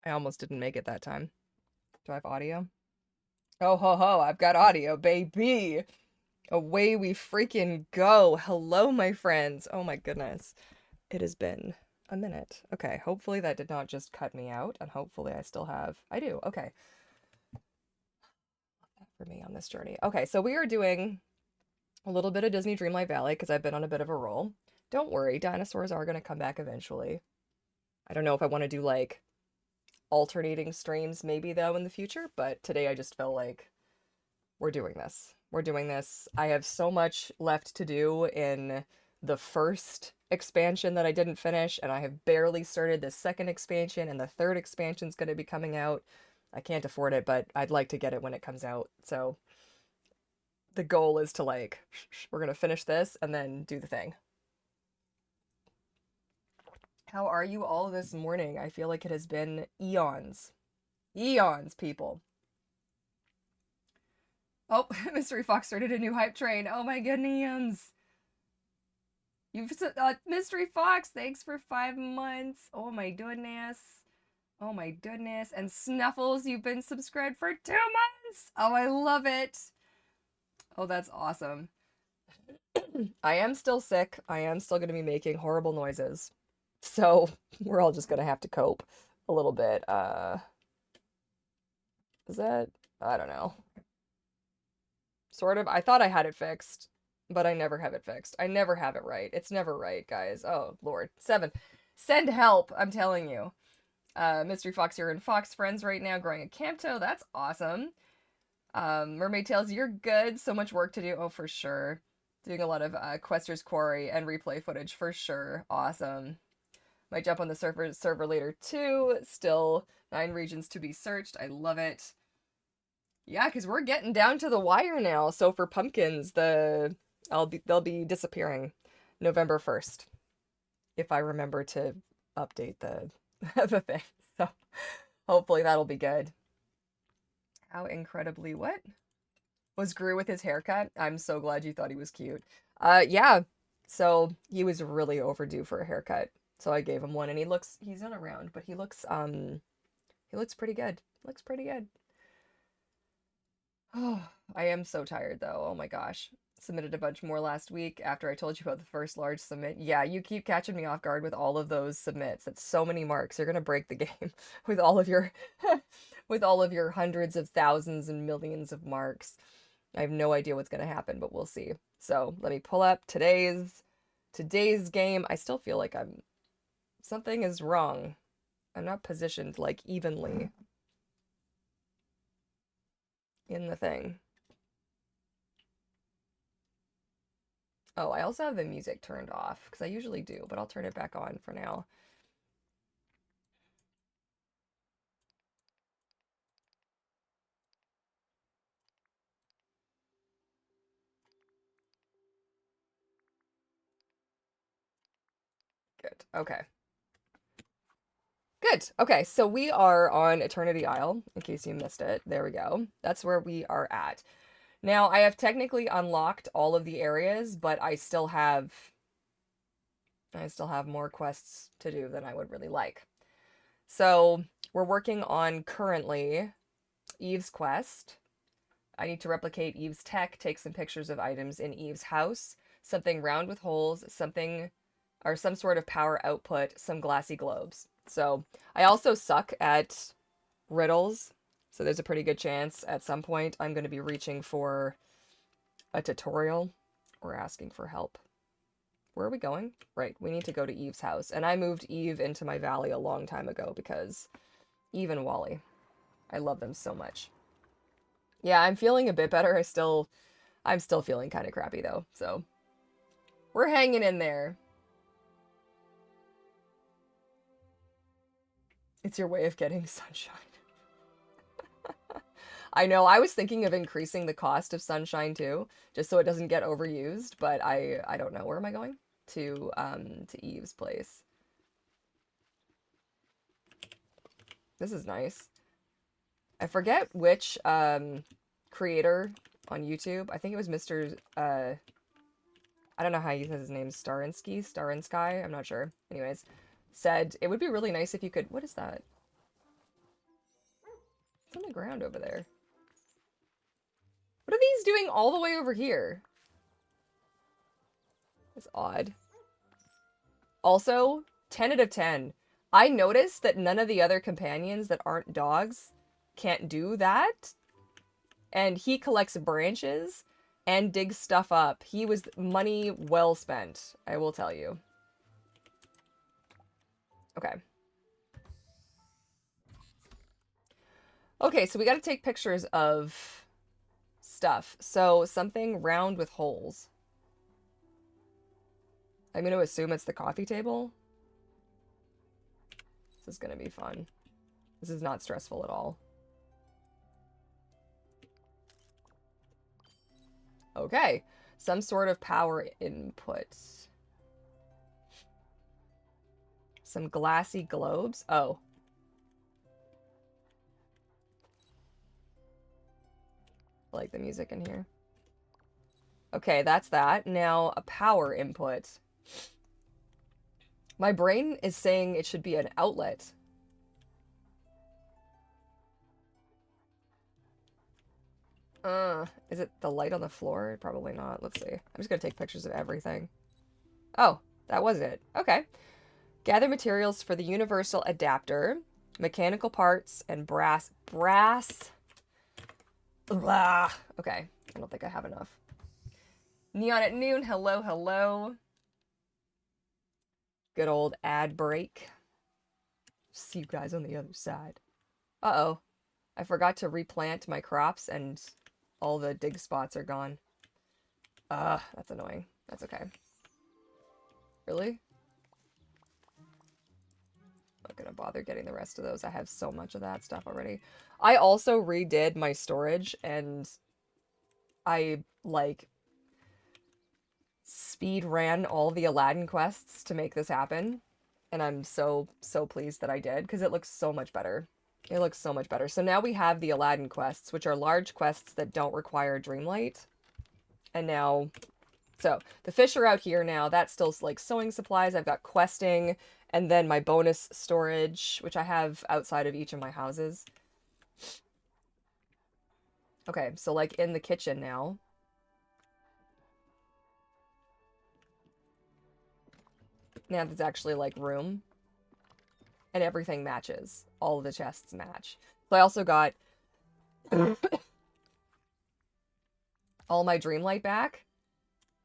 I almost didn't make it that time. Do I have audio? Oh ho ho, I've got audio, baby. Away we freaking go. Hello, my friends. Oh my goodness. It has been a minute. Okay, hopefully that did not just cut me out, and hopefully I still have. I do. Okay. For me on this journey. Okay, so we are doing a little bit of Disney Dreamlight Valley because I've been on a bit of a roll. Don't worry, dinosaurs are going to come back eventually. I don't know if I want to do like alternating streams maybe though in the future, but today I just felt like we're doing this. We're doing this. I have so much left to do in the first expansion that I didn't finish, and I have barely started the second expansion, and the third expansion's going to be coming out. I can't afford it, but I'd like to get it when it comes out. So the goal is to like, we're going to finish this and then do the thing. How are you all this morning? I feel like it has been eons. Eons, people. Oh, Mystery Fox started a new hype train. Oh my goodness. You've Mystery Fox, thanks for 5 months. Oh my goodness. Oh my goodness. And Snuffles, you've been subscribed for 2 months. Oh, I love it. Oh, that's awesome. I am still sick. I am still going to be making horrible noises. So we're all just going to have to cope a little bit. Is that? I don't know. Sort of. I thought I had it fixed, but I never have it fixed. I never have it right. It's never right, guys. Oh, Lord. 7. Send help, I'm telling you. Mystery Fox, you're in Fox Friends right now, growing a Campto. That's awesome. Mermaid Tales, you're good. So much work to do. Oh, for sure. Doing a lot of Quester's Quarry and replay footage for sure. Awesome. Might jump on the server later too. Still 9 regions to be searched. I love it. Yeah, because we're getting down to the wire now. So for pumpkins, they'll be disappearing November 1st. If I remember to update the the thing. So hopefully that'll be good. How incredibly what? Was Gru with his haircut? I'm so glad you thought he was cute. Yeah. So he was really overdue for a haircut. So I gave him one and he's not around, but he looks pretty good. Looks pretty good. Oh, I am so tired though. Oh my gosh. Submitted a bunch more last week after I told you about the first large submit. Yeah, you keep catching me off guard with all of those submits. That's so many marks. You're gonna break the game with all of your with all of your hundreds of thousands and millions of marks. I have no idea what's gonna happen, but we'll see. So let me pull up today's game. I still feel like something is wrong. I'm not positioned like evenly in the thing. Oh, I also have the music turned off because I usually do, but I'll turn it back on for now. Good. Okay. Good. Okay, so we are on Eternity Isle, in case you missed it. There we go. That's where we are at. Now, I have technically unlocked all of the areas, but I still have more quests to do than I would really like. So, we're working on currently Eve's quest. I need to replicate Eve's tech, take some pictures of items in Eve's house, something round with holes, something or some sort of power output, some glassy globes. So I also suck at riddles, so there's a pretty good chance at some point I'm going to be reaching for a tutorial or asking for help. Where are we going? Right, we need to go to Eve's house. And I moved Eve into my valley a long time ago because Eve and Wally, I love them so much. Yeah, I'm feeling a bit better. I'm still feeling kind of crappy though. So we're hanging in there. It's your way of getting sunshine. I know, I was thinking of increasing the cost of sunshine too, just so it doesn't get overused, but I don't know. Where am I going? To Eve's place. This is nice. I forget which creator on YouTube. I think it was Mr. I don't know how he says his name, Star and Sky, I'm not sure. Anyways, said it would be really nice if you could, what is that? What's on the ground over there? What are these doing all the way over here? That's odd. Also, 10 out of 10. I noticed that none of the other companions that aren't dogs can't do that. And he collects branches and digs stuff up. He was money well spent, I will tell you. Okay. Okay, so we gotta take pictures of stuff. So, something round with holes. I'm gonna assume it's the coffee table. This is gonna be fun. This is not stressful at all. Okay. Some sort of power input. Some glassy globes. Oh. I like the music in here. Okay, that's that. Now, a power input. My brain is saying it should be an outlet. Is it the light on the floor? Probably not. Let's see. I'm just gonna take pictures of everything. Oh, that was it. Okay. Gather materials for the universal adapter, mechanical parts, and brass. Blah. Okay. I don't think I have enough. Neon at noon. Hello, hello. Good old ad break. See you guys on the other side. Uh-oh. I forgot to replant my crops and all the dig spots are gone. That's annoying. That's okay. Really? Not gonna bother getting the rest of those. I have so much of that stuff already. I also redid my storage and I, like, speed ran all the Aladdin quests to make this happen. And I'm so pleased that I did because it looks so much better. It looks so much better. So now we have the Aladdin quests, which are large quests that don't require Dreamlight. And now, so the fish are out here now. That's still like sewing supplies. I've got questing and then my bonus storage, which I have outside of each of my houses. Okay, so like in the kitchen now. Now there's actually like room. And everything matches. All of the chests match. So I also got all my Dreamlight back,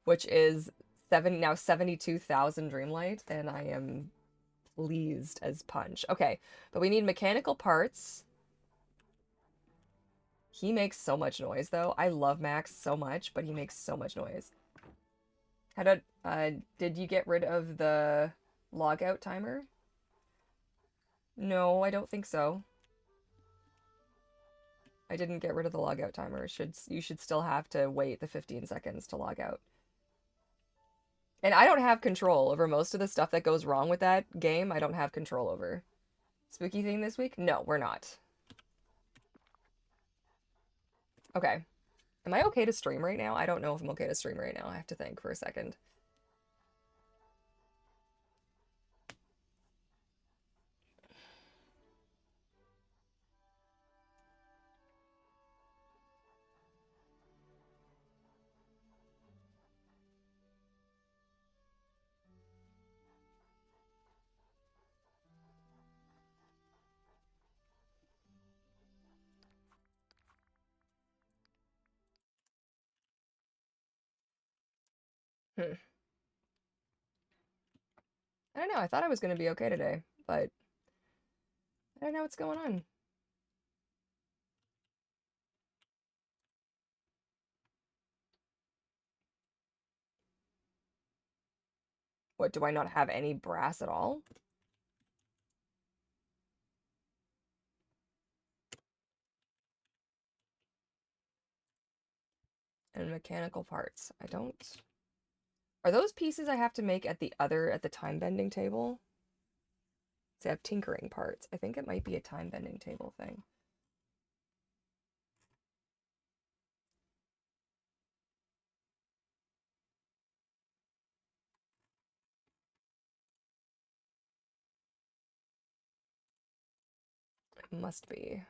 which is now 72,000 Dreamlight, and I am pleased as punch. Okay, but we need mechanical parts. He makes so much noise, though. I love Max so much, but he makes so much noise. Did you get rid of the logout timer? No, I don't think so. I didn't get rid of the logout timer. You should still have to wait the 15 seconds to log out. And I don't have control over most of the stuff that goes wrong with that game. I don't have control over. Spooky thing this week? No, we're not. Okay. Am I okay to stream right now? I don't know if I'm okay to stream right now. I have to think for a second. I don't know. I thought I was going to be okay today, but I don't know what's going on. What, do I not have any brass at all? And mechanical parts. I don't... Are those pieces I have to make at the time bending table? So I have tinkering parts. I think it might be a time bending table thing. It must be.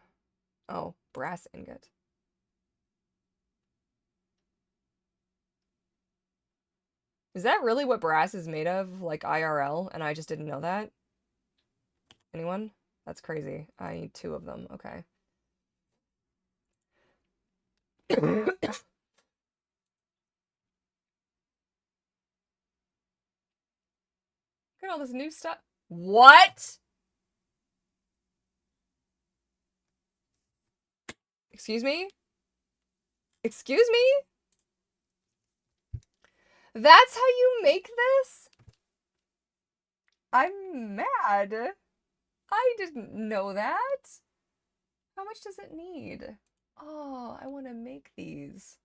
Oh, brass ingot. Is that really what brass is made of, like IRL, and I just didn't know that? Anyone? That's crazy. I need two of them. Okay. Look at all this new stuff. What? Excuse me? Excuse me? That's how you make this? I'm mad. I didn't know that. How much does it need? Oh, I want to make these.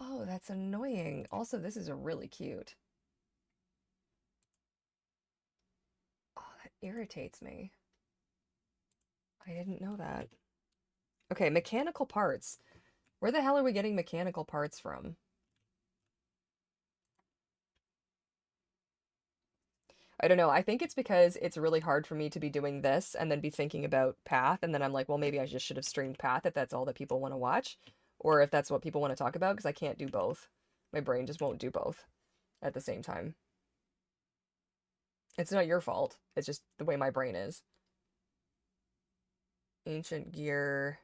Oh, that's annoying. Also, this is really cute. Oh, that irritates me. I didn't know that. Okay, mechanical parts. Where the hell are we getting mechanical parts from? I don't know. I think it's because it's really hard for me to be doing this and then be thinking about Path, and then I'm like, well, maybe I just should have streamed Path if that's all that people want to watch, or if that's what people want to talk about, because I can't do both. My brain just won't do both at the same time. It's not your fault. It's just the way my brain is. Ancient gear.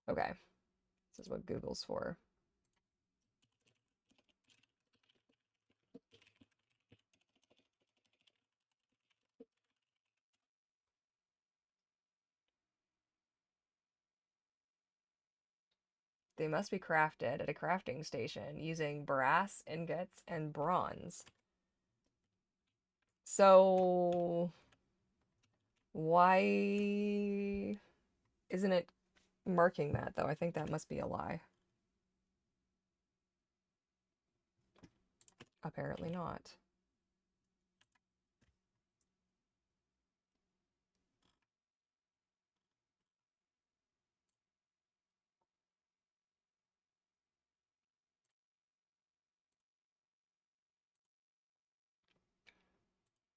Okay. This is what Google's for. They must be crafted at a crafting station using brass ingots and bronze. So why isn't it marking that, though? I think that must be a lie. Apparently not.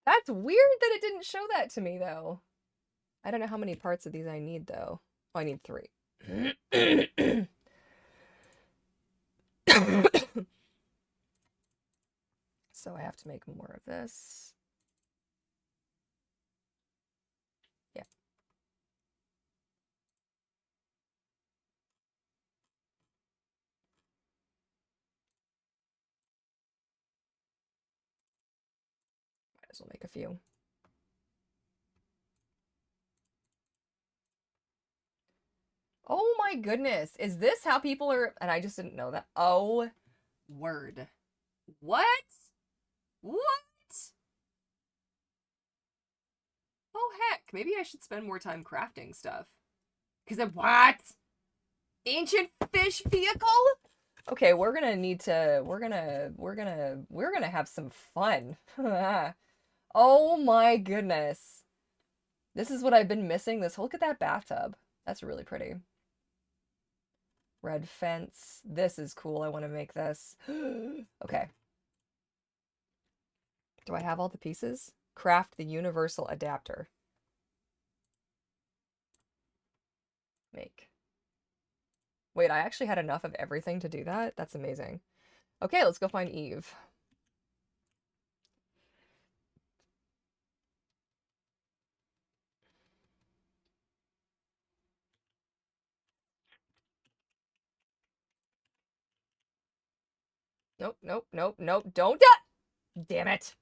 That's weird that it didn't show that to me, though. I don't know how many parts of these I need, though. Oh, I need 3. So I have to make more of this. Yeah. Might as well make a few. Oh my goodness. Is this how people are? And I just didn't know that. Oh, word. What? What? Oh, heck. Maybe I should spend more time crafting stuff. Because of what? Ancient fish vehicle? Okay, we're gonna need to, we're gonna have some fun. Oh my goodness. This is what I've been missing. Look at that bathtub. That's really pretty. Red fence. This is cool. I want to make this. Okay. Do I have all the pieces? Craft the universal adapter. Make. Wait, I actually had enough of everything to do that? That's amazing. Okay, let's go find Eve. Nope, nope, nope, nope. Don't. Damn it.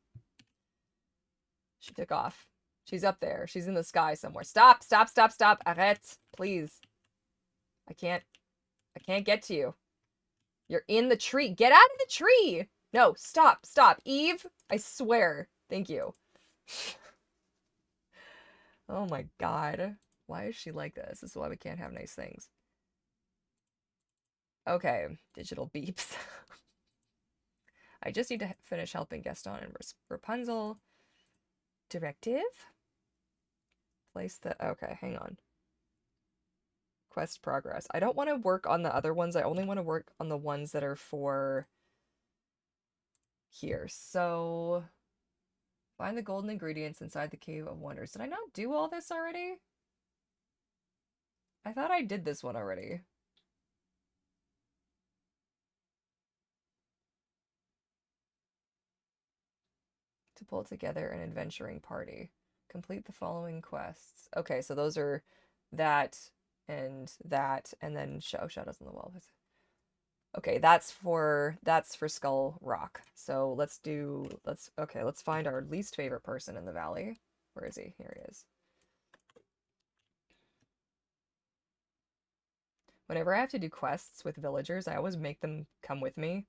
She took off. She's up there. She's in the sky somewhere. Stop, stop, stop, stop. Arrête, please. I can't get to you. You're in the tree. Get out of the tree. No, stop, stop. Eve, I swear. Thank you. Oh my God. Why is she like this? This is why we can't have nice things. Okay, digital beeps. I just need to finish helping Gaston and Rapunzel. Directive? Place the... Okay, hang on. Quest progress. I don't want to work on the other ones. I only want to work on the ones that are for here. So, find the golden ingredients inside the Cave of Wonders. Did I not do all this already? I thought I did this one already. To pull together an adventuring party. Complete the following quests. Okay, so those are that and then show shadows on the wall. Okay, that's for Skull Rock. So let's find our least favorite person in the valley. Where is he? Here he is. Whenever I have to do quests with villagers, I always make them come with me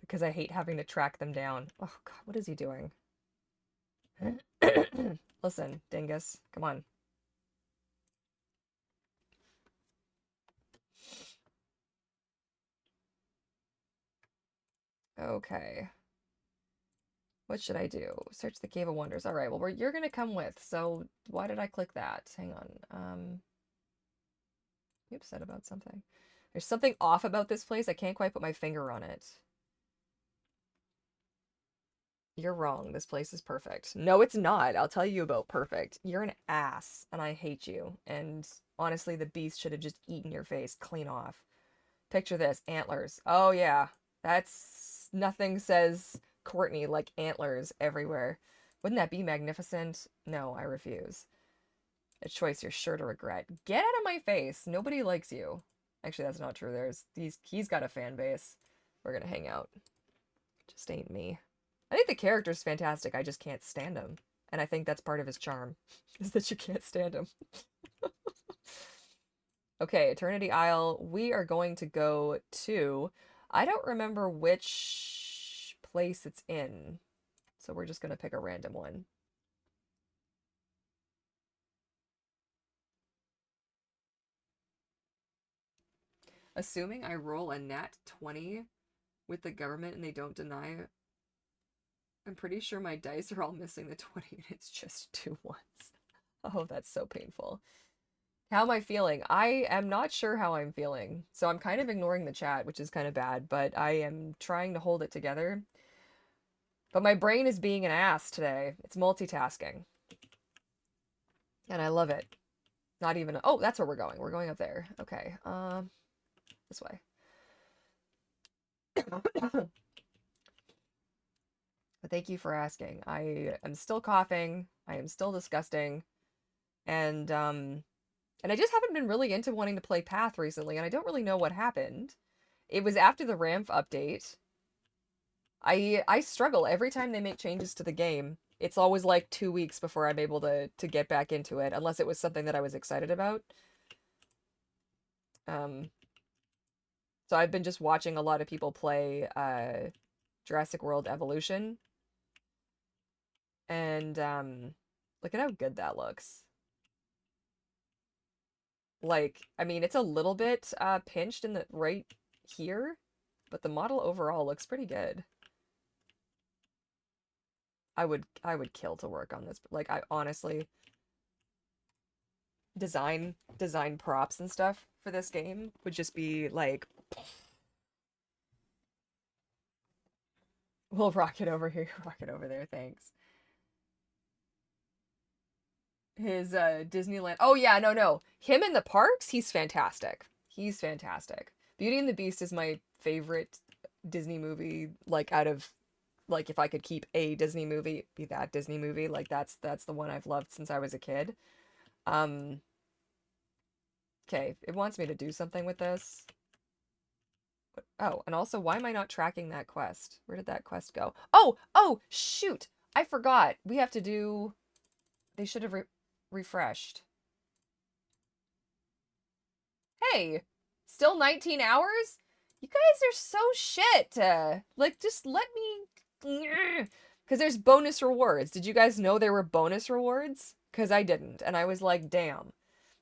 because I hate having to track them down. Oh God, what is he doing? Listen, dingus, come on. Okay. What should I do? Search the Cave of Wonders. All right, well, you're gonna come with, so why did I click that? Hang on. You upset about something? There's something off about this place. I can't quite put my finger on it. You're wrong. This place is perfect. No, it's not. I'll tell you about perfect. You're an ass, and I hate you. And honestly, the beast should have just eaten your face clean off. Picture this, antlers. Oh yeah, that's nothing says Courtney like antlers everywhere. Wouldn't that be magnificent? No, I refuse. A choice you're sure to regret. Get out of my face. Nobody likes you. Actually, that's not true. He's got a fan base. We're gonna hang out. Just ain't me. I think the character's fantastic. I just can't stand him. And I think that's part of his charm, is that you can't stand him. Okay, Eternity Isle. We are going to go to... I don't remember which place it's in. So we're just going to pick a random one. Assuming I roll a nat 20 with the government and they don't deny it, I'm pretty sure my dice are all missing the 20 and it's just 2 ones. Oh, that's so painful. How am I feeling? I am not sure how I'm feeling. So I'm kind of ignoring the chat, which is kind of bad, but I am trying to hold it together. But my brain is being an ass today. It's multitasking. And I love it. Not even... Oh, that's where we're going. We're going up there. Okay. This way. But thank you for asking. I am still coughing. I am still disgusting. And I just haven't been really into wanting to play Path recently, and I don't really know what happened. It was after the ramp update. I struggle every time they make changes to the game. It's always like 2 weeks before I'm able to get back into it, unless it was something that I was excited about. So I've been just watching a lot of people play Jurassic World Evolution. And look at how good that looks. Like, I mean, it's a little bit pinched in the right here, but the model overall looks pretty good. I would kill to work on this. Like, I honestly design props and stuff for this game would just be like, we'll rock it over here, rock it over there, thanks. His Disneyland. Oh yeah, no. Him in the parks, he's fantastic. He's fantastic. Beauty and the Beast is my favorite Disney movie, like out of like if I could keep a Disney movie, be that Disney movie. Like that's the one I've loved since I was a kid. Okay, it wants me to do something with this. Oh, and also why am I not tracking that quest? Where did that quest go? Oh, shoot. I forgot. We have to do they should have refreshed. Hey, still 19 hours? You guys are so shit. Like, just let me... Because there's bonus rewards. Did you guys know there were bonus rewards? Because I didn't. And I was like, damn.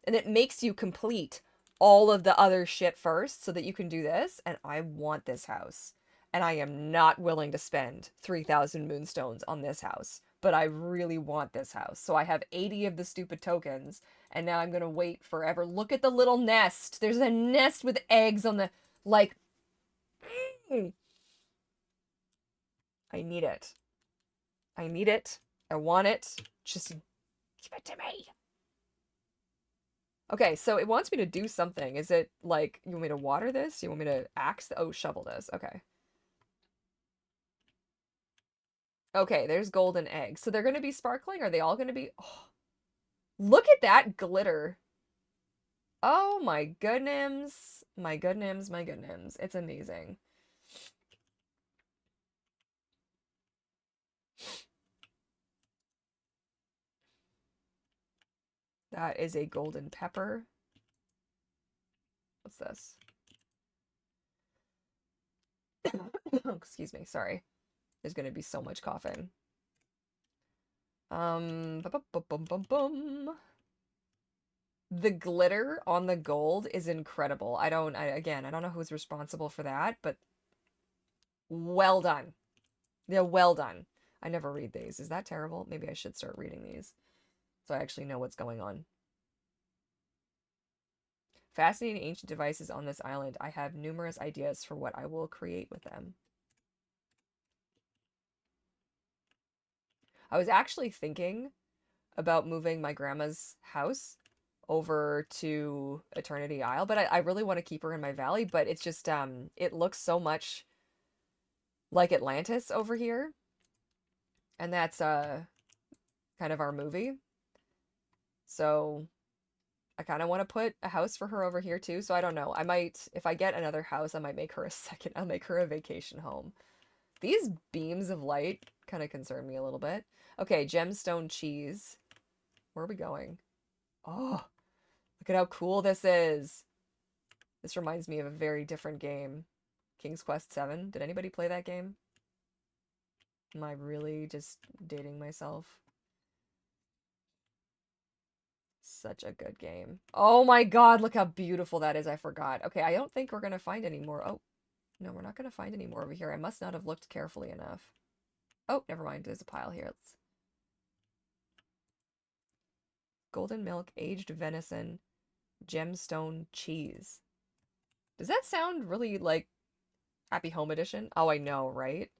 And it makes you complete all of the other shit first so that you can do this. And I want this house. And I am not willing to spend 3,000 moonstones on this house. But I really want this house. So I have 80 of the stupid tokens. And now I'm going to wait forever. Look at the little nest. There's a nest with eggs on the... Like... I need it. I need it. I want it. Just give it to me. Okay, so it wants me to do something. Is it like, you want me to water this? You want me to oh, shovel this. Okay. Okay, there's golden eggs. So they're going to be sparkling? Are they all going to be? Oh, look at that glitter. Oh my goodness. My goodness, my goodness. It's amazing. That is a golden pepper. What's this? Excuse me, sorry. There's going to be so much coughing. Bum, bum, bum, bum, bum. The glitter on the gold is incredible. Again, I don't know who's responsible for that, but well done. Yeah, well done. I never read these. Is that terrible? Maybe I should start reading these so I actually know what's going on. Fascinating ancient devices on this island. I have numerous ideas for what I will create with them. I was actually thinking about moving my grandma's house over to Eternity Isle, but I really want to keep her in my valley, but it's just it looks so much like Atlantis over here. And that's kind of our movie. So I kind of want to put a house for her over here too. So I don't know. I might, if I get another house, I might make her a second. I'll make her a vacation home. These beams of light kind of concern me a little bit. Okay, gemstone cheese. Where are we going? Oh, look at how cool this is. This reminds me of a very different game. King's Quest 7. Did anybody play that game? Am I really just dating myself? Such a good game. Oh my god, look how beautiful that is. I forgot. Okay, I don't think we're going to find any more. Oh, no, we're not going to find any more over here. I must not have looked carefully enough. Oh, never mind. There's a pile here. Let's... Golden milk, aged venison, gemstone cheese. Does that sound really like Happy Home Edition? Oh, I know, right?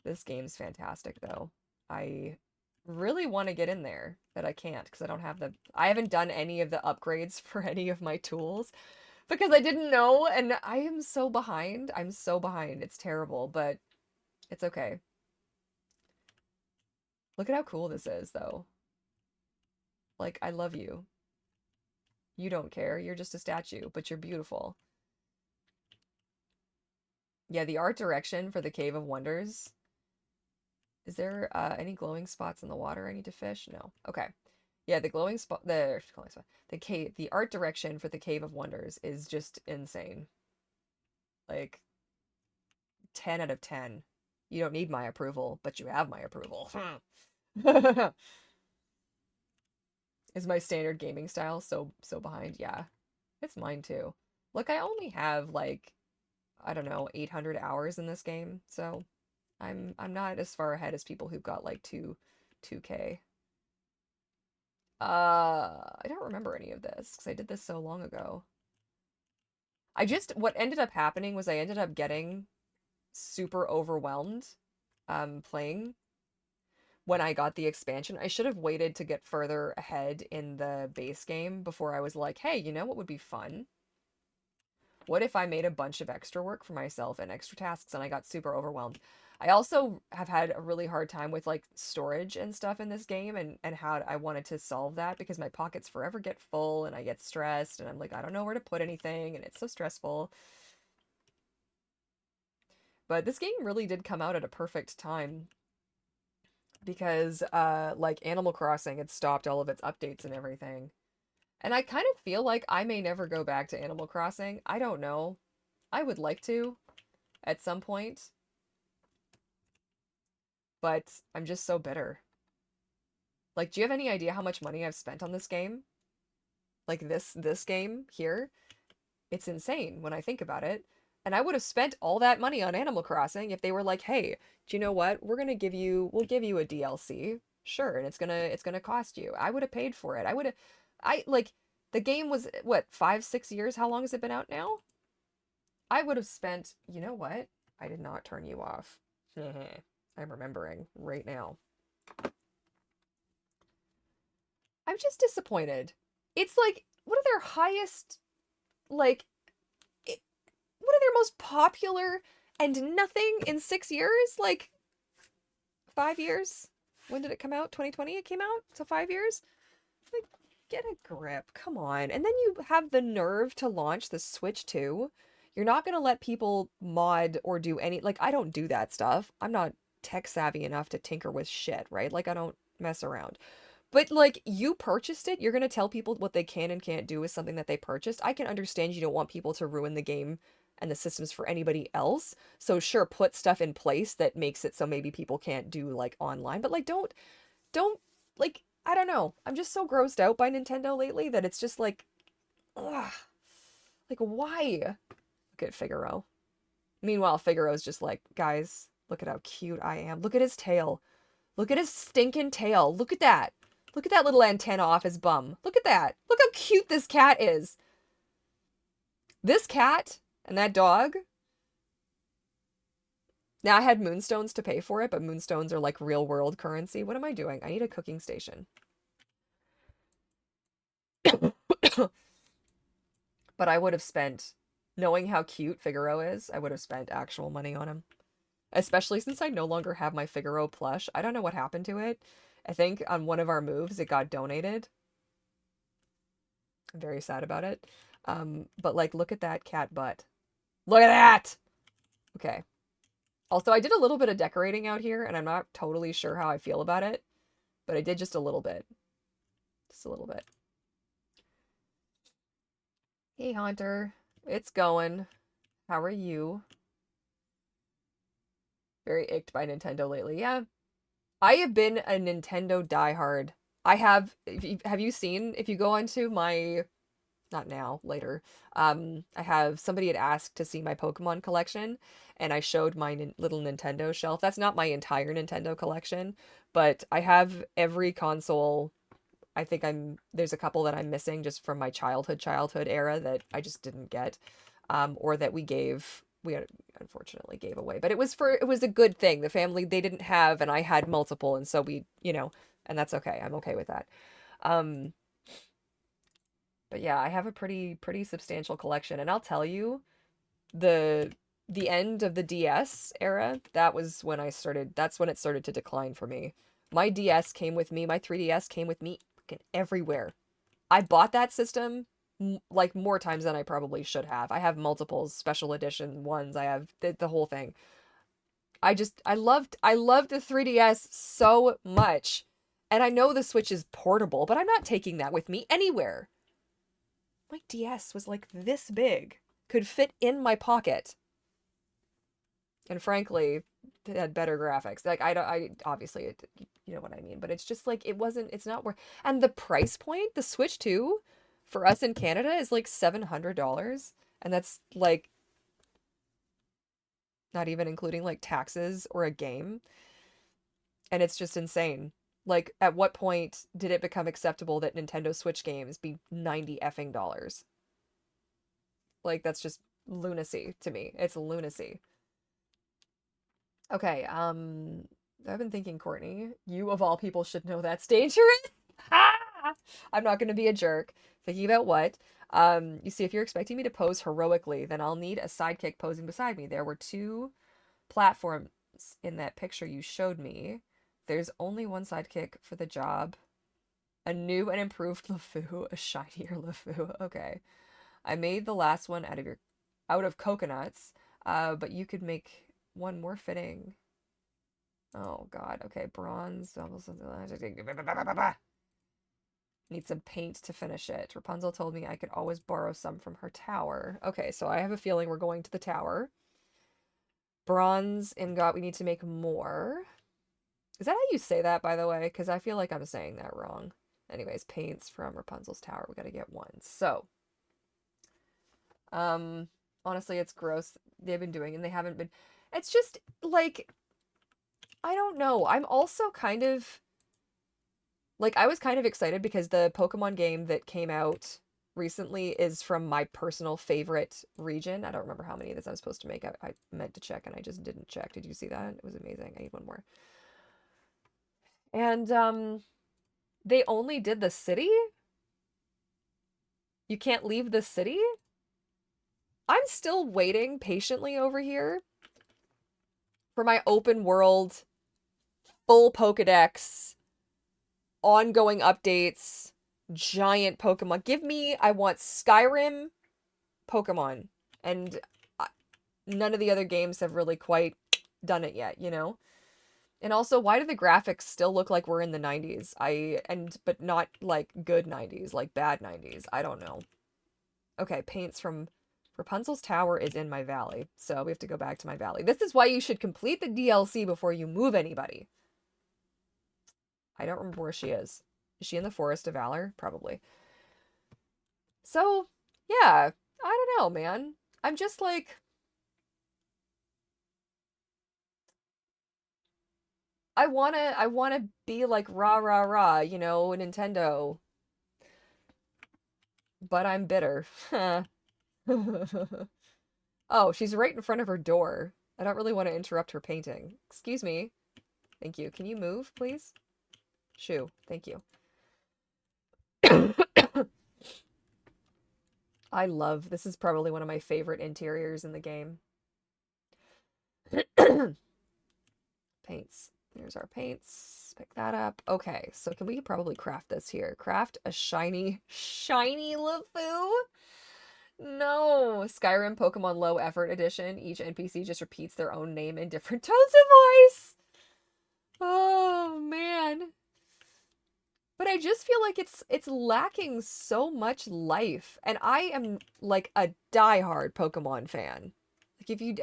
This game's fantastic, though. I really want to get in there, but I can't because I don't have the... I haven't done any of the upgrades for any of my tools because I didn't know, and I am so behind. I'm so behind. It's terrible, but it's okay. Look at how cool this is, though. Like, I love you. You don't care. You're just a statue, but you're beautiful. Yeah, the art direction for the Cave of Wonders. Is there any glowing spots in the water I need to fish? No. Okay. Yeah, the glowing spot, the art direction for the Cave of Wonders is just insane. Like 10 out of 10. You don't need my approval, but you have my approval. Is my standard gaming style so behind? Yeah. It's mine too. Look, I only have like, I don't know, 800 hours in this game, so I'm not as far ahead as people who've got like 2K. I don't remember any of this because I did this so long ago. What ended up happening was I ended up getting super overwhelmed playing when I got the expansion. I should have waited to get further ahead in the base game before I was like, hey, you know what would be fun? What if I made a bunch of extra work for myself and extra tasks and I got super overwhelmed? I also have had a really hard time with like storage and stuff in this game and how I wanted to solve that because my pockets forever get full and I get stressed and I'm like, I don't know where to put anything and it's so stressful. But this game really did come out at a perfect time because like Animal Crossing had stopped all of its updates and everything. And I kind of feel like I may never go back to Animal Crossing. I don't know. I would like to at some point, but I'm just so bitter. Like, do you have any idea how much money I've spent on this game? Like this game here? It's insane when I think about it. And I would have spent all that money on Animal Crossing if they were like, "Hey, do you know what? We'll give you a DLC." Sure, and it's gonna cost you. I would have paid for it. I like the game was what, 5, 6 years? How long has it been out now? I would have spent, you know what? I did not turn you off. I'm remembering right now. I'm just disappointed. It's like one of their highest, like, one of their most popular, and nothing in 6 years? Like, 5 years? When did it come out? 2020 it came out? So 5 years? Like, get a grip. Come on. And then you have the nerve to launch the Switch 2. You're not going to let people mod or do any, like, I don't do that stuff. I'm not tech savvy enough to tinker with shit, right? Like, I don't mess around. But, like, you purchased it. You're going to tell people what they can and can't do with something that they purchased. I can understand you don't want people to ruin the game and the systems for anybody else. So, sure, put stuff in place that makes it so maybe people can't do, like, online. But, like, don't, like, I don't know. I'm just so grossed out by Nintendo lately that it's just like, ugh. Like, why? Look at Figaro. Meanwhile, Figaro's just like, guys, look at how cute I am. Look at his tail. Look at his stinking tail. Look at that. Look at that little antenna off his bum. Look at that. Look how cute this cat is. This cat and that dog. Now, I had moonstones to pay for it, but moonstones are like real world currency. What am I doing? I need a cooking station. But I would have spent, knowing how cute Figaro is, I would have spent actual money on him. Especially since I no longer have my Figaro plush. I don't know what happened to it. I think on one of our moves, it got donated. I'm very sad about it. But like, look at that cat butt. Look at that! Okay. Also, I did a little bit of decorating out here, and I'm not totally sure how I feel about it. But I did just a little bit. Just a little bit. Hey, Hunter. It's going. How are you? Very icked by Nintendo lately. Yeah. I have been a Nintendo diehard. I have, have you seen, if you go onto my, not now, later, I have, somebody had asked to see my Pokemon collection, and I showed my little Nintendo shelf. That's not my entire Nintendo collection, but I have every console. I think there's a couple that I'm missing just from my childhood era that I just didn't get, or that we unfortunately gave away. But it was a good thing. The family, they didn't have, and I had multiple, and so we, and that's okay. I'm okay with that. Um, but yeah, I have a pretty substantial collection, and I'll tell you, the the end of the DS era, that's when it started to decline for me. My DS came with me, my 3DS came with me fucking everywhere. I bought that system like more times than I probably should have. I have multiples, special edition ones. I have the whole thing. I loved the 3DS so much. And I know the Switch is portable, but I'm not taking that with me anywhere. My DS was like this big, could fit in my pocket. And frankly, it had better graphics. Like I obviously you know what I mean, but it's just like it's not worth. And the price point, the Switch 2 for us in Canada is like $700, and that's like not even including like taxes or a game. And it's just insane. Like, at what point did it become acceptable that Nintendo Switch games be 90 effing dollars? Like, that's just lunacy to me. It's lunacy. Okay, I've been thinking, Courtney, you of all people should know that's dangerous. I'm not going to be a jerk. Thinking about what? You see, if you're expecting me to pose heroically, then I'll need a sidekick posing beside me. There were two platforms in that picture you showed me. There's only one sidekick for the job. A new and improved LeFou, a shinier LeFou. Okay. I made the last one out of coconuts, but you could make one more fitting. Oh God. Okay, bronze. Need some paint to finish it. Rapunzel told me I could always borrow some from her tower. Okay, so I have a feeling we're going to the tower. Bronze ingot, we need to make more. Is that how you say that, by the way? Because I feel like I'm saying that wrong. Anyways, paints from Rapunzel's tower. We gotta get one. So, honestly, it's gross. They've been doing, and they haven't been. It's just like, I don't know. I'm also kind of like, I was kind of excited because the Pokemon game that came out recently is from my personal favorite region. I don't remember how many of this I'm supposed to make. I meant to check and I just didn't check. Did you see that? It was amazing. I need one more. And They only did the city? You can't leave the city? I'm still waiting patiently over here for my open world, full Pokedex, ongoing updates, giant Pokemon. I want Skyrim Pokemon. And none of the other games have really quite done it yet, you know? And also, why do the graphics still look like we're in the 90s? But not like good 90s, like bad 90s. I don't know. Okay, paints from Rapunzel's Tower is in my valley, so we have to go back to my valley. This is why you should complete the DLC before you move anybody. I don't remember where she is. Is she in the Forest of Valor? Probably. So, yeah, I don't know, man. I'm just like, I wanna be like rah rah rah, you know, Nintendo, but I'm bitter. Oh, she's right in front of her door. I don't really want to interrupt her painting. Excuse me. Thank you. Can you move, please? Shoo. Thank you. I love, this is probably one of my favorite interiors in the game. Paints. There's our paints. Pick that up. Okay, so can we probably craft this here? Craft a shiny LeFou? No. Skyrim Pokemon Low Effort Edition. Each NPC just repeats their own name in different tones of voice. Oh, man. But I just feel like it's lacking so much life. And I am like a diehard Pokemon fan. Like if you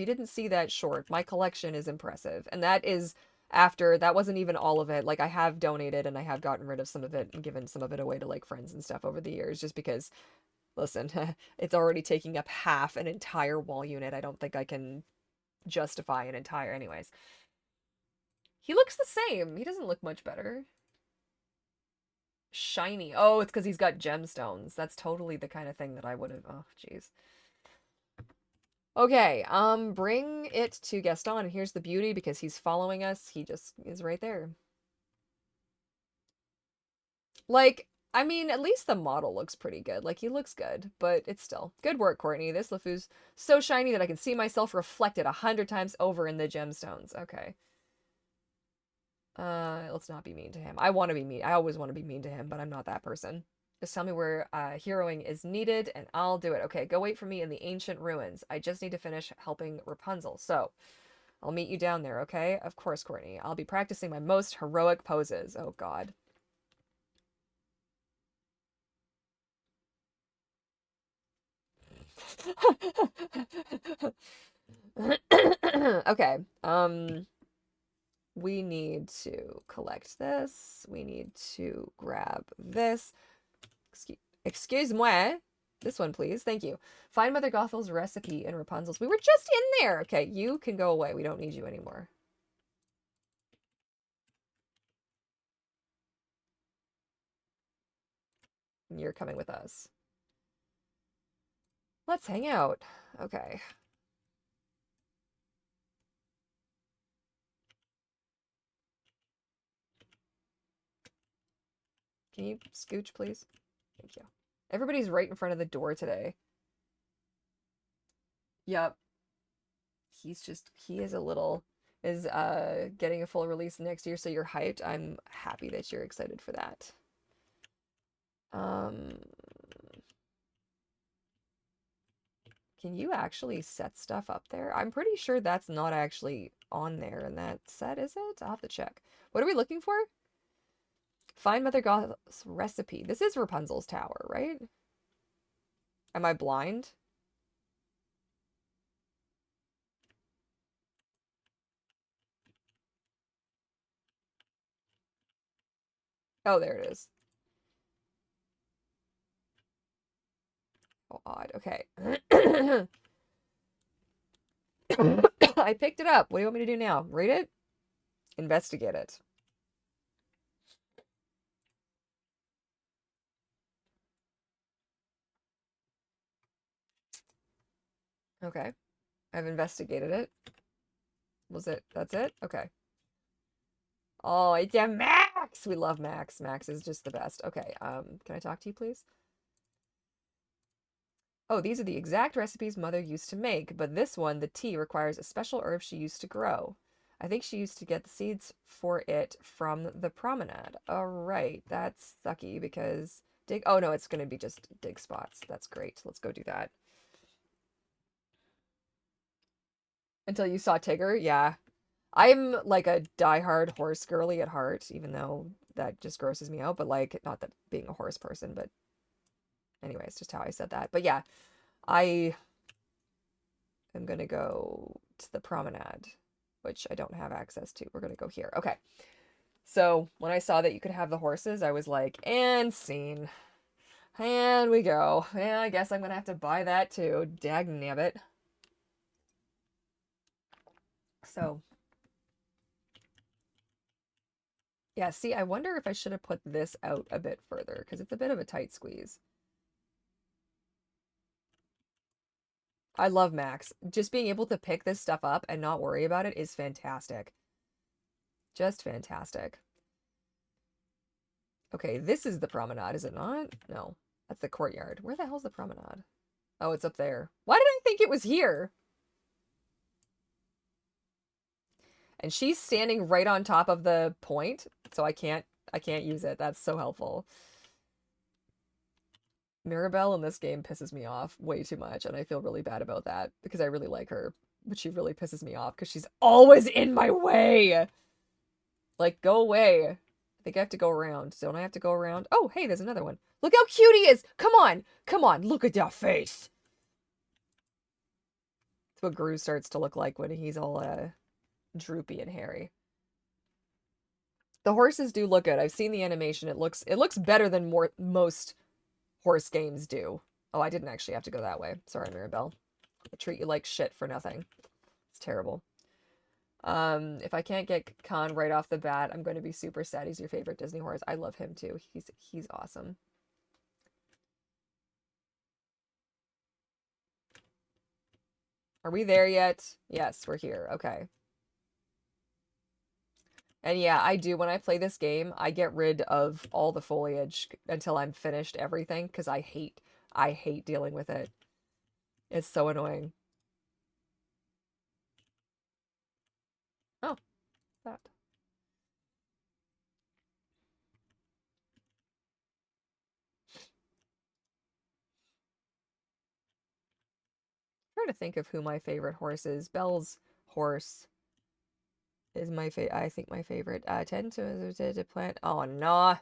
didn't see that short, my collection is impressive. And that is after that wasn't even all of it. Like I have donated and I have gotten rid of some of it and given some of it away to like friends and stuff over the years just because listen, it's already taking up half an entire wall unit. I don't think I can justify an entire anyways. He looks the same. He doesn't look much better. Shiny. Oh, it's because he's got gemstones. That's totally the kind of thing that I would have. Oh, jeez. Okay, bring it to Gaston. Here's the beauty because he's following us. He just is right there. Like, I mean, at least the model looks pretty good. Like, he looks good, but it's still. Good work, Courtney. This LeFou's so shiny that I can see myself reflected 100 times over in the gemstones. Okay. Let's not be mean to him. I want to be mean. I always want to be mean to him, but I'm not that person. Just tell me where heroing is needed and I'll do it. Okay, go wait for me in the ancient ruins. I just need to finish helping Rapunzel. So, I'll meet you down there, okay? Of course, Courtney. I'll be practicing my most heroic poses. Oh, God. Okay. We need to collect this. We need to grab this. Excuse-moi. This one, please. Thank you. Find Mother Gothel's recipe in Rapunzel's. We were just in there. Okay, you can go away. We don't need you anymore. You're coming with us. Let's hang out. Okay. Can you scooch, please? Thank you. Everybody's right in front of the door today. Yep. He is a little, is getting a full release next year, so you're hyped. I'm happy that you're excited for that. Can you actually set stuff up there? I'm pretty sure that's not actually on there in that set, is it? I'll have to check. What are we looking for? Find Mother Goth's recipe. This is Rapunzel's tower, right? Am I blind? Oh, there it is. Oh, odd. Okay. I picked it up. What do you want me to do now? Read it? Investigate it. Okay. I've investigated it. Was it? That's it? Okay. Oh, it's a mess! Max. We love Max. Max is just the best. Okay, can I talk to you, please? Oh, these are the exact recipes Mother used to make, but this one, the tea, requires a special herb she used to grow. I think she used to get the seeds for it from the promenade. All right, that's sucky because dig. Oh no, it's gonna be just dig spots. That's great. Let's go do that. Until you saw Tigger, yeah. I'm like a diehard horse girly at heart, even though that just grosses me out. But like, not that being a horse person, but anyway, it's just how I said that. But yeah, I am gonna go to the promenade, which I don't have access to. We're gonna go here. Okay. So when I saw that you could have the horses, I was like, and scene. And we go. Yeah, I guess I'm gonna have to buy that too. Dag nabbit. So yeah, see, I wonder if I should have put this out a bit further because it's a bit of a tight squeeze. I love Max. Just being able to pick this stuff up and not worry about it is fantastic. Just fantastic. Okay, this is the promenade, is it not? No, that's the courtyard. Where the hell's the promenade? Oh, it's up there. Why did I think it was here? And she's standing right on top of the point, so I can't use it. That's so helpful. Mirabelle in this game pisses me off way too much, and I feel really bad about that because I really like her, but she really pisses me off because she's always in my way. Like, go away. I think I have to go around. Don't I have to go around? Oh, hey, there's another one. Look how cute he is. Come on. Come on. Look at that face. That's what Gru starts to look like when he's all droopy and hairy. The horses do look good. I've seen the animation. It looks better than most horse games do. Oh, I didn't actually have to go that way. Sorry, Mirabelle. I treat you like shit for nothing. It's terrible. If I can't get Khan right off the bat, I'm going to be super sad. He's your favorite Disney horse. I love him too. He's awesome. Are we there yet? Yes, we're here. Okay. And yeah, I do. When I play this game, I get rid of all the foliage until I'm finished everything because I hate dealing with it. It's so annoying. Oh, that. I'm trying to think of who my favorite horse is. Belle's horse is my favorite. I think my favorite. Tend to plant. Oh no.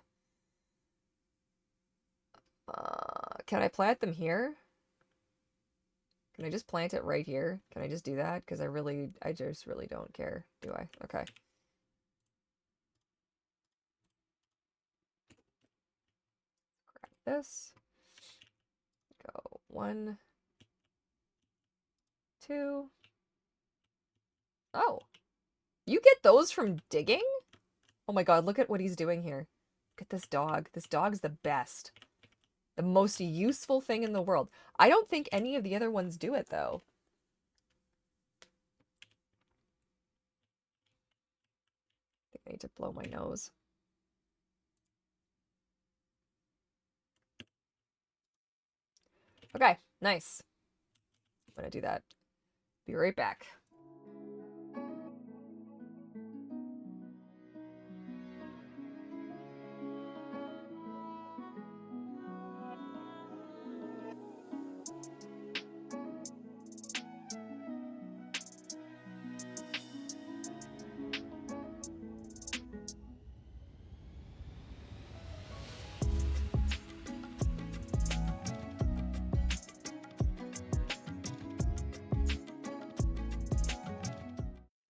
Can I plant them here? Can I just plant it right here? Can I just do that? Because I just really don't care, do I? Okay. Grab this. Go 1, 2. Oh, you get those from digging? Oh my God, look at what he's doing here. Look at this dog. This dog's the best. The most useful thing in the world. I don't think any of the other ones do it, though. I think I need to blow my nose. Okay, nice. I'm gonna do that. Be right back.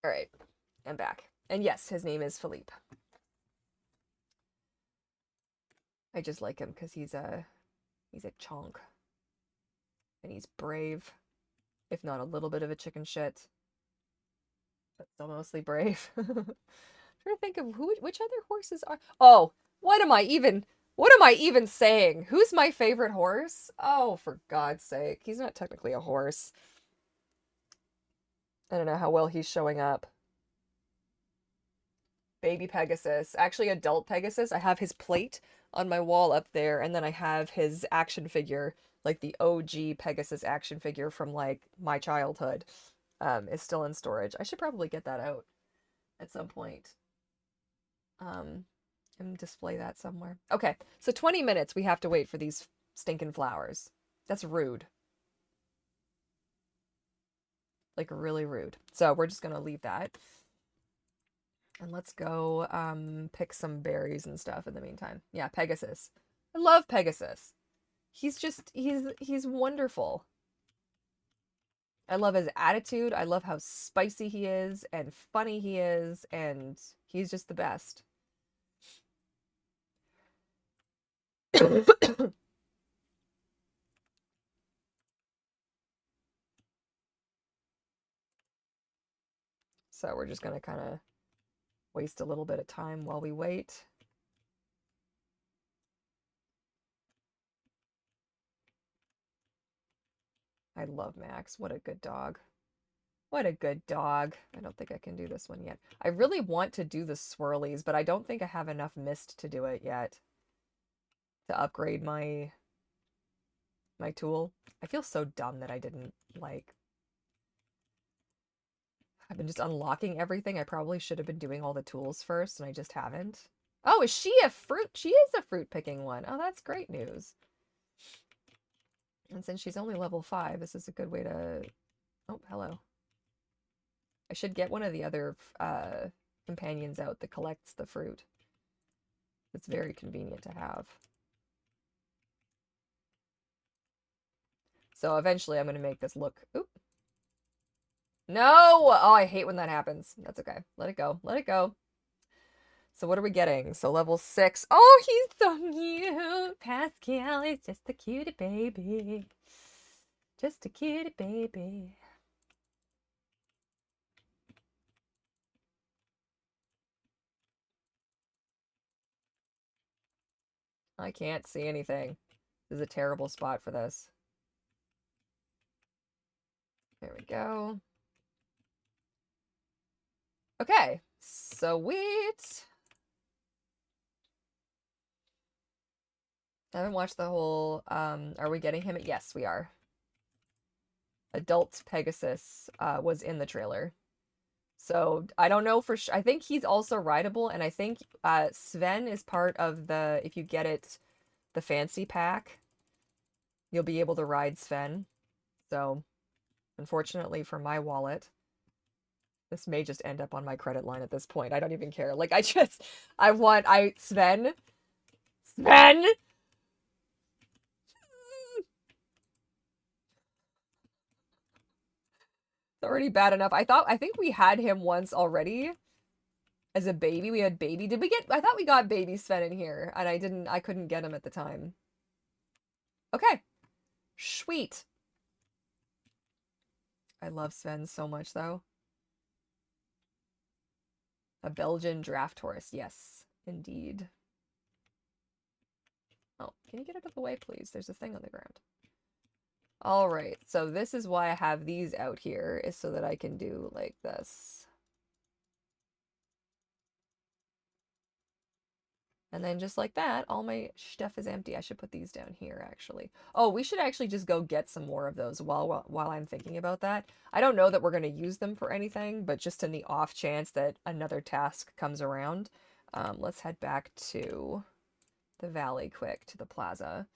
All right, I'm back. And yes, his name is Philippe. I just like him because he's a chonk. And he's brave, if not a little bit of a chicken shit. But still mostly brave. I'm trying to think of which other horses are. Oh, what am I even saying? Who's my favorite horse? Oh, for God's sake. He's not technically a horse. I don't know how well he's showing up. baby Pegasus, actually adult Pegasus. I have his plate on my wall up there, and then I have his action figure, like the OG Pegasus action figure from like my childhood, is still in storage. I should probably get that out at some point. And display that somewhere. Okay, so 20 minutes we have to wait for these stinking flowers. That's rude. Like really rude. So we're just gonna leave that. And let's go pick some berries and stuff in the meantime. Yeah, Pegasus. I love Pegasus. He's wonderful. I love his attitude. I love how spicy he is and funny he is, and he's just the best. So we're just gonna kind of waste a little bit of time while we wait. I love Max. What a good dog. What a good dog. I don't think I can do this one yet. I really want to do the swirlies, but I don't think I have enough mist to do it yet. To upgrade my tool. I feel so dumb that I didn't, like... I've been just unlocking everything. I probably should have been doing all the tools first, and I just haven't. Oh, is she a fruit? She is a fruit picking one. Oh, that's great news. And since she's only level 5, this is a good way to... Oh, hello. I should get one of the other companions out that collects the fruit. It's very convenient to have. So eventually I'm going to make this look... Oop. No! Oh, I hate when that happens. That's okay. Let it go. Let it go. So what are we getting? So level 6. Oh, he's so cute! Pascal is just a cutie baby. Just a cutie baby. I can't see anything. This is a terrible spot for this. There we go. Okay, sweet. I haven't watched the whole, are we getting him? Yes, we are. Adult Pegasus was in the trailer. So I don't know for sure. I think he's also rideable, and I think Sven is part of the, if you get it, the fancy pack, you'll be able to ride Sven. So unfortunately for my wallet, this may just end up on my credit line at this point. I don't even care. Like, Sven? Sven! Already bad enough. I think we had him once already as a baby. We had baby. I thought we got baby Sven in here, and I couldn't get him at the time. Okay. Sweet. I love Sven so much, though. A Belgian draft horse. Yes, indeed. Oh, can you get out of the way, please? There's a thing on the ground. All right, so this is why I have these out here, is so that I can do like this. And then just like that, all my stuff is empty. I should put these down here, actually. Oh, we should actually just go get some more of those while I'm thinking about that. I don't know that we're going to use them for anything, but just in the off chance that another task comes around, let's head back to the valley quick, to the plaza.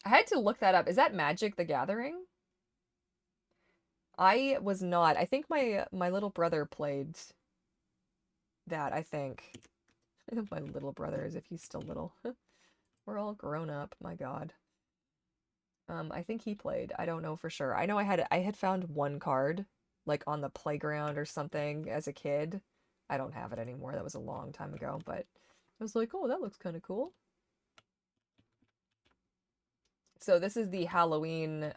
I had to look that up. Is that Magic the Gathering? I was not. I think my little brother played that, I think. My little brother, as if he's still little. We're all grown up, my god. I think he played. I don't know for sure. I know I had found one card, like on the playground or something as a kid. I don't have it anymore. That was a long time ago, but I was like, oh, that looks kind of cool. So this is the Halloween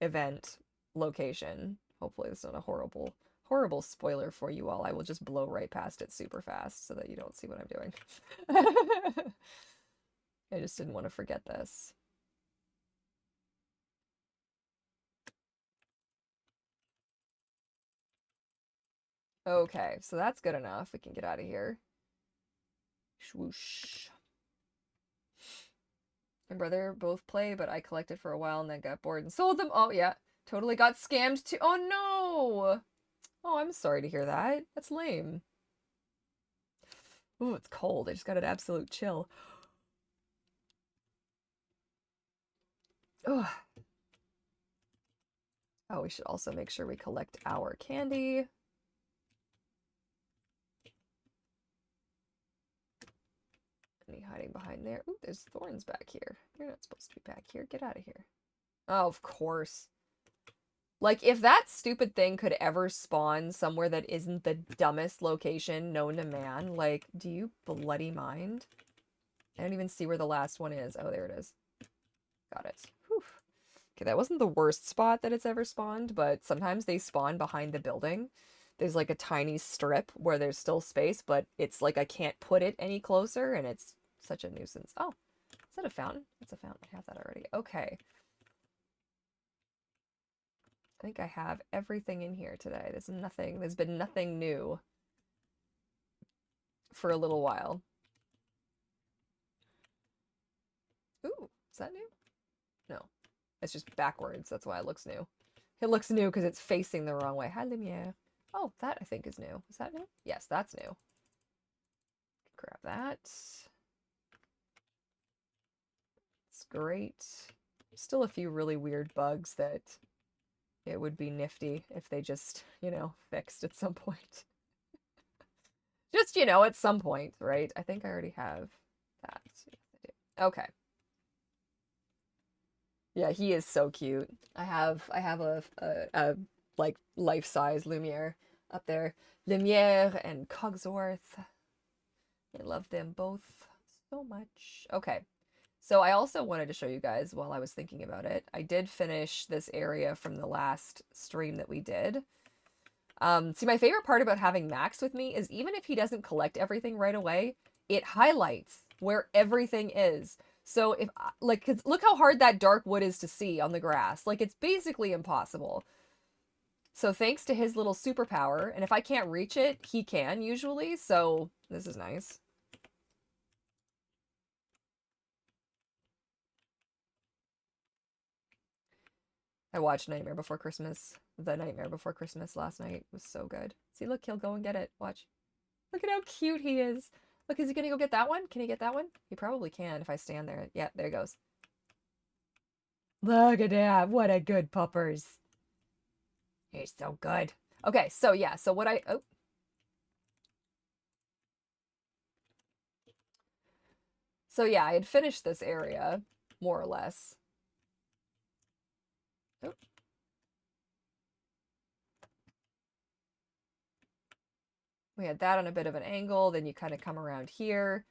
event location. Hopefully it's not a horrible spoiler for you all. I will just blow right past it super fast so that you don't see what I'm doing. I just didn't want to forget this. Okay, so that's good enough. We can get out of here. Swoosh. My brother both play, but I collected for a while and then got bored and sold them. Oh, yeah. Totally got scammed too. Oh, no. Oh, I'm sorry to hear that. That's lame. Ooh, it's cold. I just got an absolute chill. Ugh. Oh, we should also make sure we collect our candy. Any hiding behind there? Ooh, there's thorns back here. You're not supposed to be back here. Get out of here. Oh, of course. Like, if that stupid thing could ever spawn somewhere that isn't the dumbest location known to man, like, do you bloody mind? I don't even see where the last one is. Oh, there it is. Got it. Whew. Okay, that wasn't the worst spot that it's ever spawned, but sometimes they spawn behind the building. There's like a tiny strip where there's still space, but it's like I can't put it any closer, and it's such a nuisance. Oh, is that a fountain? It's a fountain. I have that already. Okay. I think I have everything in here today. There's been nothing new for a little while. Ooh, is that new? No, it's just backwards. That's why it looks new. It looks new because it's facing the wrong way. Hi, Lumiere. Oh, that I think is new. Is that new? Yes, that's new. Grab that. It's great. Still a few really weird bugs that it would be nifty if they just, you know, fixed at some point. Just, you know, at some point, right? I think I already have that. Yes, I do. Okay. Yeah, he is so cute. I have a like life-size Lumiere up there. Lumiere and Cogsworth. I love them both so much. Okay. So I also wanted to show you guys while I was thinking about it. I did finish this area from the last stream that we did. See, my favorite part about having Max with me is even if he doesn't collect everything right away, it highlights where everything is. So if, like, 'cause look how hard that dark wood is to see on the grass. Like, it's basically impossible. So thanks to his little superpower, and if I can't reach it, he can usually, so this is nice. I watched Nightmare Before Christmas. The Nightmare Before Christmas last night was so good. See, look, he'll go and get it. Watch. Look at how cute he is. Look, is he gonna go get that one? Can he get that one? He probably can if I stand there. Yeah, there he goes. Look at that. What a good puppers. He's so good. Okay, so yeah, so what I... Oh. So yeah, I had finished this area, more or less. Oh. We had that on a bit of an angle, then you kind of come around here.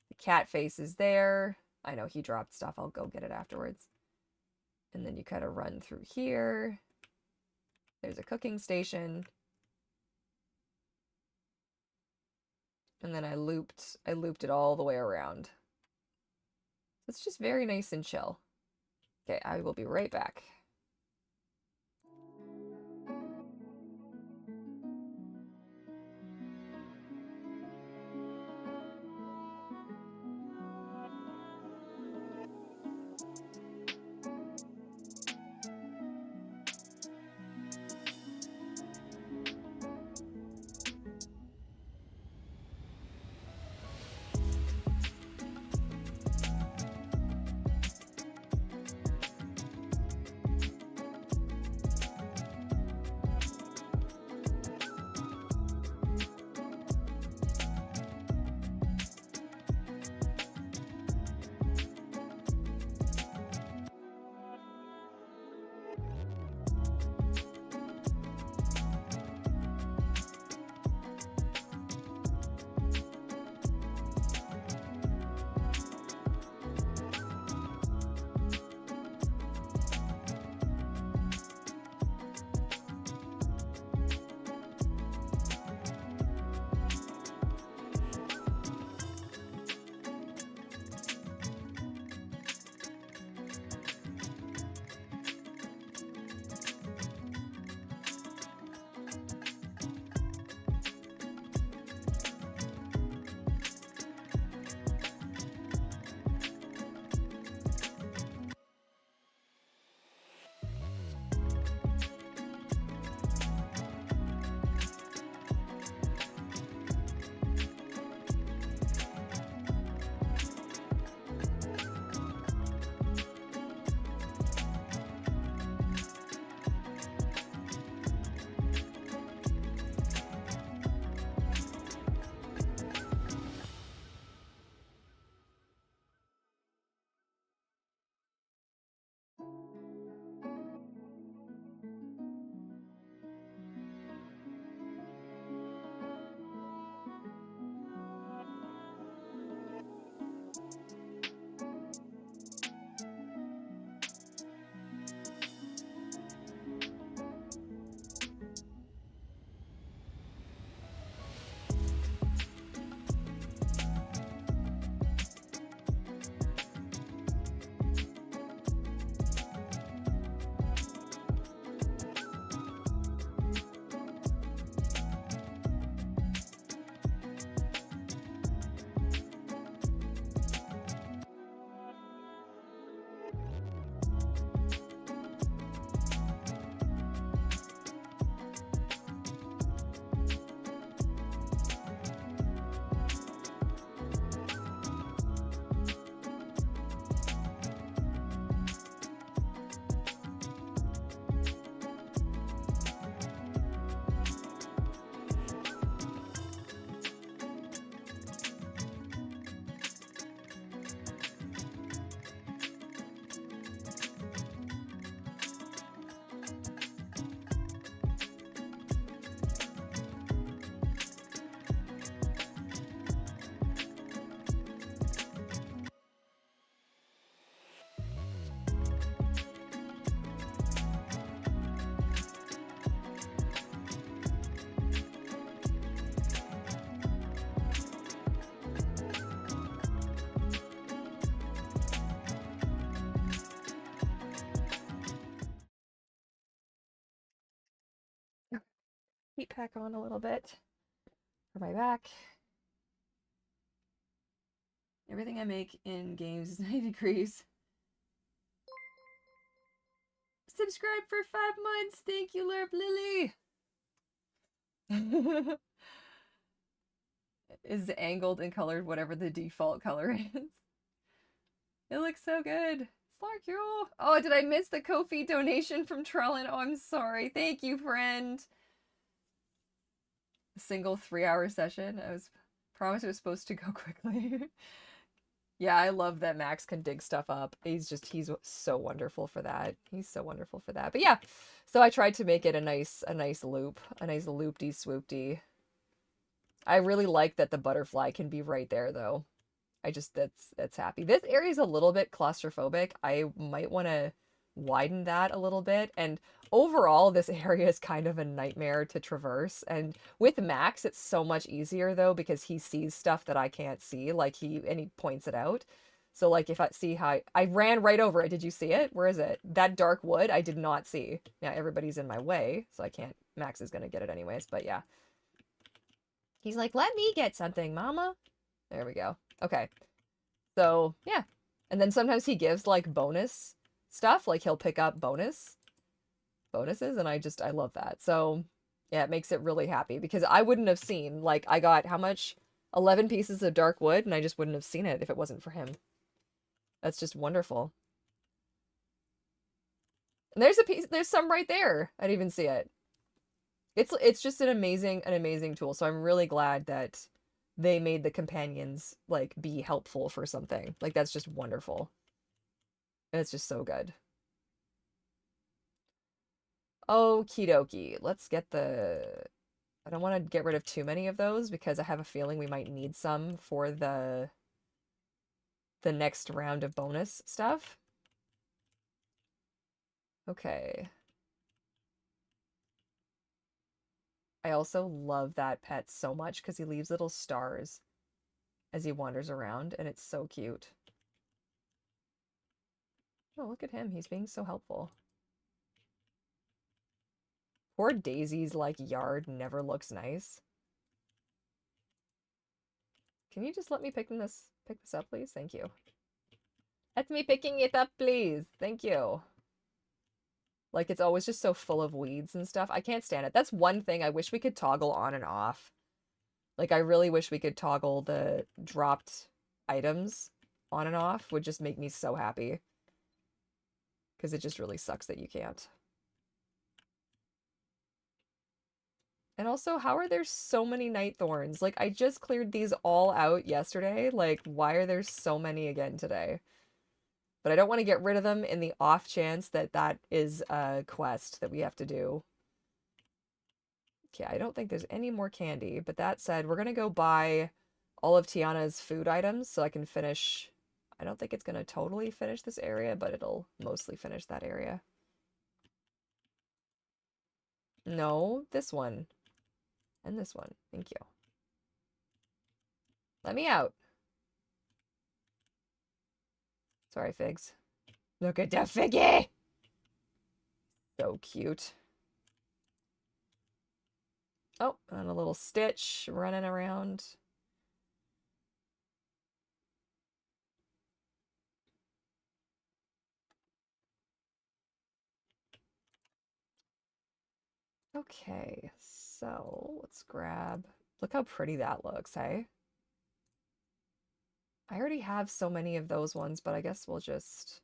The cat face is there. I know he dropped stuff. I'll go get it afterwards. And then you kind of run through here. There's a cooking station. And then I looped it all the way around. It's just very nice and chill. Okay, I will be right back. heat pack on a little bit for my back. Everything I make in games is 90 degrees. Subscribe for 5 months. Thank you, Lerp Lily. Is angled and colored whatever the default color is. It looks so good. Thank you. Oh, did I miss the Ko-fi donation from Trellin? Oh, I'm sorry. Thank you, friend. A single 3-hour session. I was promised it was supposed to go quickly. Yeah, I love that Max can dig stuff up. He's so wonderful for that. He's so wonderful for that. But yeah, so I tried to make it a nice loop, a nice loop-de swoop-de. I really like that the butterfly can be right there though. That's happy. This area is a little bit claustrophobic. I might want to widen that a little bit. And overall, this area is kind of a nightmare to traverse. And with Max, it's so much easier though, because he sees stuff that I can't see. Like he points it out. So like if I see how I ran right over it. Did you see it? Where is it? That dark wood I did not see. Now everybody's in my way, so I can't. Max is going to get it anyways, but yeah. He's like, let me get something, mama. There we go. Okay. So, yeah. And then sometimes he gives, like, bonus stuff. Like, he'll pick up bonuses, and I love that. So, yeah, it makes it really happy. Because I wouldn't have seen, like, I got, how much? 11 pieces of dark wood, and I just wouldn't have seen it if it wasn't for him. That's just wonderful. And there's a piece, there's some right there. I didn't even see it. It's just an amazing tool. So I'm really glad that they made the companions like be helpful for something. Like that's just wonderful. And it's just so good. Okie dokie. Let's get the... I don't want to get rid of too many of those because I have a feeling we might need some for the next round of bonus stuff. Okay. I also love that pet so much because he leaves little stars as he wanders around, and it's so cute. Oh, look at him. He's being so helpful. Poor Daisy's, like, yard never looks nice. Can you just let me pick this up, please? Thank you. Let me picking it up, please. Thank you. Like, it's always just so full of weeds and stuff. I can't stand it. That's one thing I wish we could toggle on and off. Like, I really wish we could toggle the dropped items on and off. Would just make me so happy. Because it just really sucks that you can't. And also, how are there so many night thorns? Like, I just cleared these all out yesterday. Like, why are there so many again today? But I don't want to get rid of them in the off chance that that is a quest that we have to do. Okay, I don't think there's any more candy. But that said, we're going to go buy all of Tiana's food items so I can finish... I don't think it's going to totally finish this area, but it'll mostly finish that area. No, this one. And this one. Thank you. Let me out. Sorry, Figs. Look at that Figgy! So cute. Oh, and a little Stitch running around. Okay, so let's grab... Look how pretty that looks, hey? I already have so many of those ones, but I guess we'll just...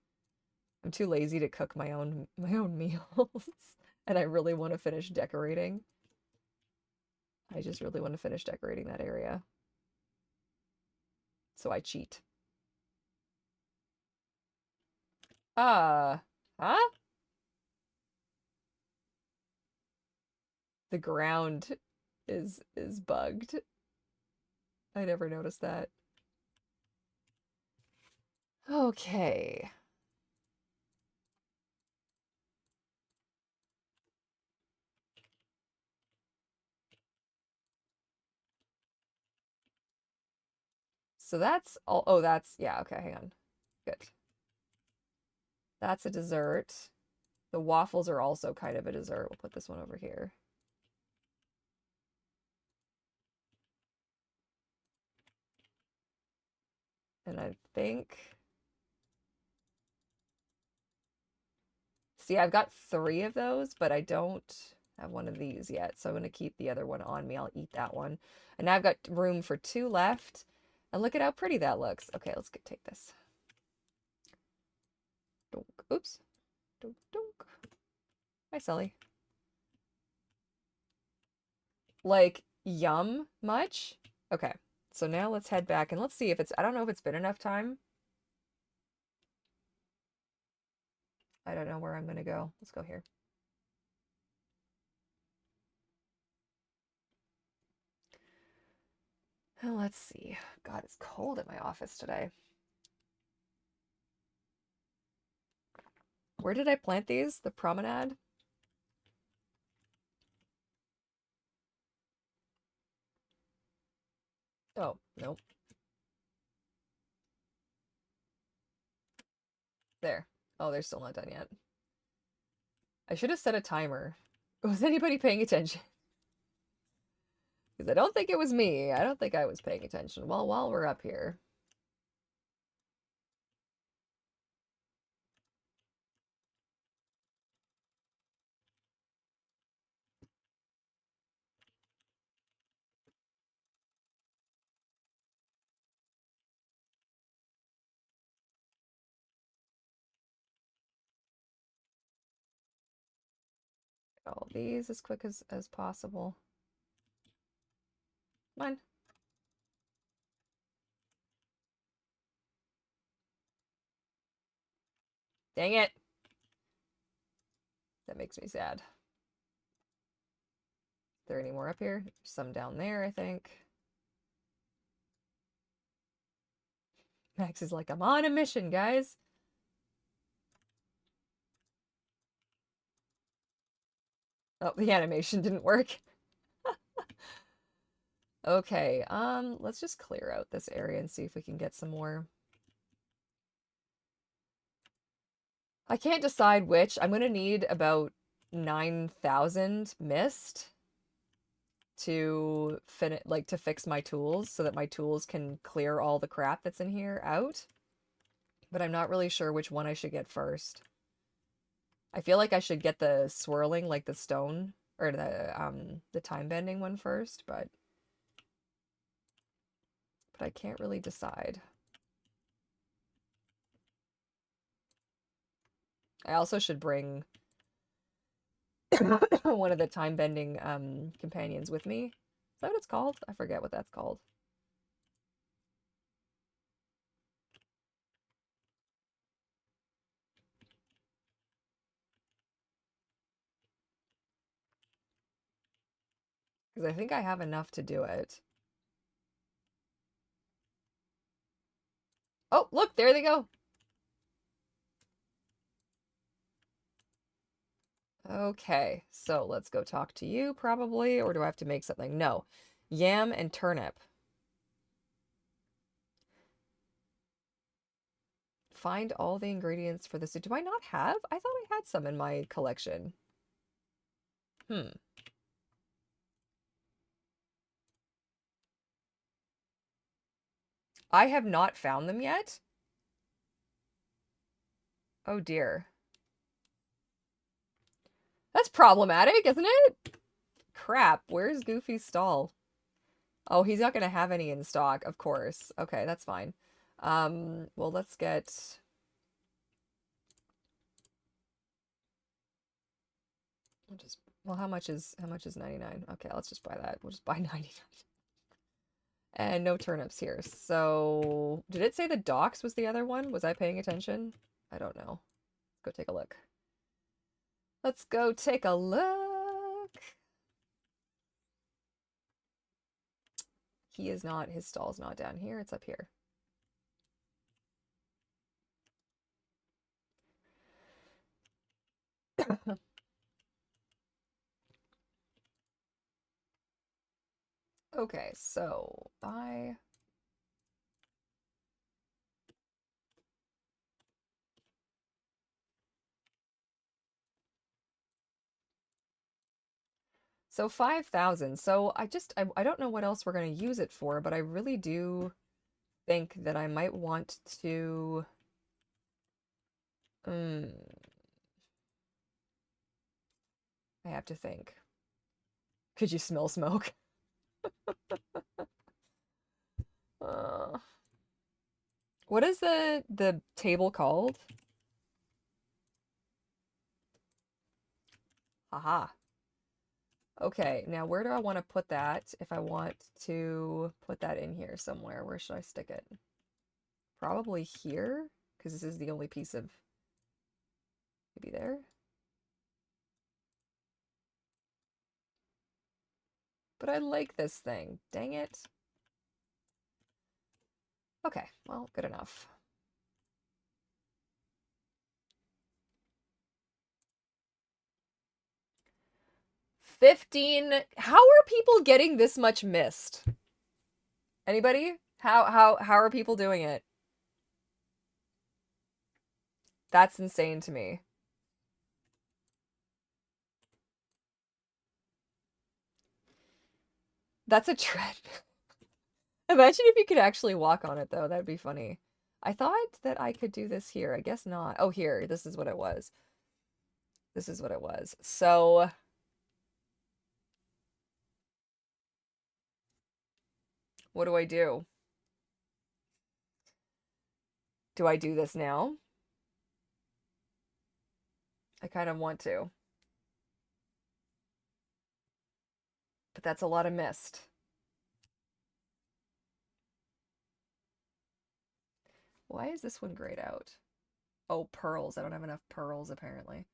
I'm too lazy to cook my own meals. And I really want to finish decorating. I just really want to finish decorating that area. So I cheat. Huh? The ground is bugged. I never noticed that. Okay. So that's all. Oh, that's, yeah, okay, hang on. Good. That's a dessert. The waffles are also kind of a dessert. We'll put this one over here. And I think... See, I've got 3 of those, but I don't have one of these yet. So I'm going to keep the other one on me. I'll eat that one. And now I've got room for 2 left. And look at how pretty that looks. Okay, let's take this. Donk. Oops. Donk, donk. Hi, Sully. Like, yum much? Okay, so now let's head back and let's see if it's... I don't know if it's been enough time. I don't know where I'm going to go. Let's go here. And let's see. God, it's cold at my office today. Where did I plant these? The promenade? Oh, nope. There. Oh, they're still not done yet. I should have set a timer. Was anybody paying attention? Because I don't think it was me. I don't think I was paying attention. Well, while we're up here. All these as quick as possible. Come on. Dang it. That makes me sad. Is there any more up here? There's some down there, I think. Max is like, I'm on a mission, guys. Oh, the animation didn't work. Okay, let's just clear out this area and see if we can get some more. I can't decide which. I'm gonna need about 9,000 mist to to fix my tools so that my tools can clear all the crap that's in here out. But I'm not really sure which one I should get first. I feel like I should get the swirling, like the stone, or the time bending one first, but I can't really decide. I also should bring one of the time bending companions with me. Is that what it's called? I forget what that's called. Because I think I have enough to do it. Oh, look, there they go. Okay, so let's go talk to you probably, or do I have to make something? No. Yam and turnip. Find all the ingredients for the soup. Do I not have? I thought I had some in my collection. Hmm. I have not found them yet. Oh dear. That's problematic, isn't it? Crap, where's Goofy's stall? Oh, he's not gonna have any in stock, of course. Okay, that's fine. Well, let's get... Well, how much is 99? Okay, let's just buy that. We'll just buy 99. And no turnips here. So, did it say the docks was the other one? Was I paying attention? I don't know. Go take a look. Let's go take a look. He is not, his stall's not down here, it's up here. Okay, so buy... So 5,000. So I don't know what else we're going to use it for, but I really do think that I might want to... I have to think. Could you smell smoke? Uh, what is the table called? Haha. Okay, now where do I want to put that if I want to put that in here somewhere? Where should I stick it? Probably here, because this is the only piece of... Maybe there? But I like this thing. Dang it. Okay, well, good enough. How are people getting this much mist? Anybody? How are people doing it? That's insane to me. That's a trend. Imagine if you could actually walk on it, though. That'd be funny. I thought that I could do this here. I guess not. Oh, here. This is what it was. This is what it was. So... what do I do? Do I do this now? I kind of want to. But that's a lot of mist. Why is this one grayed out? Oh, pearls. I don't have enough pearls, apparently.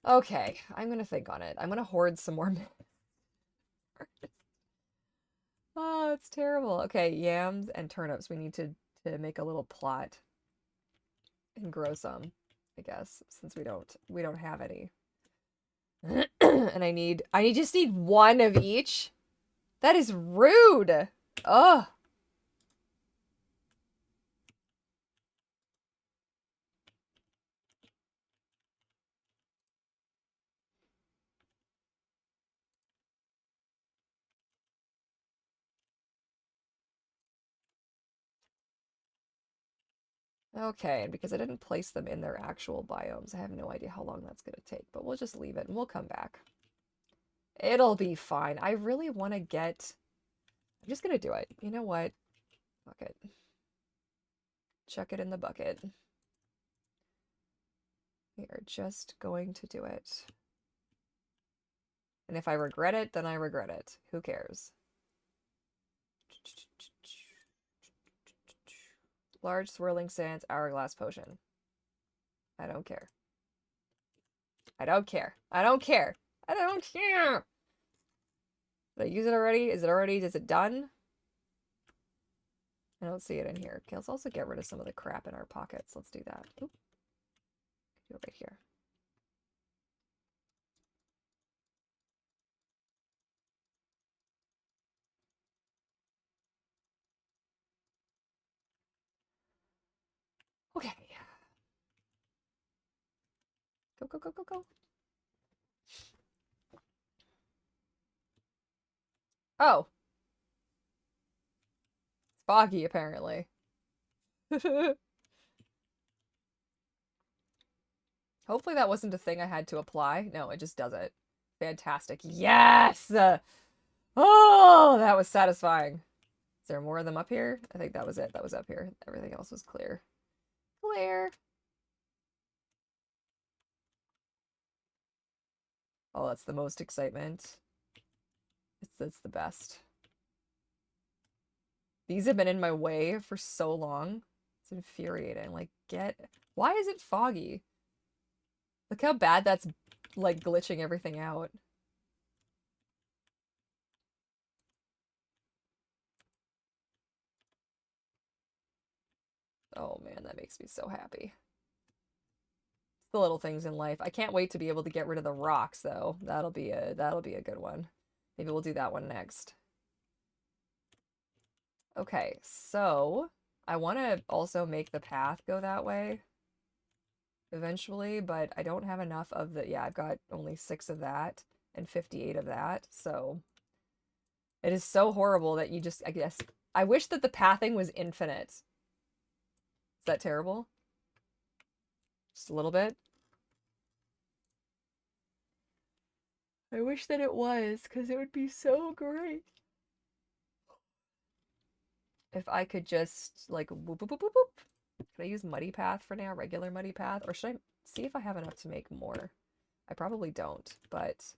Okay, I'm gonna think on it. I'm gonna hoard some more mist. Oh, it's terrible. Okay, yams and turnips. We need to make a little plot and grow some, I guess, since we don't have any. And I just need one of each. That is rude. Ugh. Okay, and because I didn't place them in their actual biomes, I have no idea how long that's gonna take, but we'll just leave it and we'll come back. It'll be fine. I really want to get... I'm just gonna do it. You know what? Fuck it. Chuck it in the bucket. We are just going to do it. And if I regret it, then I regret it. Who cares? Large swirling sands, hourglass potion. I don't care. I don't care. I don't care. I don't care. Did I use it already? Is it done? I don't see it in here. Okay, let's also get rid of some of the crap in our pockets. Let's do that. Oop. Do it right here. Okay. Go, go, go, go, go. Oh. It's foggy, apparently. Hopefully that wasn't a thing I had to apply. No, it just does it. Fantastic. Yes! Oh, that was satisfying. Is there more of them up here? I think that was it. That was up here. Everything else was clear. Clear. Oh, that's the most excitement. It's the best. These have been in my way for so long. It's infuriating. Like, why is it foggy? Look how bad that's, like, glitching everything out. Oh man, that makes me so happy. It's the little things in life. I can't wait to be able to get rid of the rocks, though. That'll be a good one. Maybe we'll do that one next. Okay, so I want to also make the path go that way eventually, but I don't have enough of the... Yeah, I've got only 6 of that and 58 of that, so... It is so horrible that you just... I guess I wish that the pathing was infinite. Is that terrible? Just a little bit? I wish that it was, because it would be so great. If I could just, like, whoop, whoop, whoop, whoop, whoop. Can I use Muddy Path for now? Regular Muddy Path? Or should I see if I have enough to make more? I probably don't, but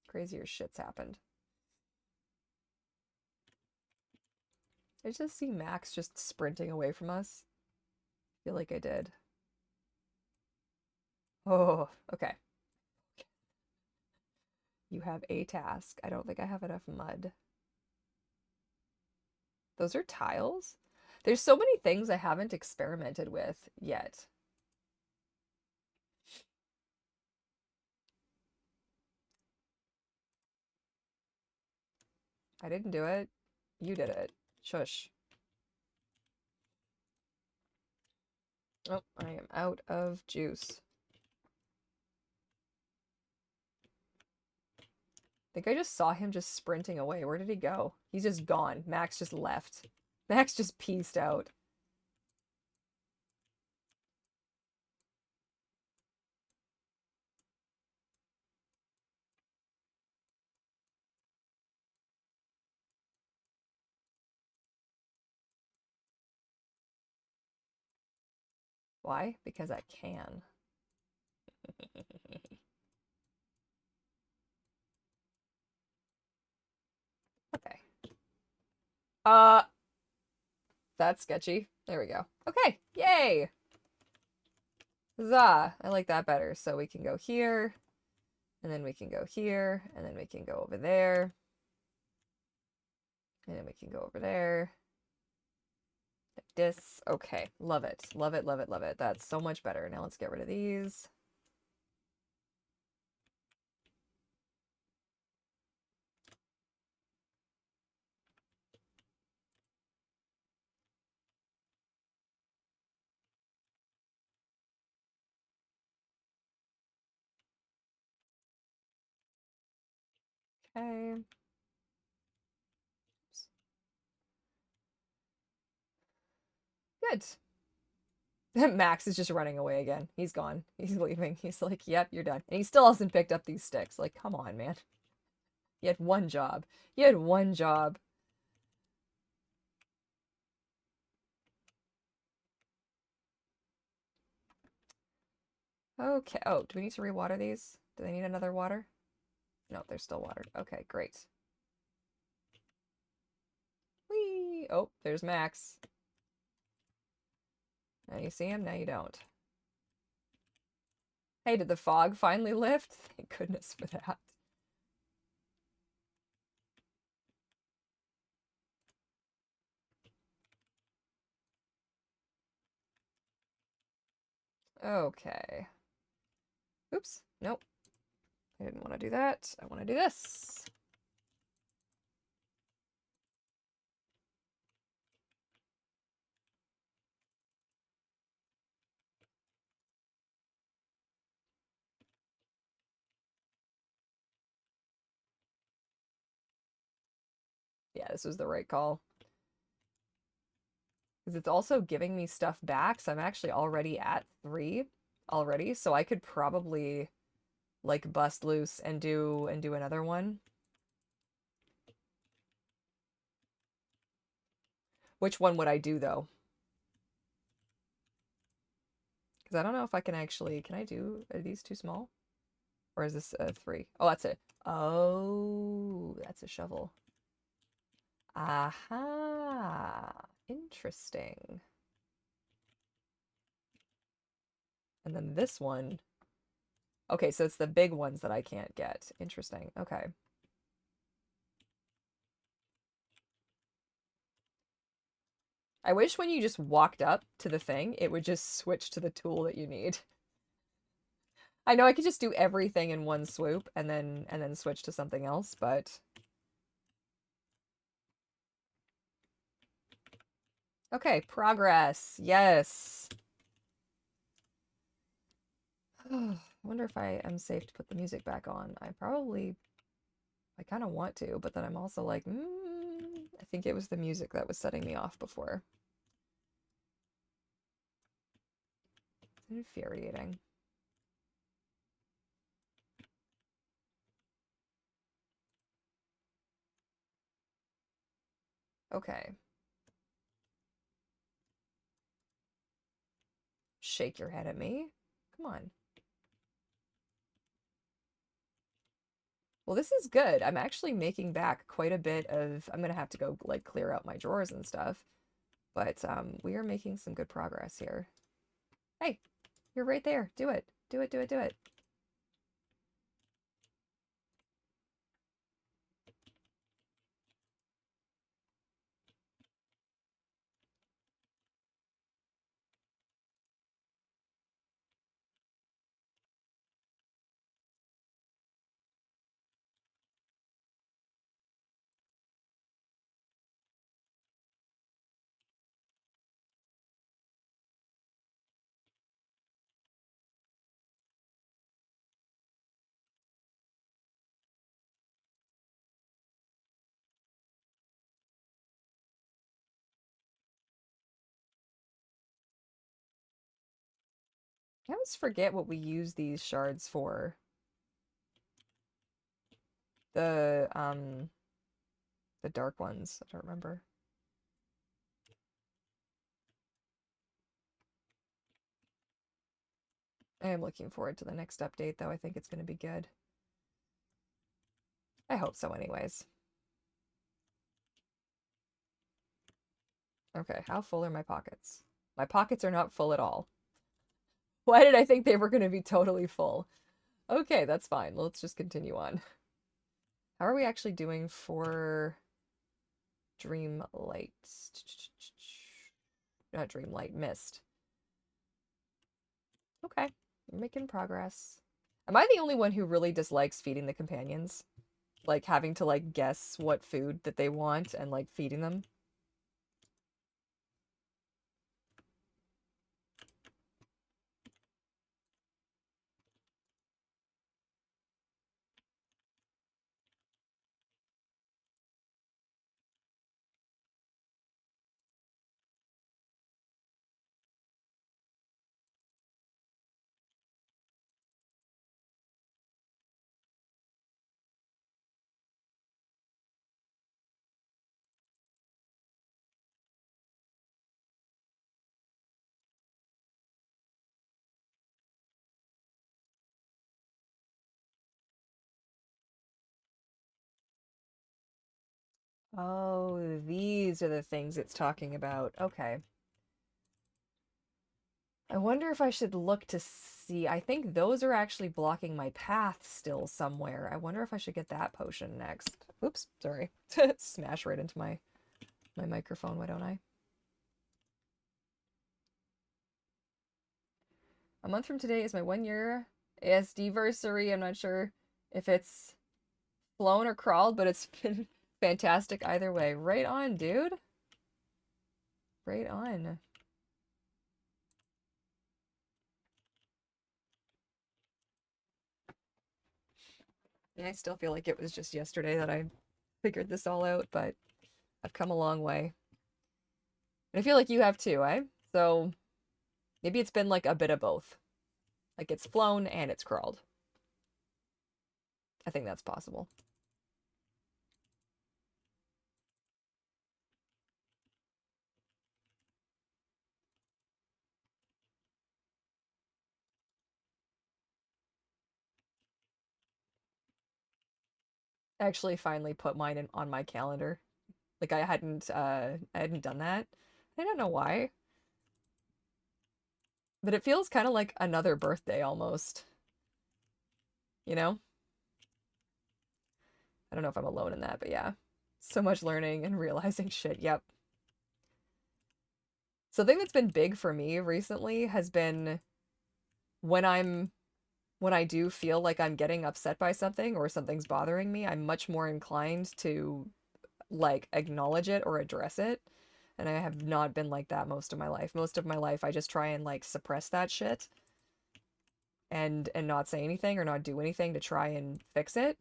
crazier shit's happened. I just see Max just sprinting away from us. I feel like I did. Oh, okay. You have a task. I don't think I have enough mud. Those are tiles? There's so many things I haven't experimented with yet. I didn't do it. You did it. Shush. Oh, I am out of juice. I think I just saw him just sprinting away. Where did he go? He's just gone. Max just left. Max just peaced out. Why? Because I can. Okay. That's sketchy. There we go. Okay, yay! Huzzah! I like that better. So we can go here, and then we can go here, and then we can go over there, and then we can go over there. Like this. Okay, love it. Love it, love it, love it. That's so much better. Now let's get rid of these. Okay. Good. Max is just running away again. He's gone. He's leaving. He's like, yep, you're done. And he still hasn't picked up these sticks. Like, come on, man. You had one job. You had one job. Okay. Oh, do we need to rewater these? Do they need another water? No, they're still watered. Okay, great. Whee! Oh, there's Max. Now you see him, now you don't. Hey, did the fog finally lift? Thank goodness for that. Okay. Oops. Nope. I didn't want to do that. I want to do this. Yeah, this was the right call. Because it's also giving me stuff back, so I'm actually already at 3 already, so I could probably like bust loose and do another one. Which one would I do though? Because I don't know if I can actually, can I do, are these too small? Or is this a 3? Oh, that's it. Oh, that's a shovel. Aha. Interesting. And then this one. Okay, so it's the big ones that I can't get. Interesting. Okay. I wish when you just walked up to the thing, it would just switch to the tool that you need. I know I could just do everything in one swoop and then switch to something else, but okay, progress. Yes. I wonder if I am safe to put the music back on. I kind of want to, but then I'm also like, I think it was the music that was setting me off before. It's infuriating. Okay. Shake your head at me. Come on. Well, this is good. I'm actually making back quite a bit of, I'm gonna have to go like clear out my drawers and stuff. But we are making some good progress here. Hey, you're right there. Do it. Do it, do it, do it. I always forget what we use these shards for. The dark ones. I don't remember. I am looking forward to the next update, though. I think it's going to be good. I hope so, anyways. Okay, how full are my pockets? My pockets are not full at all. Why did I think they were going to be totally full? Okay, that's fine. Let's just continue on. How are we actually doing for Dreamlight? Not Dreamlight, Mist. Okay, we're making progress. Am I the only one who really dislikes feeding the companions? Like having to like guess what food that they want and like feeding them? Oh, these are the things it's talking about. Okay. I wonder if I should look to see. I think those are actually blocking my path still somewhere. I wonder if I should get that potion next. Oops, sorry. Smash right into my microphone, why don't I? A month from today is my 1 year ASD-versary. I'm not sure if it's flown or crawled, but it's been fantastic either way. Right on, dude. Right on. And I still feel like it was just yesterday that I figured this all out, but I've come a long way. And I feel like you have too, eh? So maybe it's been like a bit of both. Like it's flown and it's crawled. I think that's possible. I actually finally put mine on my calendar. Like I hadn't done that. I don't know why. But it feels kind of like another birthday almost. You know? I don't know if I'm alone in that, but yeah. So much learning and realizing shit. Yep. Something that's been big for me recently has been when when I do feel like I'm getting upset by something or something's bothering me, I'm much more inclined to like acknowledge it or address it. And I have not been like that most of my life. Most of my life I just try and like suppress that shit and not say anything or not do anything to try and fix it.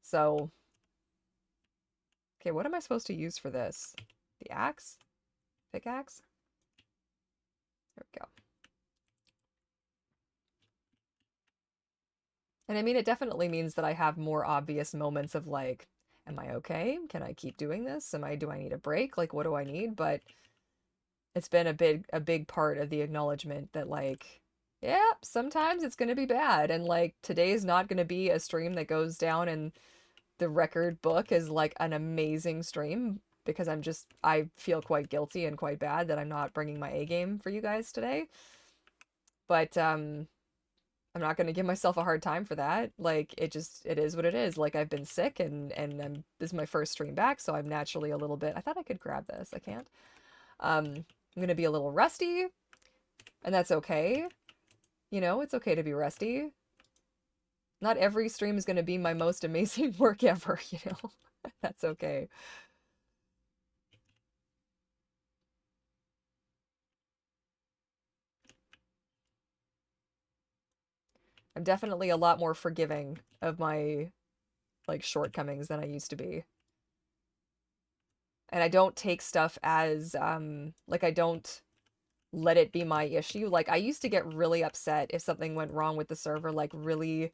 So Okay, what am I supposed to use for this? The axe? Pickaxe? There we go. And I mean, it definitely means that I have more obvious moments of like, am I okay? Can I keep doing this? Do I need a break? Like, what do I need? But it's been a big part of the acknowledgement that like, yeah, sometimes it's gonna be bad. And like today's not gonna be a stream that goes down in the record book as like an amazing stream because I feel quite guilty and quite bad that I'm not bringing my A game for you guys today. But I'm not going to give myself a hard time for that. Like it is what it is. Like I've been sick and this is my first stream back, so I'm naturally a little bit. I thought I could grab this. I can't. I'm going to be a little rusty, and that's okay. You know, it's okay to be rusty. Not every stream is going to be my most amazing work ever, you know. That's okay. I'm definitely a lot more forgiving of my like shortcomings than I used to be. And I don't take stuff as like I don't let it be my issue. Like I used to get really upset if something went wrong with the server, like really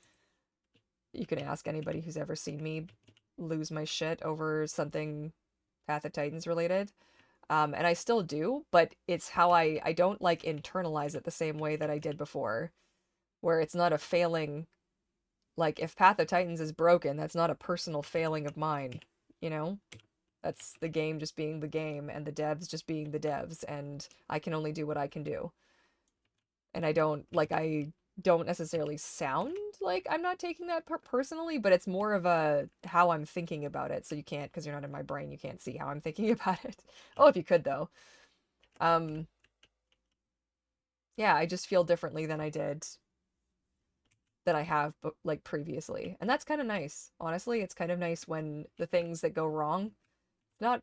you can ask anybody who's ever seen me lose my shit over something Path of Titans related. And I still do, but it's how I don't like internalize it the same way that I did before, where it's not a failing. Like if Path of Titans is broken, that's not a personal failing of mine, you know? That's the game just being the game and the devs just being the devs, and I can only do what I can do. And I don't necessarily sound like I'm not taking that personally, but it's more of a how I'm thinking about it. So you can't, because you're not in my brain, you can't see how I'm thinking about it. Oh, if you could though. Um, yeah, I just feel differently than I have like previously. And that's kind of nice. Honestly, it's kind of nice when the things that go wrong, not,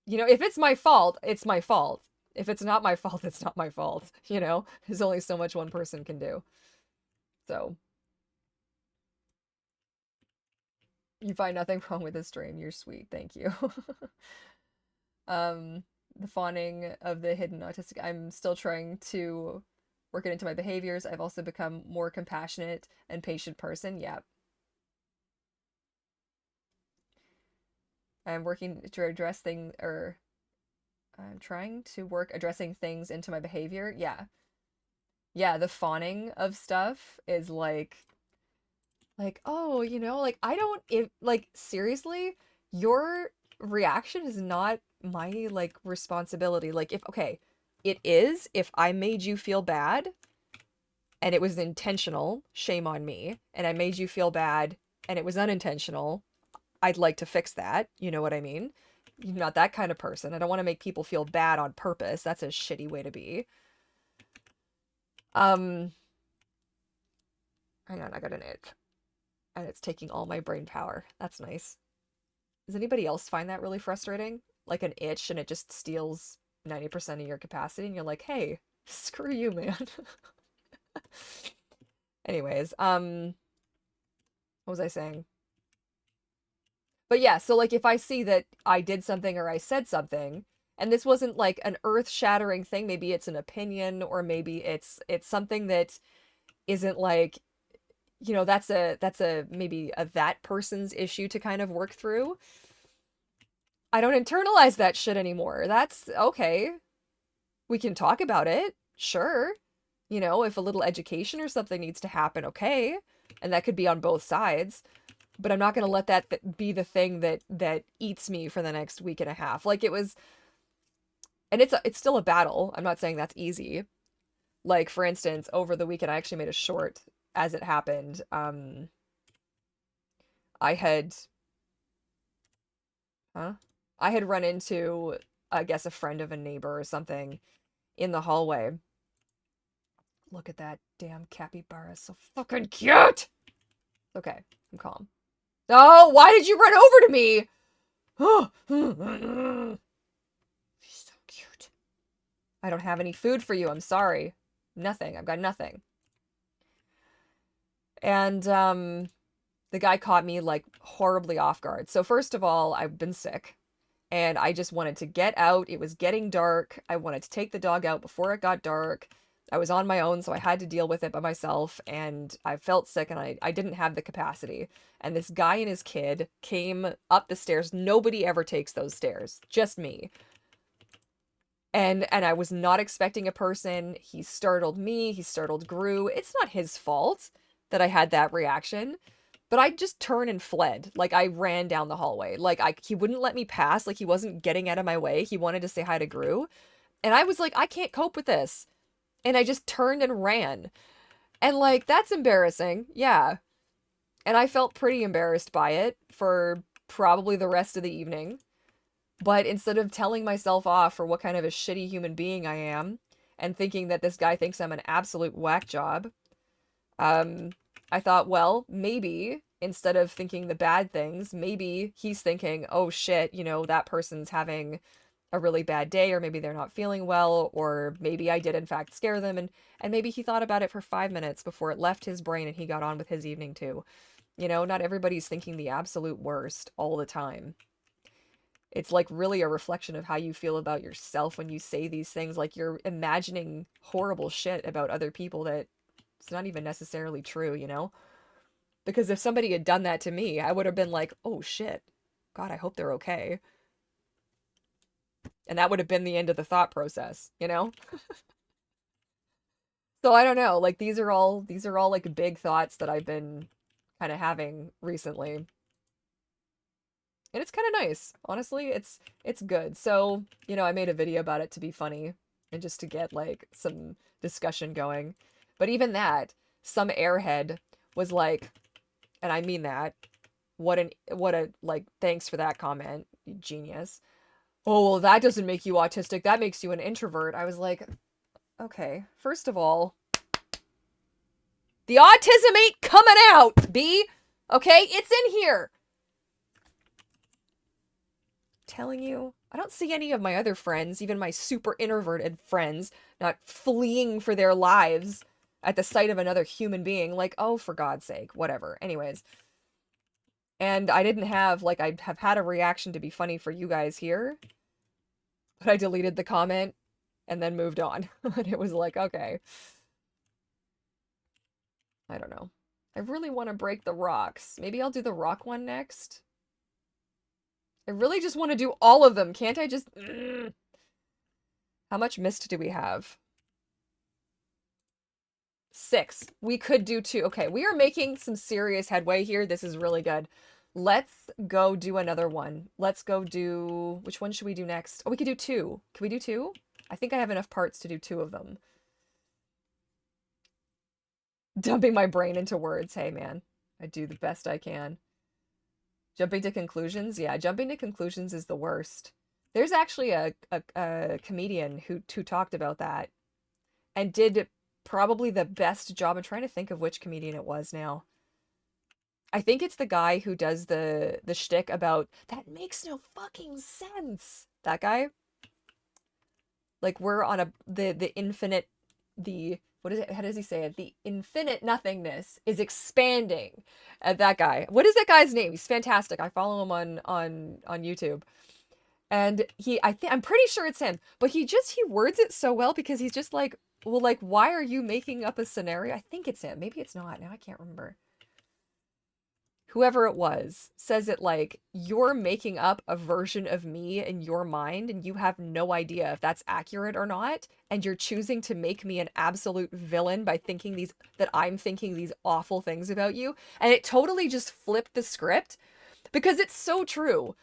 you know, if it's my fault, it's my fault. If it's not my fault, it's not my fault. You know, there's only so much one person can do. So you find nothing wrong with this stream. You're sweet. Thank you. um, the fawning of the hidden autistic. I'm still trying to work it into my behaviors. I've also become more compassionate and patient person. Yeah. I'm working to address things, or I'm trying to work addressing things into my behavior. Yeah. Yeah, the fawning of stuff is like, oh, you know, like I don't if like seriously, your reaction is not my like responsibility. Like if okay, it is if I made you feel bad and it was intentional, shame on me, and I made you feel bad and it was unintentional, I'd like to fix that. You know what I mean? You're not that kind of person. I don't want to make people feel bad on purpose. That's a shitty way to be. Um, hang on, I got an itch. And it's taking all my brain power. That's nice. Does anybody else find that really frustrating? Like an itch and it just steals 90% of your capacity and you're like, hey, screw you, man. Anyways, what was I saying? But yeah, so like if I see that I did something or I said something, and this wasn't like an earth-shattering thing, maybe it's an opinion or maybe it's something that isn't like, you know, that's a maybe a that person's issue to kind of work through. I don't internalize that shit anymore. That's okay. We can talk about it. Sure. You know, if a little education or something needs to happen, okay. And that could be on both sides. But I'm not going to let that be the thing that eats me for the next week and a half. Like it was, and it's still a battle. I'm not saying that's easy. Like for instance, over the weekend I actually made a short as it happened. I had huh? I had run into, I guess, a friend of a neighbor or something in the hallway. Look at that damn capybara, so fucking cute! Okay, I'm calm. Oh, why did you run over to me? She's so cute. I don't have any food for you, I'm sorry. Nothing, I've got nothing. And, the guy caught me like horribly off guard. So first of all, I've been sick and I just wanted to get out. It was getting dark. I wanted to take the dog out before it got dark. I was on my own, so I had to deal with it by myself, and I felt sick and I didn't have the capacity. And this guy and his kid came up the stairs. Nobody ever takes those stairs, just me. And I was not expecting a person. He startled me, he startled Gru. It's not his fault that I had that reaction. But I just turned and fled. Like, I ran down the hallway. Like, he wouldn't let me pass. Like, he wasn't getting out of my way. He wanted to say hi to Gru. And I was like, I can't cope with this. And I just turned and ran. And, like, that's embarrassing. Yeah. And I felt pretty embarrassed by it for probably the rest of the evening. But instead of telling myself off for what kind of a shitty human being I am, and thinking that this guy thinks I'm an absolute whack job, I thought, well, maybe instead of thinking the bad things, maybe he's thinking, oh shit, you know, that person's having a really bad day, or maybe they're not feeling well, or maybe I did in fact scare them, and maybe he thought about it for 5 minutes before it left his brain and he got on with his evening too. You know, not everybody's thinking the absolute worst all the time. It's like really a reflection of how you feel about yourself when you say these things. Like you're imagining horrible shit about other people that it's not even necessarily true, you know? Because if somebody had done that to me, I would have been like, oh shit, God, I hope they're okay. And that would have been the end of the thought process, you know? So I don't know, like these are all like big thoughts that I've been kind of having recently. And it's kind of nice. Honestly, it's good. So, you know, I made a video about it to be funny and just to get like some discussion going. But even that, some airhead was like, and I mean that, what a like thanks for that comment, you genius. Oh, well, that doesn't make you autistic. That makes you an introvert. I was like, okay, first of all, the autism ain't coming out, B. Okay, it's in here. Telling you, I don't see any of my other friends, even my super introverted friends, not fleeing for their lives at the sight of another human being. Like, oh, for God's sake, whatever. Anyways. And I didn't have, like, I have had a reaction to be funny for you guys here, but I deleted the comment and then moved on. And it was like, okay. I don't know. I really want to break the rocks. Maybe I'll do the rock one next. I really just want to do all of them. Can't I just... How much mist do we have? 6. We could do 2. Okay, we are making some serious headway here. This is really good. Let's go do another one. Let's go do... Which one should we do next? Oh, we could do 2. Can we do 2? I think I have enough parts to do 2 of them. Dumping my brain into words. Hey, man. I do the best I can. Jumping to conclusions? Yeah, jumping to conclusions is the worst. There's actually a comedian who talked about that and did probably the best job. I'm trying to think of which comedian it was now. I think it's the guy who does the shtick about, that makes no fucking sense. That guy? Like, we're on the infinite, what is it? How does he say it? The infinite nothingness is expanding. That guy. What is that guy's name? He's fantastic. I follow him on YouTube. And I'm pretty sure it's him, but he words it so well because he's just like, well, like, why are you making up a scenario? I think it's him. Maybe it's not. Now I can't remember. Whoever it was says it like, you're making up a version of me in your mind and you have no idea if that's accurate or not. And you're choosing to make me an absolute villain by thinking that I'm thinking these awful things about you. And it totally just flipped the script because it's so true.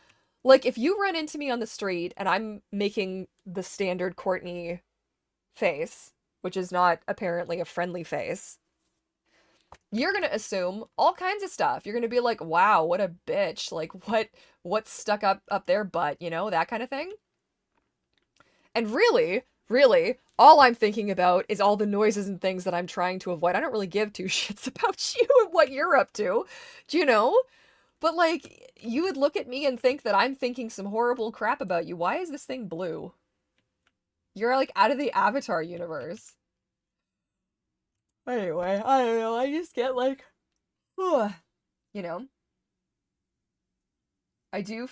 Like, if you run into me on the street and I'm making the standard Courtney face, which is not apparently a friendly face, you're gonna assume all kinds of stuff. You're gonna be like, wow, what a bitch. Like, what's stuck up their butt, you know, that kind of thing. And really, all I'm thinking about is all the noises and things that I'm trying to avoid. I don't really give two shits about you and what you're up to, do you know? But, like, you would look at me and think that I'm thinking some horrible crap about you. Why is this thing blue? You're, like, out of the Avatar universe. Anyway, I don't know. I just get, like... Ugh. You know, I do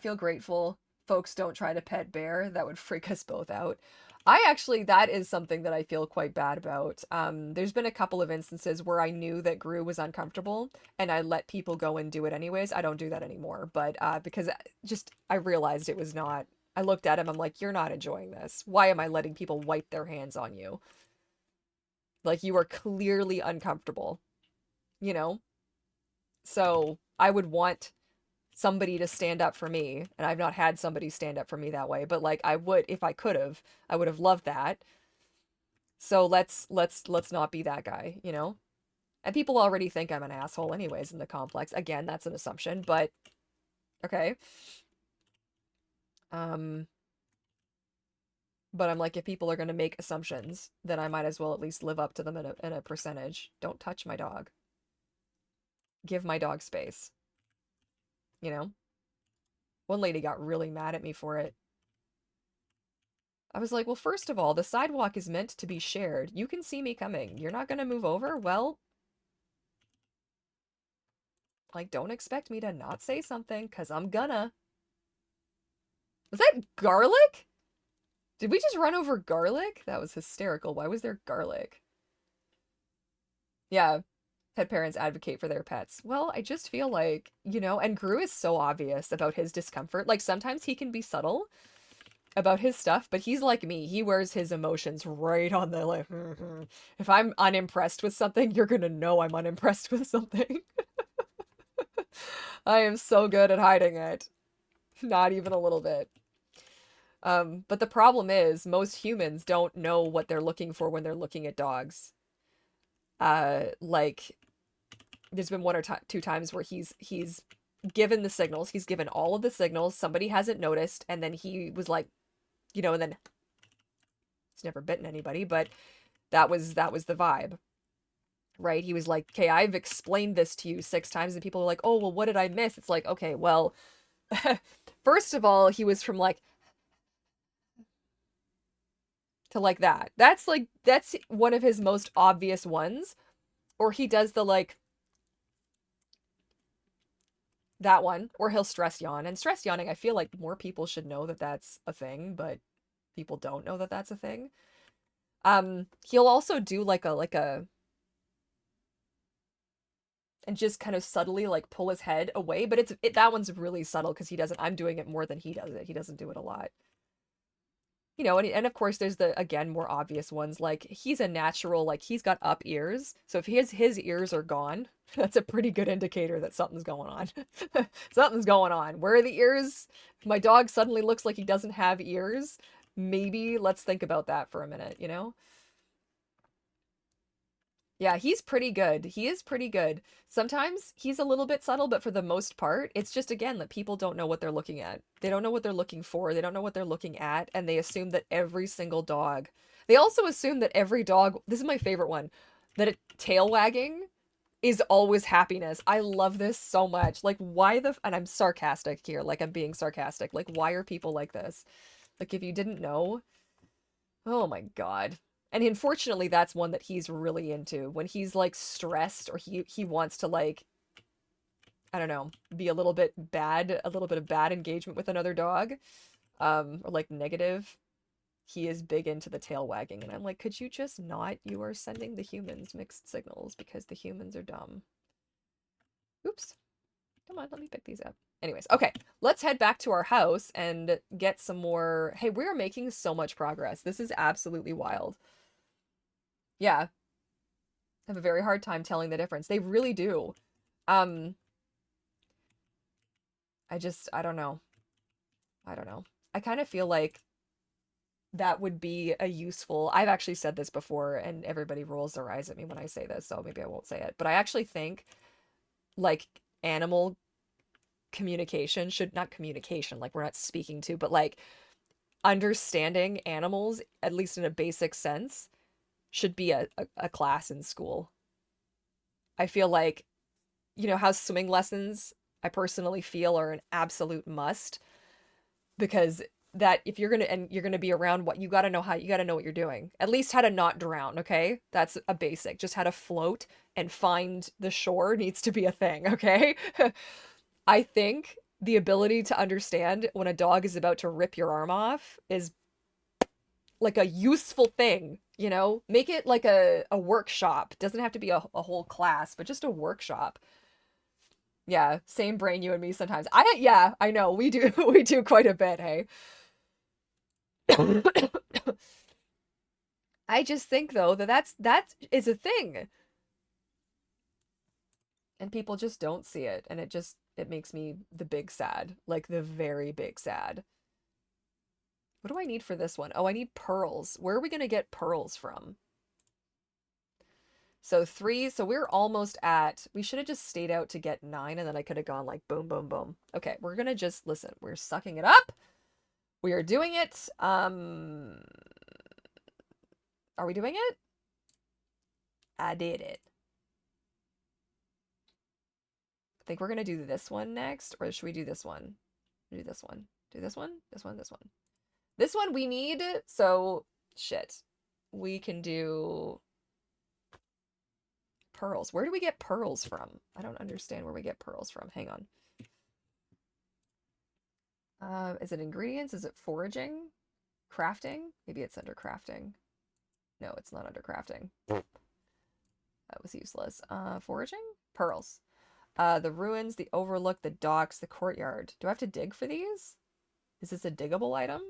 feel grateful folks don't try to pet Bear. That would freak us both out. I actually, that is something that I feel quite bad about. There's been a couple of instances where I knew that Gru was uncomfortable and I let people go and do it anyways. I don't do that anymore, but because just I realized it was not. I looked at him, I'm like, you're not enjoying this. Why am I letting people wipe their hands on you? Like, you are clearly uncomfortable, you know? So I would want somebody to stand up for me, and I've not had somebody stand up for me that way, but like I would if I could have. I would have loved that. So let's not be that guy, you know? And people already think I'm an asshole anyways in the complex. Again, that's an assumption, but okay. Um but I'm like, if people are going to make assumptions, then I might as well at least live up to them in a percentage. Don't touch my dog. Give my dog space, you know? One lady got really mad at me for it. I was like, well, first of all, the sidewalk is meant to be shared. You can see me coming. You're not gonna move over? Well, like, don't expect me to not say something, because I'm gonna. Was that garlic? Did we just run over garlic? That was hysterical. Why was there garlic? Yeah, pet parents advocate for their pets. Well, I just feel like, and Gru is so obvious about his discomfort. Like, sometimes he can be subtle about his stuff, but he's like me. He wears his emotions right on the like. If I'm unimpressed with something, you're gonna know I'm unimpressed with something. I am so good at hiding it. Not even a little bit. But the problem is most humans don't know what they're looking for when they're looking at dogs. Like there's been one or two times where he's given the signals. He's given all of the signals. Somebody hasn't noticed, and then he was like, and then he's never bitten anybody, but that was the vibe. Right? He was like, "Okay, I've explained this to you 6 times," and people are like, "Oh, well, what did I miss?" It's like, okay, well, first of all, he was from like to like that. That's one of his most obvious ones. Or he does the like that one, or he'll stress yawn. And stress yawning, I feel like more people should know that that's a thing, but people don't know that that's a thing. He'll also do like a and just kind of subtly like pull his head away, but that one's really subtle because he doesn't. I'm doing it more than he does it. He doesn't do it a lot. And of course there's the again more obvious ones, like he's a natural, like he's got up ears, so if his ears are gone, that's a pretty good indicator that something's going on. Something's going on. Where are the ears? If my dog suddenly looks like he doesn't have ears, maybe let's think about that for a minute. Yeah, he's pretty good. He is pretty good. Sometimes he's a little bit subtle, but for the most part, it's just again that people don't know what they're looking at. They don't know what they're looking for. They don't know what they're looking at, and they assume that every single dog. They also assume that every dog, this is my favorite one, that tail wagging is always happiness. I love this so much. Like, why and I'm sarcastic here, like I'm being sarcastic. Like, why are people like this? Like, if you didn't know, oh my God. And unfortunately, that's one that he's really into. When he's like stressed or he wants to like, I don't know, be a little bit bad, a little bit of bad engagement with another dog, or like negative, he is big into the tail wagging. And I'm like, could you just not? You are sending the humans mixed signals because the humans are dumb. Oops. Come on, let me pick these up. Anyways, okay, let's head back to our house and get some more. Hey, we're making so much progress. This is absolutely wild. Yeah, have a very hard time telling the difference. They really do. Um, I don't know. I don't know. I kind of feel like that would be a useful. I've actually said this before, and everybody rolls their eyes at me when I say this, so maybe I won't say it. But I actually think like animal communication should not communication, like we're not speaking to, but like understanding animals, at least in a basic sense, should be a class in school. I feel like how swimming lessons I personally feel are an absolute must because that if you're gonna be around what you gotta know what you're doing. At least how to not drown, okay? That's a basic. Just how to float and find the shore needs to be a thing, okay? I think the ability to understand when a dog is about to rip your arm off is like a useful thing, you know? Make it like a workshop. Doesn't have to be a whole class, but just a workshop. Yeah, same brain you and me sometimes. Yeah, I know. We do we do quite a bit, hey. I just think though that is a thing. And people just don't see it, and it makes me the big sad, like the very big sad. What do I need for this one? Oh, I need pearls. Where are we gonna get pearls from? So 3, so we're almost at, we should have just stayed out to get 9, and then I could have gone like boom, boom, boom. Okay, we're gonna just, listen, we're sucking it up. We are doing it. Are we doing it? I did it. I think we're gonna do this one next, or should we do this one? Do this one. Do this one? This one, this one. This one we need, so, shit. We can do pearls. Where do we get pearls from? I don't understand where we get pearls from. Hang on. Is it ingredients? Is it foraging? Crafting? Maybe it's under crafting. No, it's not under crafting. That was useless. Foraging? Pearls. The ruins, the overlook, the docks, the courtyard. Do I have to dig for these? Is this a diggable item?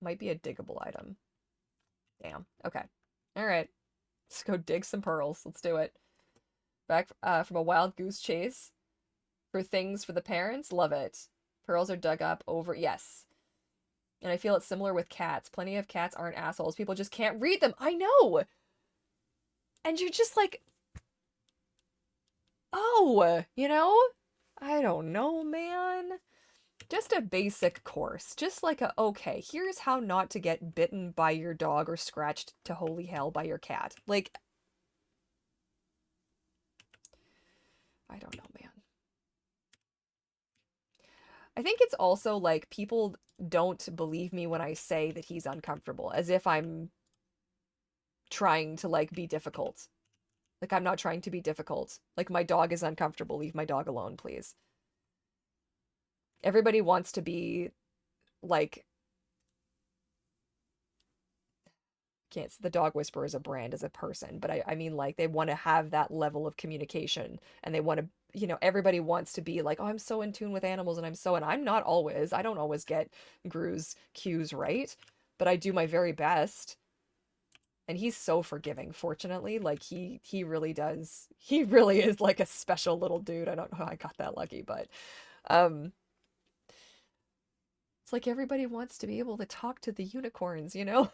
Might be a diggable item. Damn. Okay. All right. Let's go dig some pearls. Let's do it. Back from a wild goose chase. For things for the parents. Love it. Pearls are dug up over... Yes. And I feel it's similar with cats. Plenty of cats aren't assholes. People just can't read them. I know! And you're just like... Oh! You know? I don't know, man. Just a basic course. Just like a, okay, here's how not to get bitten by your dog or scratched to holy hell by your cat. Like... I don't know, man. I think it's also like people don't believe me when I say that he's uncomfortable, as if I'm trying to like be difficult. Like I'm not trying to be difficult. Like my dog is uncomfortable. Leave my dog alone, please. Everybody wants to be like, can't, the dog whisperer is a brand as a person, but I mean like they want to have that level of communication, and they want to, you know, everybody wants to be like, oh, I'm so in tune with animals, and I'm not always. I don't always get Gru's cues right, but I do my very best. And he's so forgiving, fortunately. Like he really does. He really is like a special little dude. I don't know how I got that lucky, but um it's like everybody wants to be able to talk to the unicorns, you know?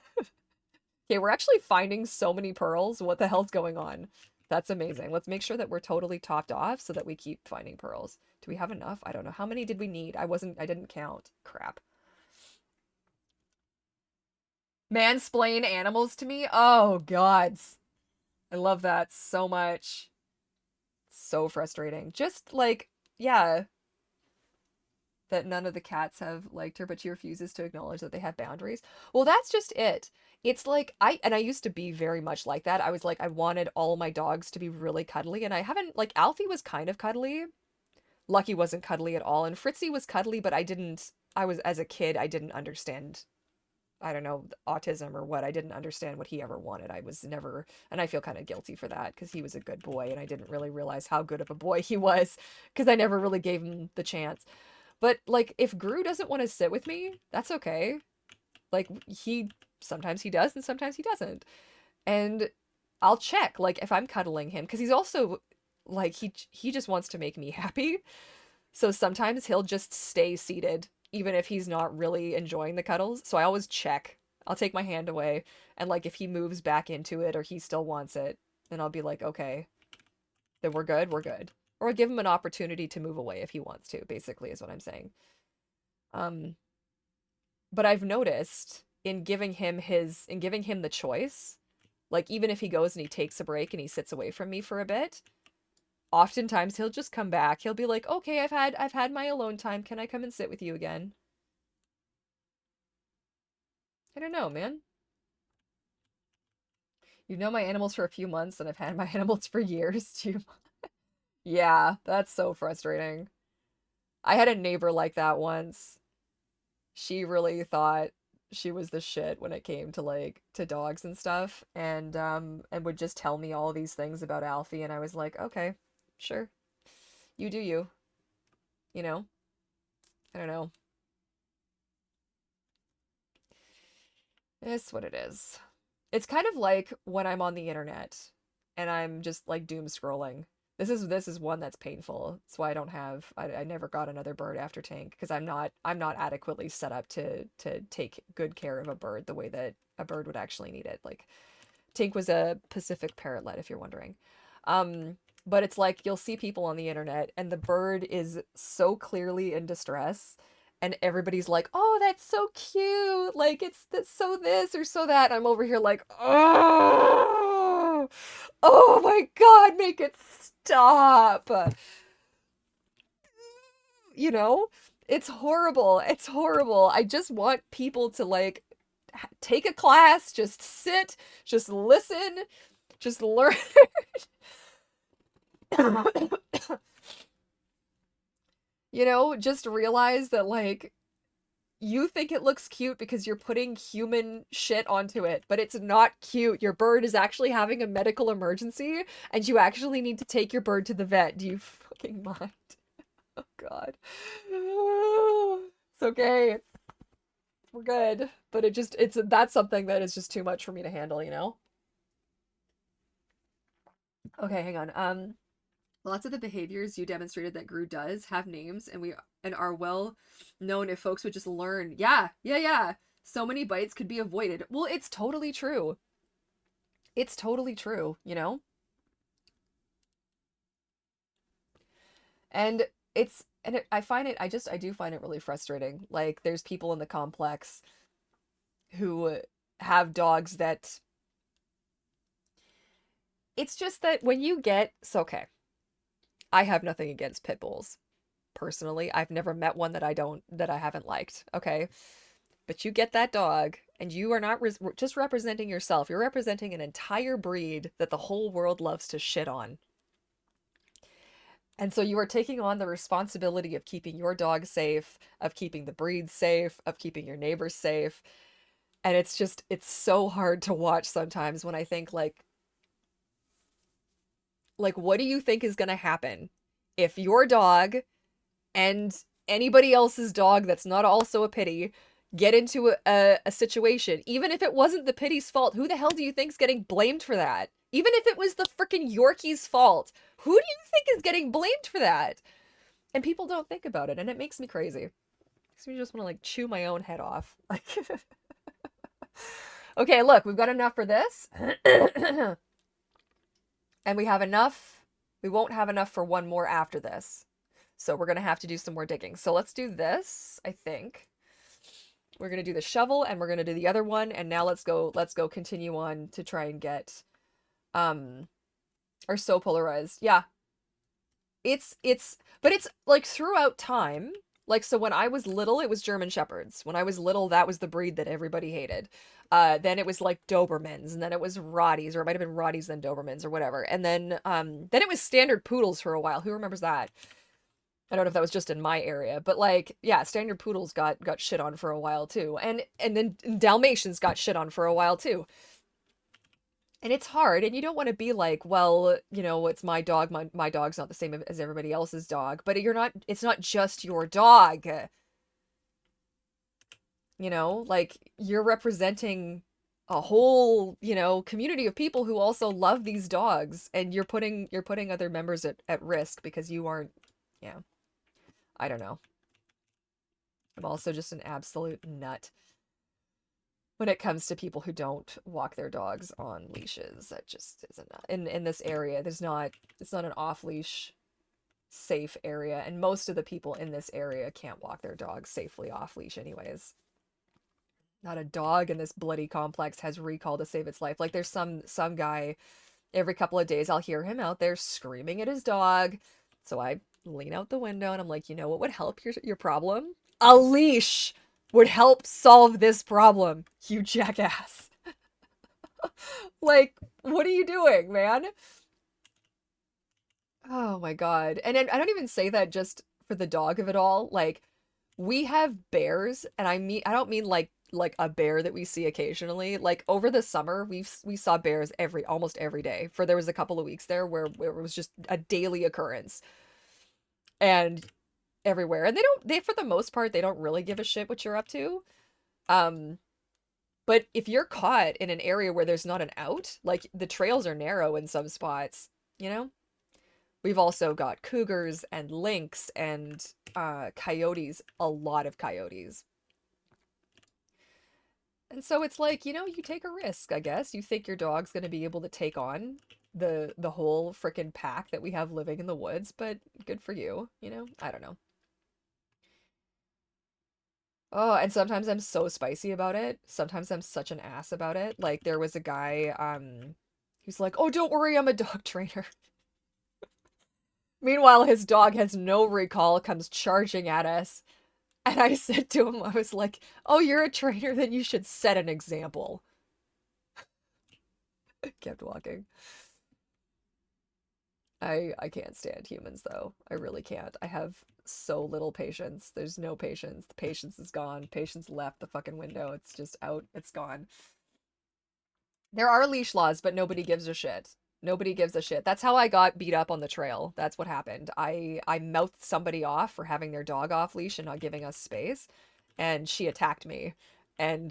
Okay, we're actually finding so many pearls. What the hell's going on? That's amazing. Let's make sure that we're totally topped off so that we keep finding pearls. Do we have enough? I don't know. How many did we need? I didn't count. Crap. Mansplain animals to me? Oh, gods. I love that so much. So frustrating. Just like, yeah, that none of the cats have liked her, but she refuses to acknowledge that they have boundaries. Well, that's just it. It's like I used to be very much like that. I was like, I wanted all my dogs to be really cuddly, and I haven't, like, Alfie was kind of cuddly. Lucky wasn't cuddly at all, and Fritzy was cuddly, but I was, as a kid, I didn't understand, I don't know, autism or what. I didn't understand what he ever wanted. I was never, and I feel kind of guilty for that because he was a good boy, and I didn't really realize how good of a boy he was because I never really gave him the chance. But, like, if Gru doesn't want to sit with me, that's okay. Like, sometimes he does and sometimes he doesn't. And I'll check, like, if I'm cuddling him, because he's also, like, he just wants to make me happy. So sometimes he'll just stay seated, even if he's not really enjoying the cuddles. So I always check. I'll take my hand away, and, like, if he moves back into it or he still wants it, then I'll be like, okay, then we're good, we're good. Or give him an opportunity to move away if he wants to, basically, is what I'm saying. But I've noticed in giving him the choice, like, even if he goes and he takes a break and he sits away from me for a bit, oftentimes he'll just come back. He'll be like, okay, I've had my alone time. Can I come and sit with you again? I don't know, man. You've known my animals for a few months and I've had my animals for years too. Yeah, that's so frustrating. I had a neighbor like that once. She really thought she was the shit when it came to like to dogs and stuff and would just tell me all these things about Alfie and I was like, "Okay, sure. You do you." You know? I don't know. It's what it is. It's kind of like when I'm on the internet and I'm just like doom scrolling. This is one that's painful. That's why I never got another bird after Tank because I'm not adequately set up to take good care of a bird the way that a bird would actually need it. Like Tink was a Pacific parrotlet, if you're wondering. Um, but it's like you'll see people on the internet and the bird is so clearly in distress and everybody's like, "Oh, that's so cute. Like it's that's so this or so that." And I'm over here like, "Oh, oh my God, make it stop." You know? It's horrible. It's horrible. I just want people to like take a class, just sit, just listen, just learn. You know, just realize that like you think it looks cute because you're putting human shit onto it, but it's not cute. Your bird is actually having a medical emergency and you actually need to take your bird to the vet. Do you fucking mind? Oh God. It's okay. We're good. But that's something that is just too much for me to handle, you know? Okay, hang on. Lots of the behaviors you demonstrated that Gru does have names and are well known if folks would just learn. Yeah, yeah, yeah. So many bites could be avoided. Well, it's totally true. It's totally true, you know? And I do find it really frustrating. Like there's people in the complex who have dogs that it's just that when you get so okay. I have nothing against pit bulls. Personally, I've never met one that I haven't liked, okay? But you get that dog and you are not just representing yourself. You're representing an entire breed that the whole world loves to shit on. And so you are taking on the responsibility of keeping your dog safe, of keeping the breed safe, of keeping your neighbors safe. And it's so hard to watch sometimes when I think like what do you think is going to happen if your dog and anybody else's dog that's not also a pitty get into a situation, even if it wasn't the pitty's fault, who the hell do you think's getting blamed for that? Even if it was the freaking Yorkie's fault, who do you think is getting blamed for that? And people don't think about it, and it makes me crazy. Makes me just want to like chew my own head off. Like, okay, look, we've got enough for this, and we have enough. We won't have enough for one more after this. So we're going to have to do some more digging. So let's do this, I think. We're going to do the shovel and we're going to do the other one and now let's go continue on to try and get are so polarized. Yeah. But it's like throughout time. Like so when I was little it was German shepherds. When I was little that was the breed that everybody hated. Then it was like Dobermans and then it was Rotties or it might have been Rotties then Dobermans or whatever. And then it was standard poodles for a while. Who remembers that? I don't know if that was just in my area, but like, yeah, standard poodles got shit on for a while too. And then Dalmatians got shit on for a while too. And it's hard, and you don't want to be like, well, you know, it's my dog, my dog's not the same as everybody else's dog, but it's not just your dog. You know, like you're representing a whole, you know, community of people who also love these dogs, and you're putting other members at risk because you aren't, yeah. I don't know. I'm also just an absolute nut when it comes to people who don't walk their dogs on leashes. That just isn't in this area. It's not an off leash safe area, and most of the people in this area can't walk their dogs safely off leash anyways. Not a dog in this bloody complex has recall to save its life. Like there's some guy every couple of days I'll hear him out there screaming at his dog. So I lean out the window and I'm like, you know what would help your problem? A leash. would help solve this problem, you jackass. Like, what are you doing, man? Oh my God. And I don't even say that just for the dog of it all. Like, we have bears, and I don't mean like a bear that we see occasionally. Like over the summer, we saw bears almost every day. For there was a couple of weeks there where it was just a daily occurrence and everywhere. And they for the most part, they don't really give a shit what you're up to. Um, but if you're caught in an area where there's not an out, like the trails are narrow in some spots, you know? We've also got cougars and lynx and coyotes, a lot of coyotes. And so it's like, you take a risk, I guess. You think your dog's going to be able to take on the whole frickin' pack that we have living in the woods, but good for you. I don't know. Oh, and sometimes I'm so spicy about it. Sometimes I'm such an ass about it. Like there was a guy who's like, "Oh, don't worry, I'm a dog trainer." Meanwhile, his dog has no recall, comes charging at us. And I said to him, I was like, "Oh, you're a trainer, then you should set an example." Kept walking. I can't stand humans though. I really can't. I have so little patience. There's no patience. The patience is gone. Patience left the fucking window. It's just out. It's gone. There are leash laws, but nobody gives a shit. Nobody gives a shit. That's how I got beat up on the trail. That's what happened. I mouthed somebody off for having their dog off leash and not giving us space, and she attacked me and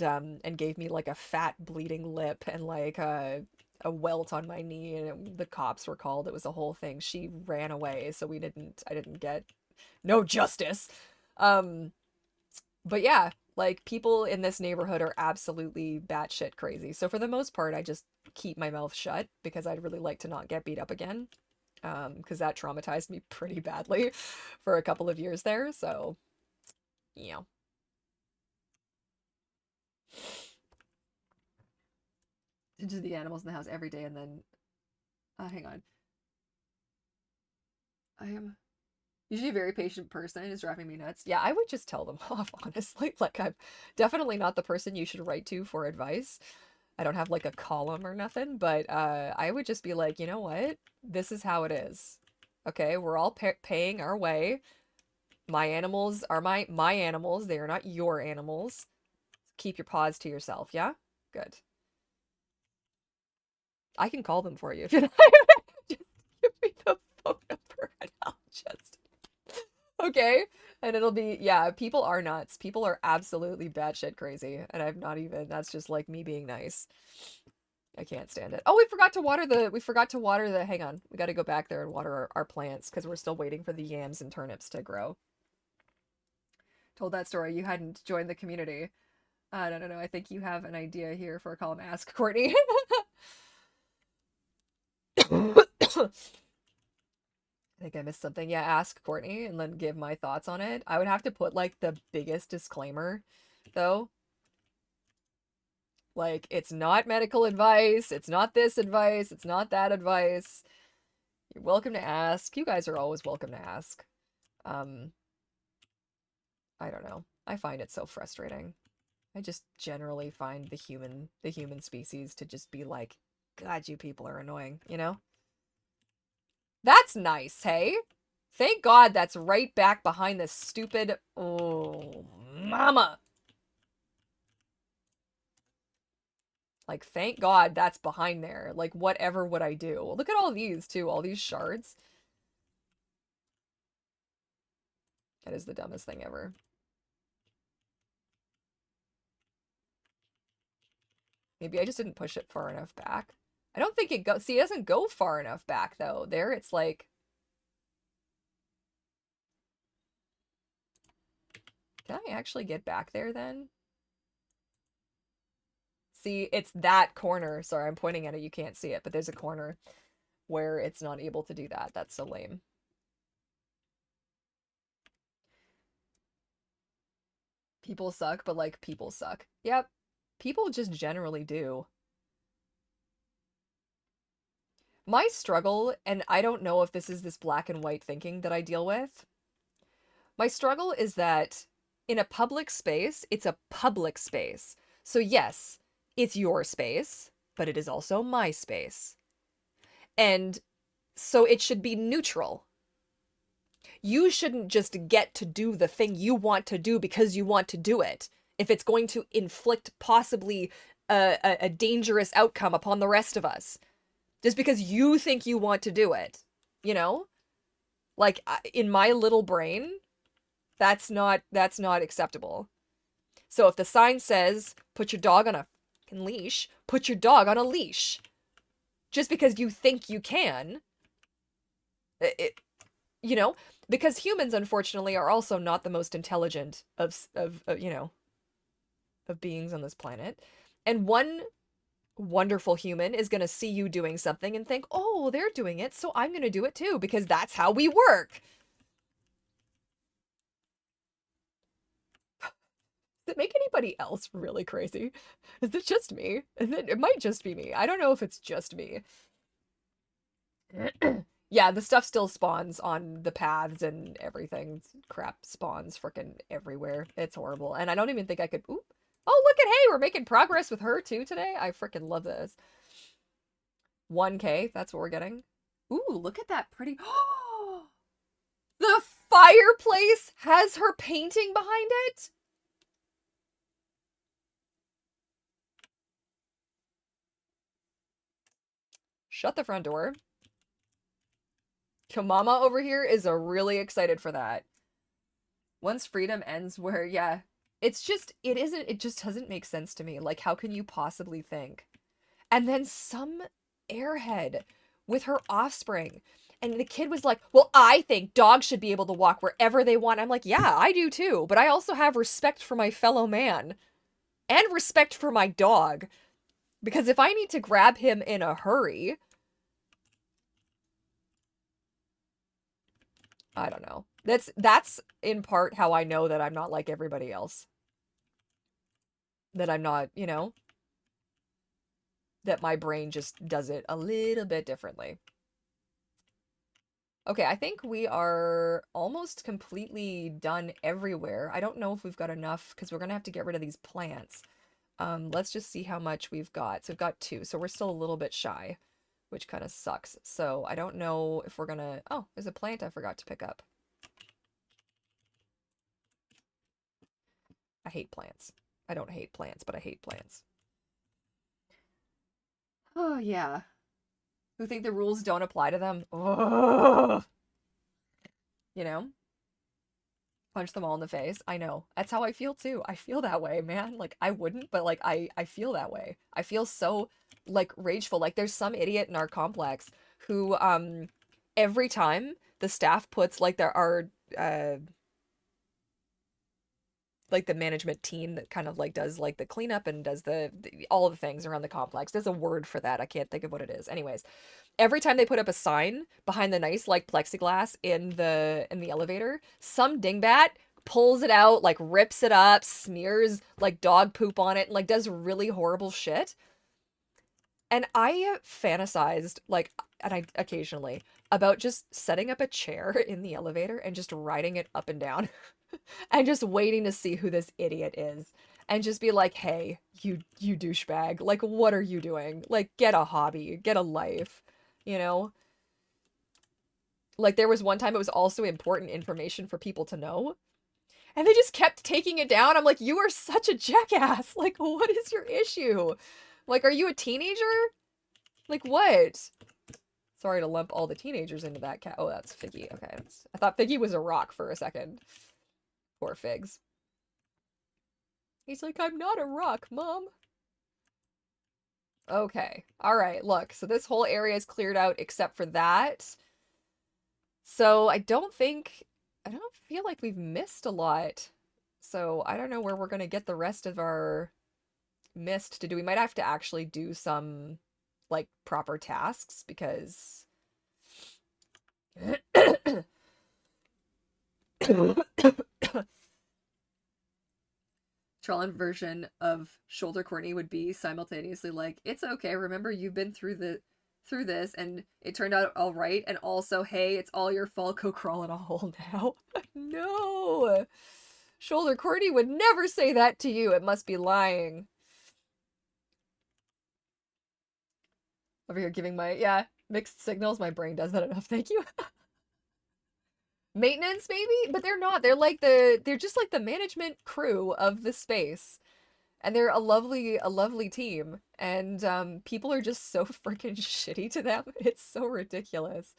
gave me like a fat bleeding lip and like a welt on my knee, and the cops were called. It was a whole thing. She ran away, so I didn't get no justice. Um but yeah, like people in this neighborhood are absolutely batshit crazy. So for the most part, I just keep my mouth shut because I'd really like to not get beat up again. Because that traumatized me pretty badly for a couple of years there. So, you know, into the animals in the house every day, and then, hang on, I am usually a very patient person. It's driving me nuts. Yeah, I would just tell them off, honestly. Like, I'm definitely not the person you should write to for advice. I don't have like a column or nothing, but I would just be like, you know what? This is how it is. Okay, we're all paying our way. My animals are my animals. They are not your animals. Keep your paws to yourself, yeah? Good. I can call them for you if you like. Just give me the phone number and I'll just okay. And it'll be, yeah, people are nuts. People are absolutely batshit crazy. And I've not even, that's just like me being nice. I can't stand it. Oh, we forgot to water the, hang on. We got to go back there and water our plants because we're still waiting for the yams and turnips to grow. Told that story. You hadn't joined the community. No. I think you have an idea here for a column. Ask Courtney. I think I missed something. Yeah, ask Courtney and then give my thoughts on it. I would have to put like the biggest disclaimer though. Like, it's not medical advice. It's not this advice. It's not that advice. You're welcome to ask. You guys are always welcome to ask. Um, I don't know. I find it so frustrating. I just generally find the human species to just be like, God, you people are annoying, you know? That's nice, hey? Thank God that's right back behind this stupid, oh, mama. Like, thank God that's behind there. Like, whatever would I do? Look at all these, too. All these shards. That is the dumbest thing ever. Maybe I just didn't push it far enough back. I don't think it goes. See, it doesn't go far enough back, though. There, it's like... Can I actually get back there, then? See, it's that corner. Sorry, I'm pointing at it. You can't see it, but there's a corner where it's not able to do that. That's so lame. People suck, but, like, people suck. Yep. People just generally do. My struggle, and I don't know if this is this black and white thinking that I deal with, my struggle is that in a public space, it's a public space. So yes, it's your space, but it is also my space. And so it should be neutral. You shouldn't just get to do the thing you want to do because you want to do it. If it's going to inflict possibly a dangerous outcome upon the rest of us, just because you think you want to do it, you know? Like, in my little brain, that's not acceptable. So if the sign says, put your dog on a fucking leash, put your dog on a leash. Just because you think you can. You know? Because humans, unfortunately, are also not the most intelligent of beings on this planet. And one wonderful human is going to see you doing something and think, oh, they're doing it, so I'm going to do it too, because that's how we work. Does it make anybody else really crazy? Is it just me? It might just be me. I don't know if it's just me. Yeah, the stuff still spawns on the paths and everything. Crap spawns frickin' everywhere. It's horrible. And I don't even think I could... Oop. Oh, look at, hey, we're making progress with her too today. I frickin' love this. 1K, that's what we're getting. Ooh, look at that pretty... The fireplace has her painting behind it? Shut the front door. Kamama over here is really excited for that. Once freedom ends where, yeah, it's just, it just doesn't make sense to me. Like, how can you possibly think? And then some airhead with her offspring. And the kid was like, well, I think dogs should be able to walk wherever they want. I'm like, yeah, I do too. But I also have respect for my fellow man. And respect for my dog. Because if I need to grab him in a hurry... I don't know. That's in part how I know that I'm not like everybody else. That I'm not, you know, that my brain just does it a little bit differently. Okay, I think we are almost completely done everywhere. I don't know if we've got enough because we're gonna have to get rid of these plants. Let's just see how much we've got. So we've got 2, so we're still a little bit shy, which kind of sucks. So I don't know if we're gonna... Oh, there's a plant I forgot to pick up. I hate plants. I don't hate plants, but I hate plants. Oh, yeah. Who think the rules don't apply to them? Ugh. You know? Punch them all in the face. I know. That's how I feel too. I feel that way, man. Like, I wouldn't, but like, I feel that way. I feel so, like, rageful. Like, there's some idiot in our complex who, every time the staff puts, like, there are, like the management team that kind of like does like the cleanup and does the all the things around the complex. There's a word for that. I can't think of what it is. Anyways, every time they put up a sign behind the nice like plexiglass in the elevator, some dingbat pulls it out, like rips it up, smears like dog poop on it, and like does really horrible shit. And I fantasized, like, and I occasionally, about just setting up a chair in the elevator and just riding it up and down. And just waiting to see who this idiot is. And just be like, hey, you douchebag. Like, what are you doing? Like, get a hobby. Get a life. You know? Like, there was one time it was also important information for people to know. And they just kept taking it down. I'm like, you are such a jackass. Like, what is your issue? Like, are you a teenager? Like, what? Sorry to lump all the teenagers into that cat. Oh, that's Figgy. Okay. I thought Figgy was a rock for a second. Poor Figs. He's like, I'm not a rock, Mom. Okay. Alright, look. So this whole area is cleared out except for that. So I don't feel like we've missed a lot. So I don't know where we're gonna get the rest of our mist to do. We might have to actually do some, like, proper tasks because... Trollan version of Shoulder Courtney would be simultaneously like, it's okay, remember you've been through this and it turned out all right, and also, hey, it's all your fault, go crawl in a hole now. No! Shoulder Courtney would never say that to you. It must be lying. Over here giving my, yeah, mixed signals. My brain does that enough. Thank you. Maintenance, maybe? But they're not. They're just like the management crew of the space. And they're a lovely team. And people are just so freaking shitty to them. It's so ridiculous.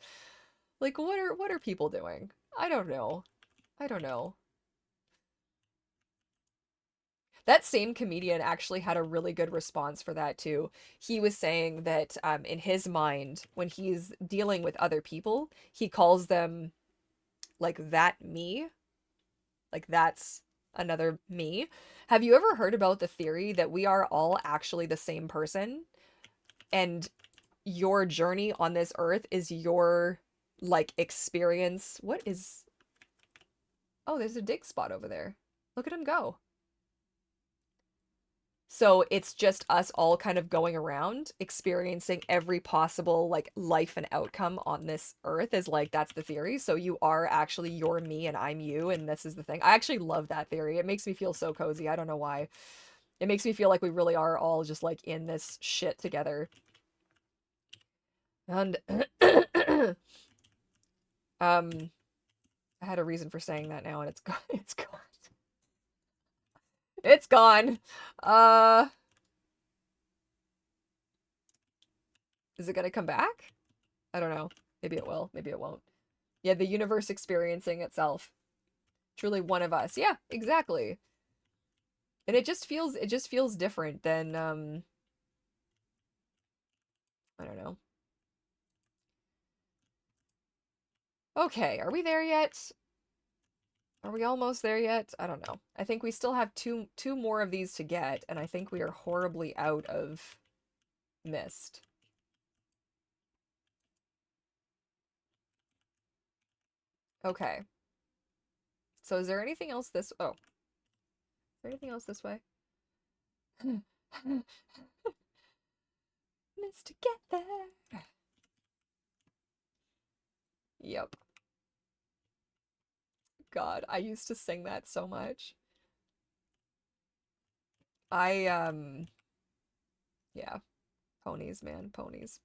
Like, what are people doing? I don't know. I don't know. That same comedian actually had a really good response for that too. He was saying that in his mind, when he's dealing with other people, he calls them like that me, like that's another me. Have you ever heard about the theory that we are all actually the same person and your journey on this earth is your like experience? What is... Oh, there's a dig spot over there. Look at him go. So it's just us all kind of going around experiencing every possible like life and outcome on this earth is like that's the theory. So you are actually you're me and I'm you and this is the thing. I actually love that theory. It makes me feel so cozy. I don't know why. It makes me feel like we really are all just like in this shit together. And I had a reason for saying that now and it's gone. It's gone. It's gone. Is it gonna come back? I don't know. Maybe it will. Maybe it won't. Yeah, the universe experiencing itself. Truly one of us. Yeah, exactly. And it just feels different than I don't know. Okay, are we there yet? Are we almost there yet? I don't know. I think we still have two more of these to get, and I think we are horribly out of mist. Okay. So is there anything else this... Oh. Is there anything else this way? Mist together. Yep. God, I used to sing that so much. Yeah. Ponies, man, ponies.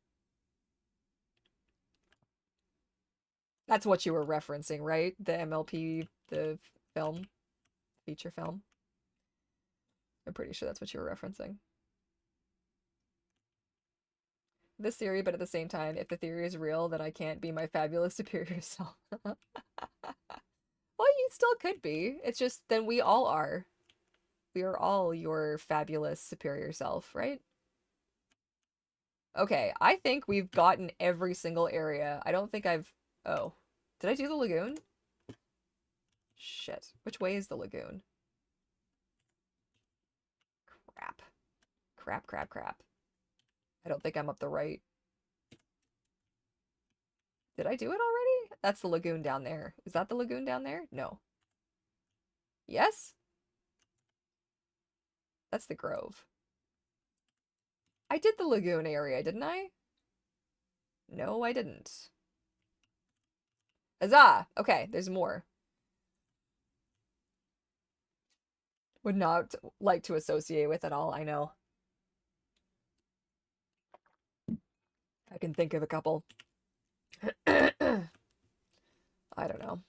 That's what you were referencing, right? The MLP, the film, feature film. I'm pretty sure that's what you were referencing. This theory, but at the same time, if the theory is real, then I can't be my fabulous superior self. Well, you still could be. It's just then we all are. We are all your fabulous superior self, right? Okay, I think we've gotten every single area. I don't think I've... Oh. Did I do the lagoon? Shit. Which way is the lagoon? Crap. Crap, crap, crap. I don't think I'm up the right. Did I do it already? That's the lagoon down there. Is that the lagoon down there? No. Yes? That's the Grove. I did the lagoon area, didn't I? No, I didn't. Huzzah! Okay, there's more. Would not like to associate with at all, I know. I can think of a couple. I don't know.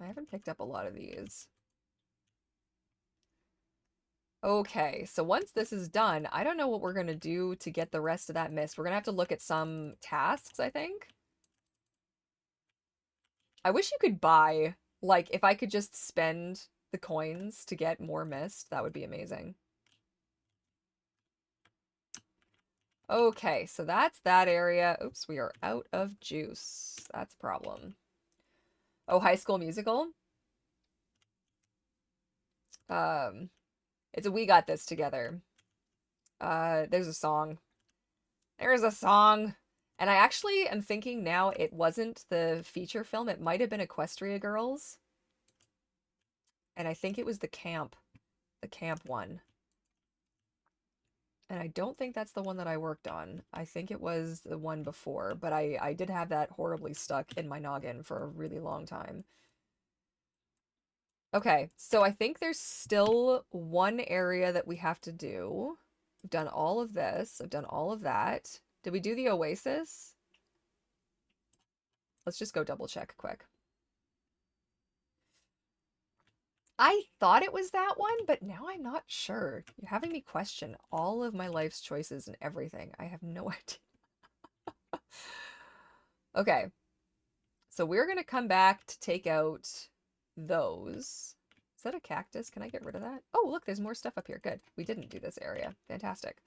I haven't picked up a lot of these. Okay, so once this is done, I don't know what we're going to do to get the rest of that mist. We're going to have to look at some tasks, I think. I wish you could buy, like, if I could just spend the coins to get more mist, that would be amazing. Okay, so that's that area. Oops, we are out of juice. That's a problem. Oh, High School Musical? It's a We Got This Together. There's a song. There's a song. And I actually am thinking now it wasn't the feature film. It might have been Equestria Girls. And I think it was the camp one. And I don't think that's the one that I worked on. I think it was the one before, but I did have that horribly stuck in my noggin for a really long time. Okay, so I think there's still one area that we have to do. I've done all of this. I've done all of that. Did we do the Oasis? Let's just go double check quick. I thought it was that one, but now I'm not sure. You're having me question all of my life's choices and everything. I have no idea. Okay, so we're gonna come back to take out those. Is that a cactus? Can I get rid of that? Oh, look, there's more stuff up here. Good. We didn't do this area. Fantastic.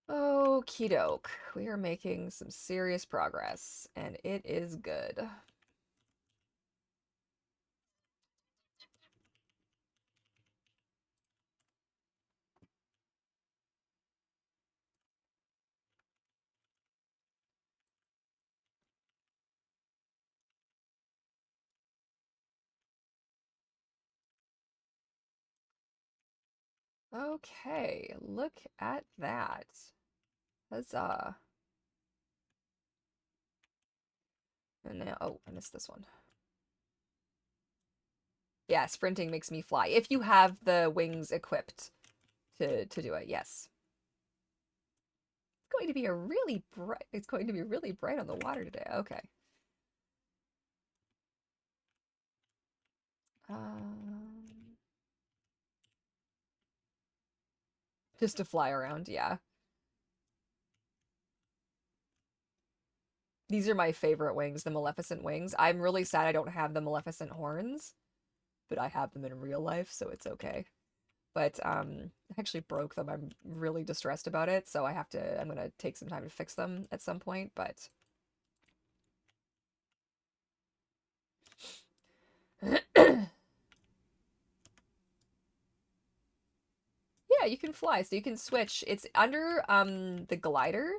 Okie doke. We are making some serious progress, and it is good. Okay, look at that. Huzzah. And now, oh, I missed this one. Yeah, sprinting makes me fly. If you have the wings equipped to do it, yes. It's going to be a really bright, it's going to be really bright on the water today. Okay. Um, just to fly around, yeah. These are my favorite wings, the Maleficent wings. I'm really sad I don't have the Maleficent horns, but I have them in real life, so it's okay. But I actually broke them. I'm really distressed about it, so I'm gonna take some time to fix them at some point, but yeah, you can fly, so you can switch. It's under the glider.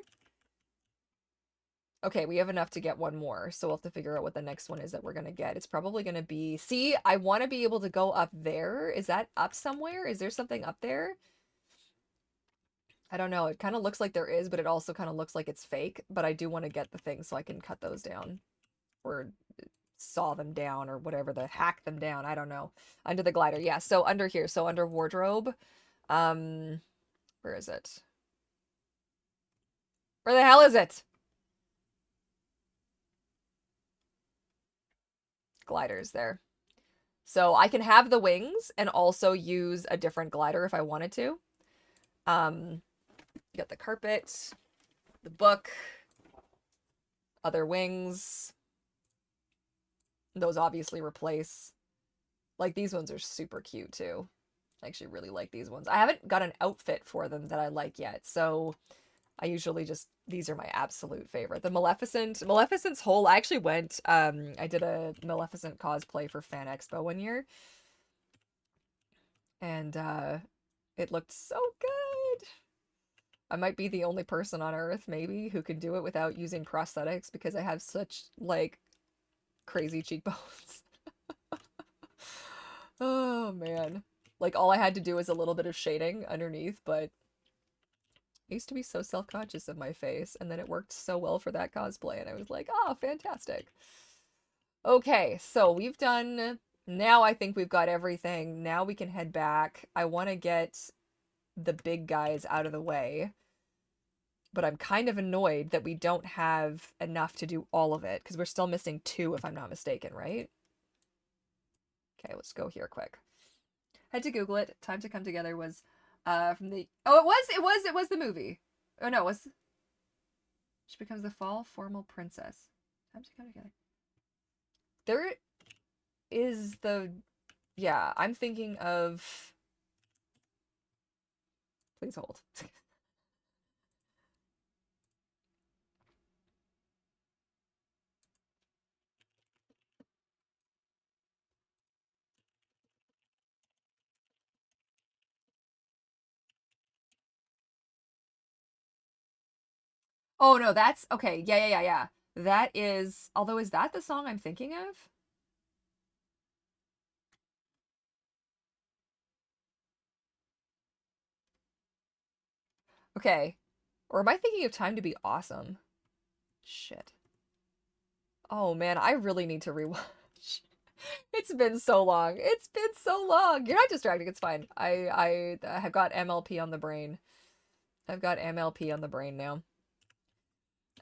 Okay, we have enough to get one more, so we'll have to figure out what the next one is that we're gonna get. It's probably gonna be, see, I want to be able to go up there. Is that up somewhere? Is there something up there? I don't know. It kind of looks like there is, but it also kind of looks like it's fake. But I do want to get the things so I can cut those down or saw them down or whatever, the hack them down. I don't know. Under the glider. Yeah, so under here. So under wardrobe. Um, where is it? Where the hell is it? Gliders there. So I can have the wings and also use a different glider if I wanted to. You got the carpet, the book, other wings. Those obviously replace. Like these ones are super cute too. I actually really like these ones. I haven't got an outfit for them that I like yet, so I usually just these are my absolute favorite. The Maleficent's whole I actually went I did a Maleficent cosplay for Fan Expo one year and it looked so good. I might be the only person on earth maybe who can do it without using prosthetics because I have such like crazy cheekbones. Oh man. Like all I had to do was a little bit of shading underneath, but I used to be so self-conscious of my face, and then it worked so well for that cosplay, and I was like, oh, fantastic. Okay, so we've done, now I think we've got everything. Now we can head back. I want to get the big guys out of the way, but I'm kind of annoyed that we don't have enough to do all of it, because we're still missing two, if I'm not mistaken, right? Okay, let's go here quick. Had to Google it. Time to Come Together was from the, oh, it was the movie. Oh no, it was she becomes the fall formal princess. Time to come together. There is the, yeah, I'm thinking of, please hold. Oh no, that's okay. Yeah, yeah, yeah, yeah. That is, although is that the song I'm thinking of? Okay. Or am I thinking of Time to Be Awesome? Shit. Oh man, I really need to rewatch. It's been so long. It's been so long. You're not distracting. It's fine. I have got MLP on the brain. I've got MLP on the brain now.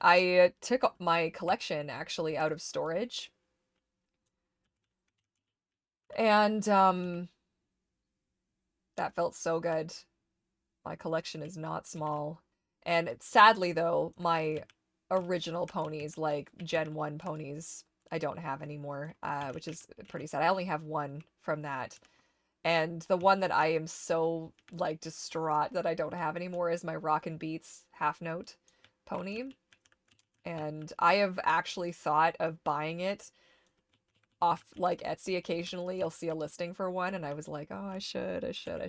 I took my collection actually out of storage. And that felt so good. My collection is not small. And sadly though, my original ponies, like Gen 1 ponies, I don't have anymore, which is pretty sad. I only have one from that. And the one that I am so, like, distraught that I don't have anymore is my Rockin' Beats half note pony. And I have actually thought of buying it off, like, Etsy occasionally. You'll see a listing for one, and I was like, oh, I should,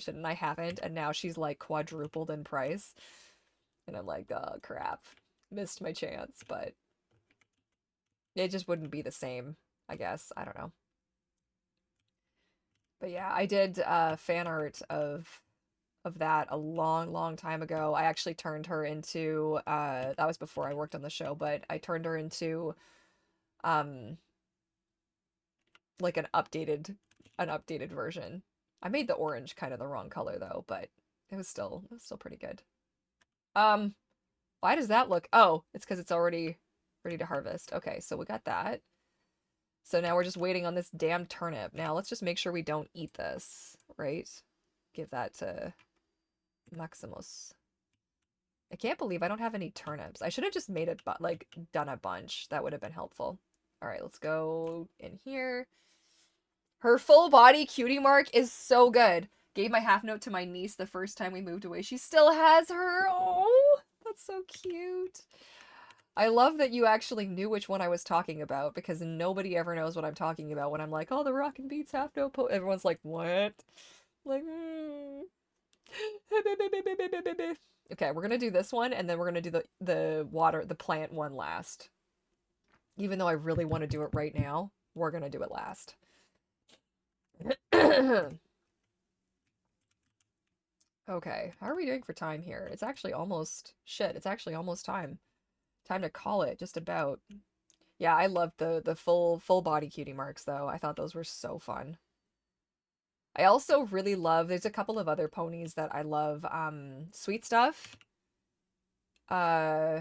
and I haven't. And now she's, like, quadrupled in price. And I'm like, oh, crap. Missed my chance, but it just wouldn't be the same, I guess. I don't know. But yeah, I did fan art of that a long, long time ago. I actually turned her into that was before I worked on the show, but I turned her into um like an updated version. I made the orange kind of the wrong color though, but it was still pretty good. Um why does that look? Oh, it's because it's already ready to harvest. Okay, so we got that. So now we're just waiting on this damn turnip. Now let's just make sure we don't eat this, right? Give that to Maximus. I can't believe I don't have any turnips. I should have just made it, like, done a bunch. That would have been helpful. All right, let's go in here. Her full body cutie mark is so good. Gave my half note to my niece the first time we moved away. She still has her. Oh, that's so cute. I love that you actually knew which one I was talking about because nobody ever knows what I'm talking about when I'm like, oh, the Rockin' Beats half note. Everyone's like, what? Like, Okay, we're gonna do this one, and then we're gonna do the plant one last. Even though I really want to do it right now, we're gonna do it last. Okay, how are we doing for time here? It's actually almost, shit, it's actually almost time. Time to call it, just about. Yeah, I loved the full body cutie marks though. I thought those were so fun. I also really love, there's a couple of other ponies that I love. Sweet Stuff. Uh,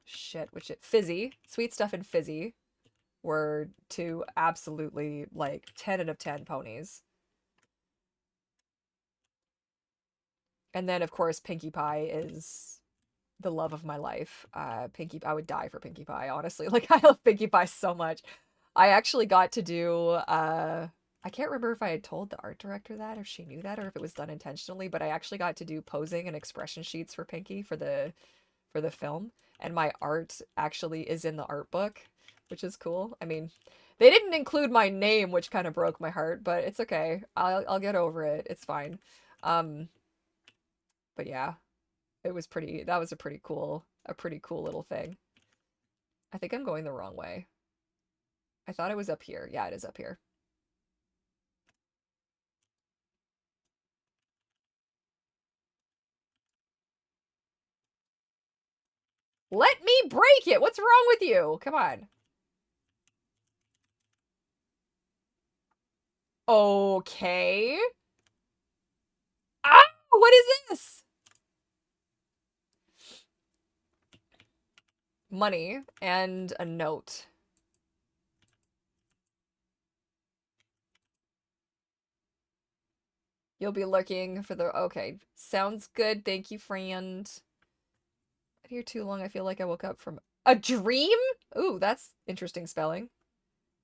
shit, Fizzy. Sweet Stuff and Fizzy were two absolutely, like, 10 out of 10 ponies. And then, of course, Pinkie Pie is the love of my life. I would die for Pinkie Pie, honestly. Like, I love Pinkie Pie so much. I actually got to do, I can't remember if I had told the art director that, or she knew that, or if it was done intentionally, but I actually got to do posing and expression sheets for Pinkie for the film, and my art actually is in the art book, which is cool. I mean, they didn't include my name, which kind of broke my heart, but it's okay. I'll get over it. It's fine. Um, but yeah, that was a pretty cool little thing. I think I'm going the wrong way. I thought it was up here. Yeah, it is up here. Let me break it! What's wrong with you? Come on. Okay. Ah! What is this? Money and a note. You'll be looking for the... Okay. Sounds good. Thank you, friend. Been here too long. I feel like I woke up from a dream? Ooh, that's interesting spelling.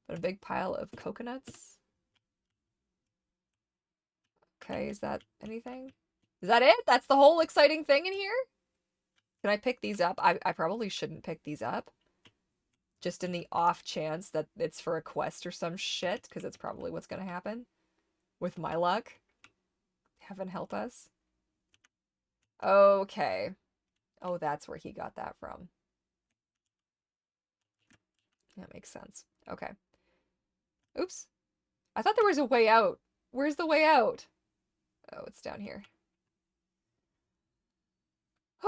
But a big pile of coconuts. Okay, is that anything? Is that it? That's the whole exciting thing in here? Can I pick these up? I probably shouldn't pick these up. Just in the off chance that it's for a quest or some shit, because it's probably what's gonna happen. With my luck. Heaven help us. Okay. Oh, that's where he got that from. That makes sense. Okay. Oops. I thought there was a way out. Where's the way out? Oh, it's down here.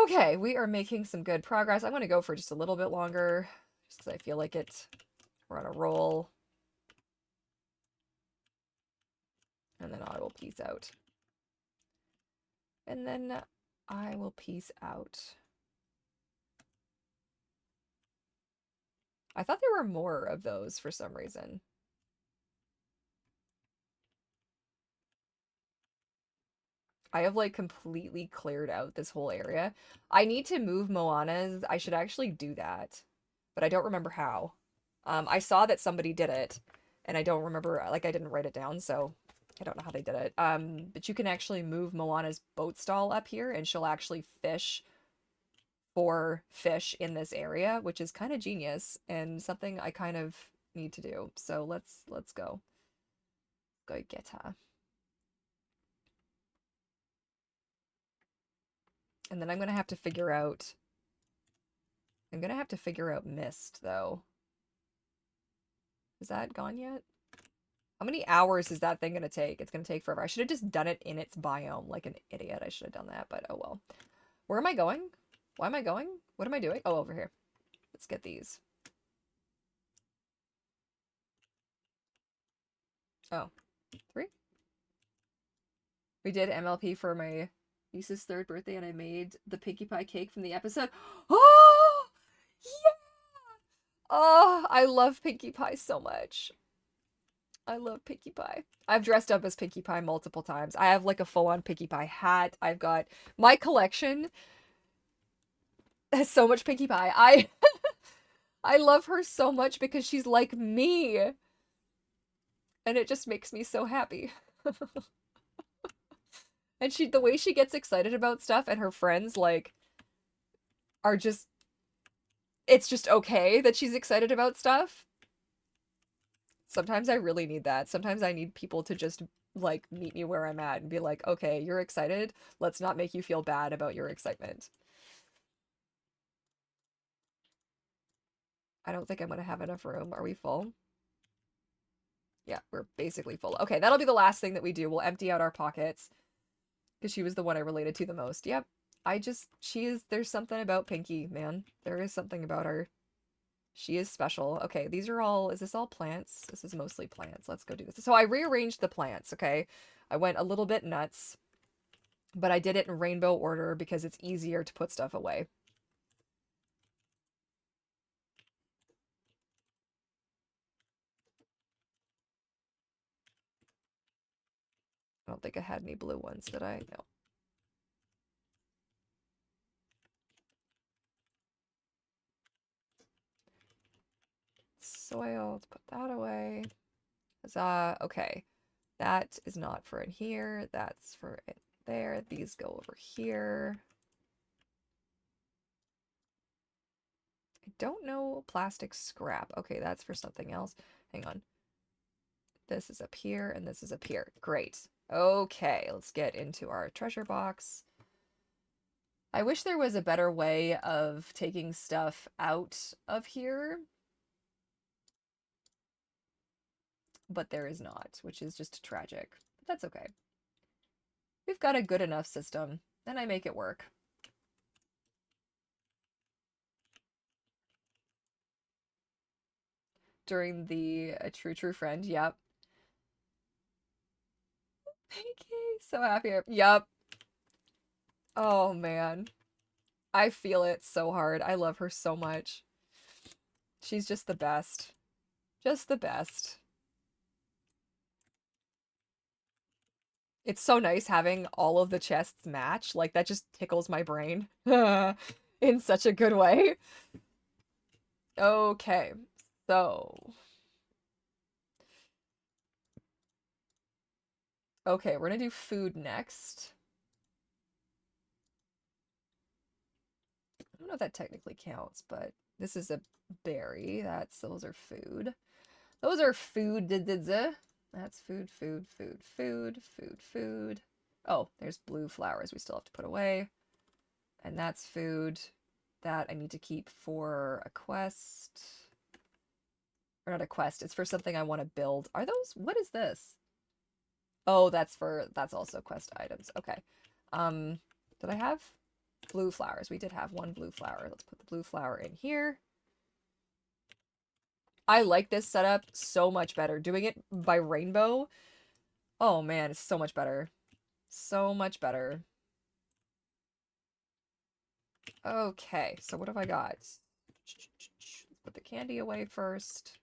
Okay, we are making some good progress. I'm going to go for just a little bit longer, just because I feel like we're on a roll. And then I will peace out. And then I will peace out. I thought there were more of those for some reason. I have like completely cleared out this whole area. I need to move Moana's. I should actually do that, but I don't remember how. I saw that somebody did it, and I don't remember, like I didn't write it down, so I don't know how they did it. But you can actually move Moana's boat stall up here, and she'll actually fish for fish in this area, which is kind of genius and something I kind of need to do. So let's go. Go get her. And then I'm gonna have to figure out mist though. Is that gone yet? How many hours is that thing gonna take? It's gonna take forever. I should have just done it in its biome like an idiot. I should have done that, but oh well. Where am I going? Why am I going? What am I doing? Oh, over here. Let's get these. Oh, 3? We did MLP for my niece's 3rd birthday, and I made the Pinkie Pie cake from the episode. Oh, yeah! Oh, I love Pinkie Pie so much. I love Pinkie Pie. I've dressed up as Pinkie Pie multiple times. I have like a full-on Pinkie Pie hat. I've got my collection has so much Pinkie Pie. I love her so much because she's like me. And it just makes me so happy. And the way she gets excited about stuff and her friends like are just it's just okay that she's excited about stuff. Sometimes I really need that. Sometimes I need people to just like meet me where I'm at and be like, "Okay, you're excited. Let's not make you feel bad about your excitement." I don't think I'm going to have enough room. Are we full? Yeah, we're basically full. Okay, that'll be the last thing that we do. We'll empty out our pockets because she was the one I related to the most. Yep. There's something about Pinkie, man. There is something about her. She is special. Okay, is this all plants? This is mostly plants. Let's go do this. So I rearranged the plants, okay? I went a little bit nuts, but I did it in rainbow order because it's easier to put stuff away. I don't think I had any blue ones, did I? No. Soil, let's put that away. Huzzah. Okay. That is not for in here. That's for in there. These go over here. I don't know plastic scrap. Okay, that's for something else. Hang on. This is up here and this is up here. Great. Okay, let's get into our treasure box. I wish there was a better way of taking stuff out of here, but there is not, which is just tragic. But that's okay. We've got a good enough system, and I make it work. During the True Friend, yep. Pinkie, so happy. Yep. Oh, man. I feel it so hard. I love her so much. She's just the best. Just the best. It's so nice having all of the chests match. Like, that just tickles my brain. In such a good way. Okay. So. Okay, we're gonna do food next. I don't know if that technically counts, but this is a berry. Those are food. Those are food. That's food, food, food, food, food, food. Oh, there's blue flowers we still have to put away. And that's food that I need to keep for a quest. Or not a quest, it's for something I want to build. What is this? Oh, that's also quest items. Okay. Did I have blue flowers. We did have one blue flower. Let's put the blue flower in here. I like this setup so much better. Doing it by rainbow. Oh man, it's so much better. So much better. Okay, so what have I got? Let's put the candy away first.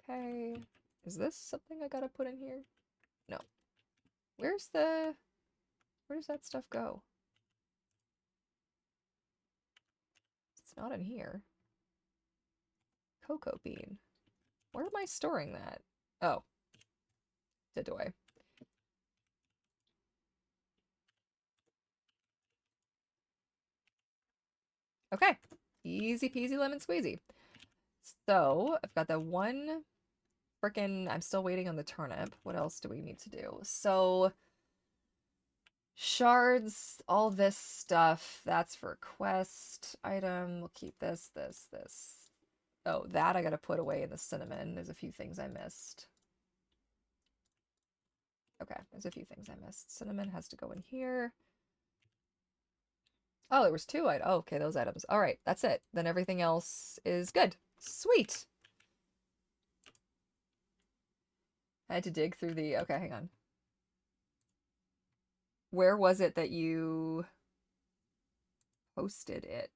Okay. Is this something I gotta put in here? No. Where does that stuff go? It's not in here. Cocoa bean. Where am I storing that? Oh. Did away. Okay. Easy peasy lemon squeezy. So, I've got the one frickin' I'm still waiting on the turnip. What else do we need to do? So, shards, all this stuff, that's for quest item. We'll keep this. Oh, that I gotta put away in the cinnamon. There's a few things I missed. Okay, there's a few things I missed. Cinnamon has to go in here. Oh, there was two items. Oh, okay, those items. All right, that's it. Then everything else is good. Sweet. I had to dig through the... Okay, hang on. Where was it that you posted it?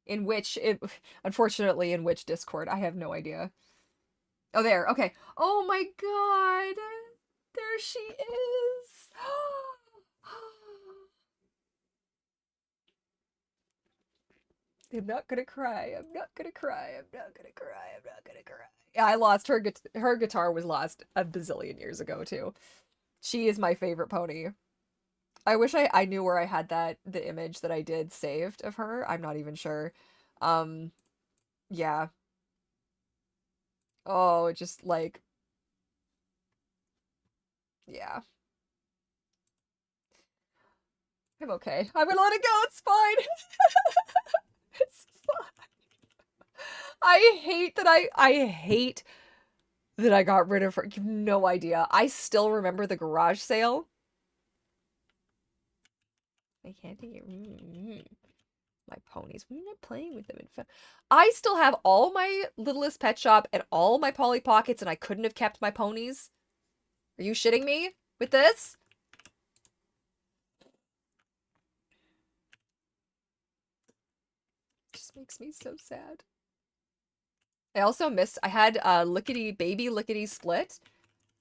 In which... Unfortunately, in which Discord? I have no idea. Oh, there. Okay. Oh my god. There she is. I'm not gonna cry. I'm not gonna cry. I'm not gonna cry. I'm not gonna cry. Yeah, I lost her. Her guitar was lost a bazillion years ago too. She is my favorite pony. I wish I knew where I had the image that I did saved of her. I'm not even sure. Um, yeah. Oh, just like, yeah. I'm okay. I'm gonna let it go. It's fine. It's fine. I hate that I hate that I got rid of her. You have no idea. I still remember the garage sale. I can't take it. My ponies. We're not playing with them. I still have all my Littlest Pet Shop and all my Polly Pockets, and I couldn't have kept my ponies. Are you shitting me with this? It just makes me so sad. I also missed, I had Baby Lickety Split.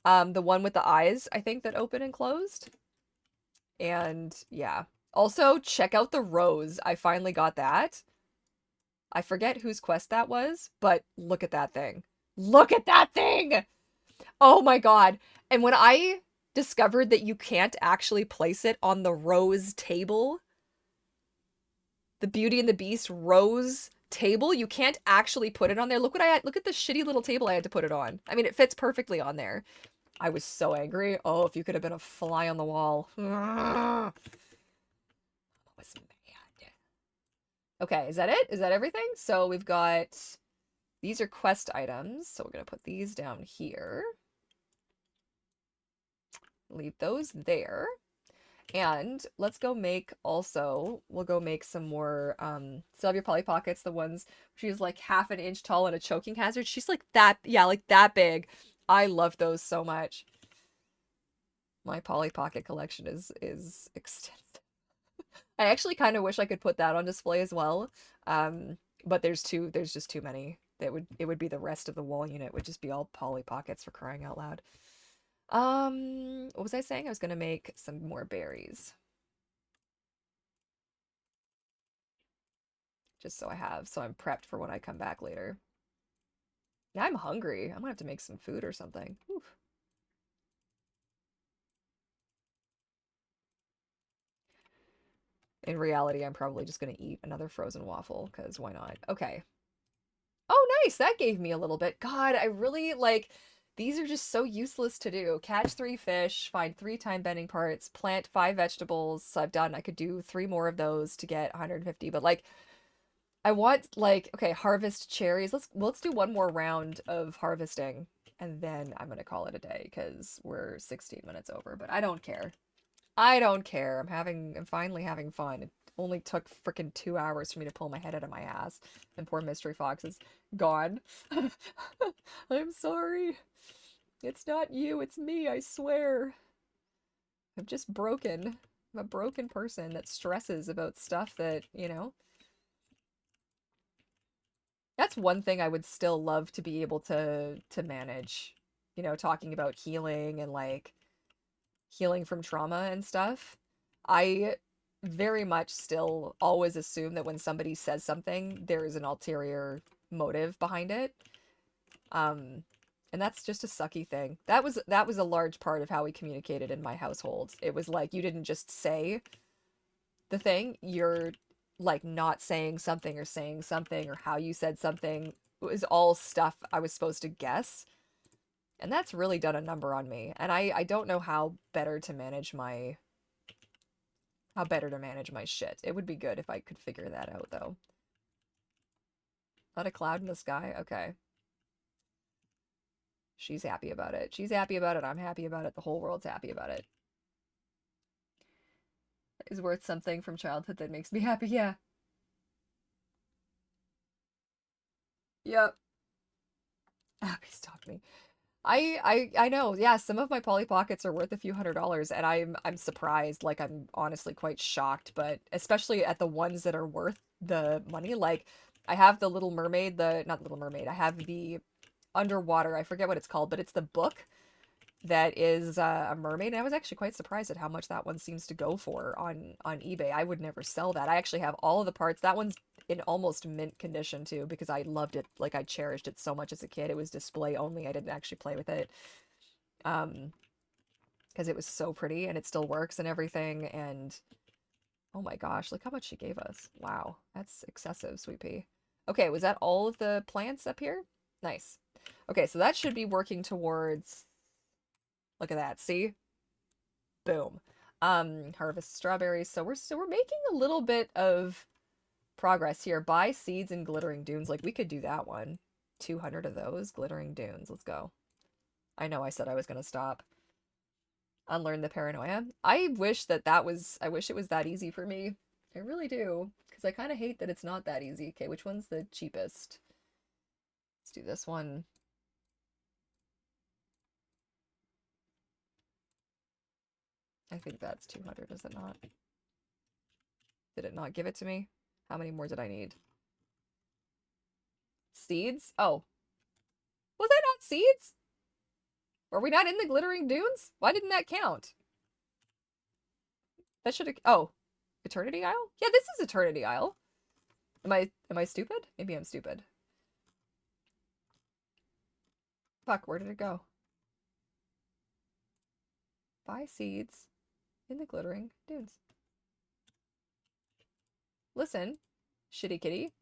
The one with the eyes, I think, that open and closed. And yeah. Also, check out the rose. I finally got that. I forget whose quest that was, but look at that thing. Look at that thing! Oh my god. And when I discovered that you can't actually place it on the rose table, the Beauty and the Beast rose table, you can't actually put it on there. Look what I had. Look at the shitty little table I had to put it on. I mean, it fits perfectly on there. I was so angry. Oh, if you could have been a fly on the wall. I was mad. Okay, is that it? Is that everything? So we've got... These are quest items, so we're going to put these down here. Leave those there. And let's go make also, we'll go make some more, still have your Polly Pockets, the ones, she's like half an inch tall and a choking hazard. She's like that, yeah, like that big. I love those so much. My Polly Pocket collection is extensive. I actually kind of wish I could put that on display as well. But there's just too many. It would be the rest of the wall unit would just be all Polly Pockets, for crying out loud. What was I saying? I was gonna make some more berries. Just so I'm prepped for when I come back later. Now I'm hungry. I'm gonna have to make some food or something. Oof. In reality, I'm probably just gonna eat another frozen waffle, because why not? Okay. Oh, nice! That gave me a little bit. God, I really, like... These are just so useless to do. Catch 3 fish, find 3 time bending parts, plant 5 vegetables. So I've done, I could do 3 more of those to get 150, but like, I want, like, okay, harvest cherries. Let's do one more round of harvesting. and then I'm gonna call it a day because we're 16 minutes over, but I don't care. I don't care. I'm finally having fun. It only took freaking 2 hours for me to pull my head out of my ass, and poor Mystery Fox is gone. I'm sorry. It's not you, it's me, I swear. I'm just broken. I'm a broken person that stresses about stuff that, you know. That's one thing I would still love to be able to manage. You know, talking about healing and like healing from trauma and stuff. I very much still always assume that when somebody says something, there is an ulterior motive behind it. Um, and that's just a sucky thing. That was a large part of how we communicated in my household. It was like you didn't just say the thing, you're like not saying something or saying something or how you said something. It was all stuff I was supposed to guess. And that's really done a number on me. And I don't know how better to manage my shit. It would be good if I could figure that out though. Not a cloud in the sky? Okay. She's happy about it. She's happy about it. I'm happy about it. The whole world's happy about it. Is worth something from childhood that makes me happy. Yeah. Yep. Happy stalked me. I know. Yeah, some of my Polly Pockets are worth a few $100s, and I'm surprised. Like I'm honestly quite shocked, but especially at the ones that are worth the money. Like I have the Little Mermaid, the not Little Mermaid. I have the underwater. I forget what it's called, but it's the book that is a mermaid. And I was actually quite surprised at how much that one seems to go for on eBay. I would never sell that. I actually have all of the parts. That one's in almost mint condition too because I loved it. Like I cherished it so much as a kid. It was display only. I didn't actually play with it. Um, because it was so pretty and it still works and everything. And oh my gosh, look how much she gave us. Wow, that's excessive, Sweet Pea. Okay, was that all of the plants up here? Nice. Okay, so that should be working towards, look at that, see? Boom. Harvest strawberries. So we're making a little bit of progress here. Buy seeds and glittering dunes. Like we could do that one. 200 of those glittering dunes. Let's go. I know I said I was going to stop. Unlearn the paranoia. I wish it was that easy for me. I really do. Because I kind of hate that it's not that easy. Okay, which one's the cheapest? Let's do this one. I think that's 200, is it not? Did it not give it to me? How many more did I need? Seeds? Oh. Was I not seeds? Were we not in the glittering dunes? Why didn't that count? That should have... Oh. Eternity Isle? Yeah, this is Eternity Isle. Am I stupid? Maybe I'm stupid. Fuck, where did it go? Buy seeds in the glittering dunes. Listen, shitty kitty.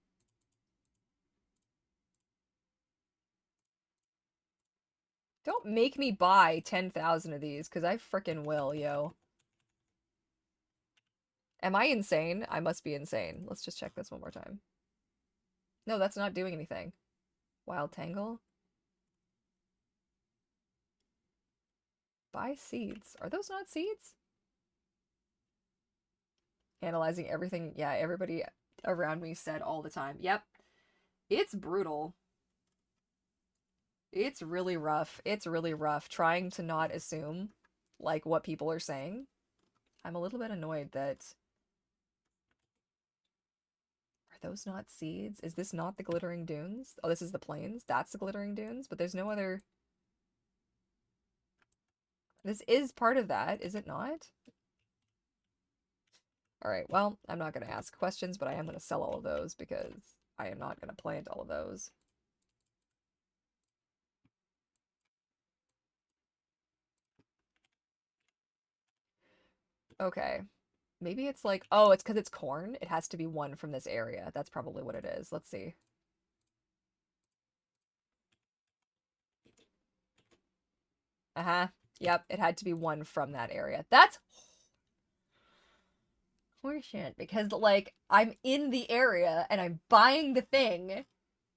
Don't make me buy 10,000 of these, because I frickin' will, yo. Am I insane? I must be insane. Let's just check this one more time. No, that's not doing anything. Wild Tangle? Buy seeds. Are those not seeds? Analyzing everything. Yeah, everybody around me said all the time. Yep. It's brutal. It's really rough. It's really rough trying to not assume like what people are saying. I'm a little bit annoyed that are those not seeds? Is this not the glittering dunes? Oh, this is the plains. That's the glittering dunes, but there's no other. This is part of that, is it not? All right, well, I'm not going to ask questions, but I am going to sell all of those because I am not going to plant all of those. Okay. Maybe it's like, oh, it's because it's corn. It has to be one from this area. That's probably what it is. Let's see. Uh-huh. Yep, it had to be one from that area. That's horseshit because, like, I'm in the area and I'm buying the thing.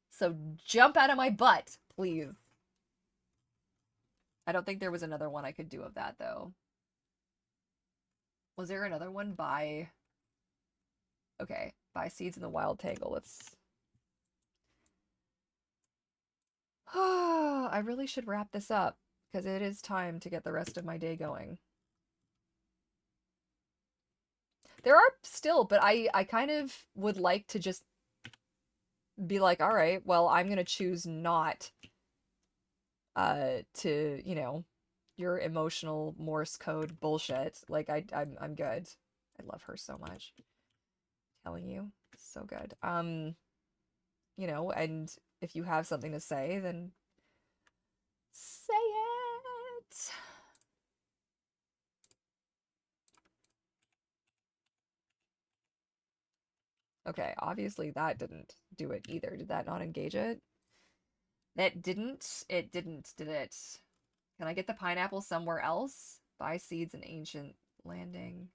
So jump out of my butt, please. I don't think there was another one I could do of that, though. Was there another one by... Okay, buy seeds in the wild tangle. Let's... I really should wrap this up, because it is time to get the rest of my day going. There are still, but I kind of would like to just be like, all right, well, I'm gonna choose not to, you know, your emotional Morse code bullshit. Like I'm good. I love her so much. Telling you, so good. You know, and if you have something to say, then say it. Okay, obviously that didn't do it either. Did that not engage it? That didn't. It didn't, did it? Can I get the pineapple somewhere else? Buy seeds in ancient landing.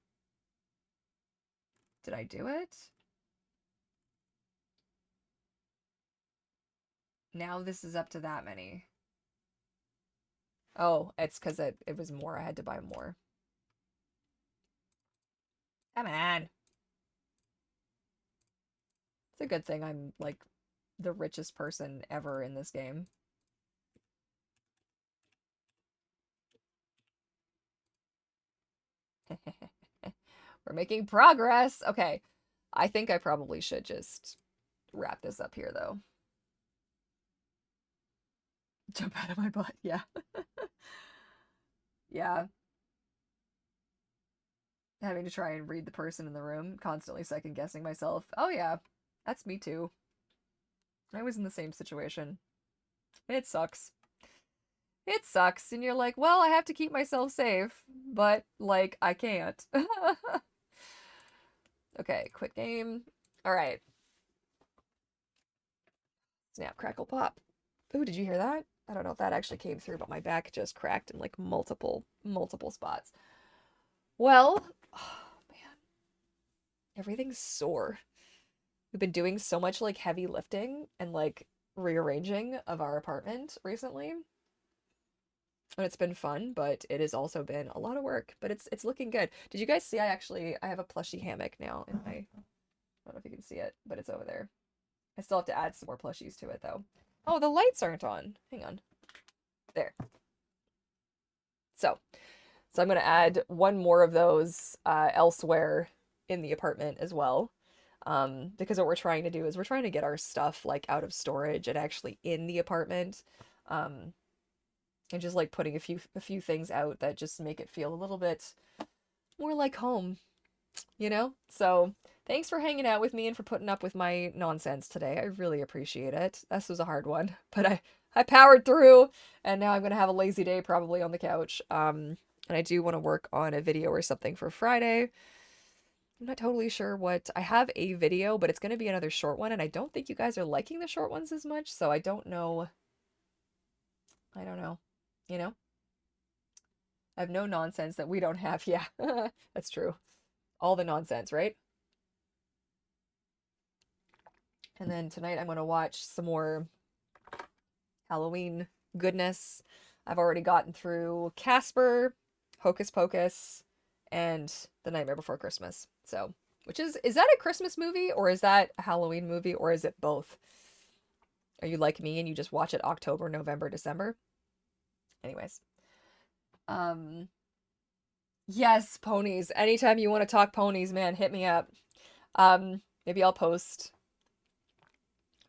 Did I do it? Now this is up to that many. Oh, it's because it was more. I had to buy more. Come on. It's a good thing I'm, like, the richest person ever in this game. We're making progress. Okay. I think I probably should just wrap this up here, though. Jump out of my butt. Yeah. Yeah. Having to try and read the person in the room, constantly second guessing myself. Oh, yeah. That's me too. I was in the same situation. It sucks. It sucks. And you're like, well, I have to keep myself safe, but, like, I can't. Okay, quit game. All right. Snap, crackle, pop. Ooh, did you hear that? I don't know if that actually came through, but my back just cracked in like multiple spots. Well, oh man, everything's sore. We've been doing so much like heavy lifting and like rearranging of our apartment recently. And it's been fun, but it has also been a lot of work, but it's looking good. Did you guys see I have a plushy hammock now in my, I don't know if you can see it, but it's over there. I still have to add some more plushies to it though. Oh, the lights aren't on. Hang on. There. So I'm going to add one more of those elsewhere in the apartment as well. Because what we're trying to do is we're trying to get our stuff like out of storage and actually in the apartment. And just like putting a few things out that just make it feel a little bit more like home, you know? So thanks for hanging out with me and for putting up with my nonsense today. I really appreciate it. This was a hard one, but I powered through, and now I'm gonna have a lazy day probably on the couch. And I do want to work on a video or something for Friday. I'm not totally sure what. I have a video, but it's going to be another short one, and I don't think you guys are liking the short ones as much, so I don't know. I don't know. You know? I have no nonsense that we don't have. Yeah, that's true. All the nonsense, right? And then tonight I'm going to watch some more Halloween goodness. I've already gotten through Casper, Hocus Pocus, and The Nightmare Before Christmas. So, which is that a Christmas movie or is that a Halloween movie or is it both? Are you like me and you just watch it October, November, December? Anyways. Yes, ponies. Anytime you want to talk ponies, man, hit me up. Maybe I'll post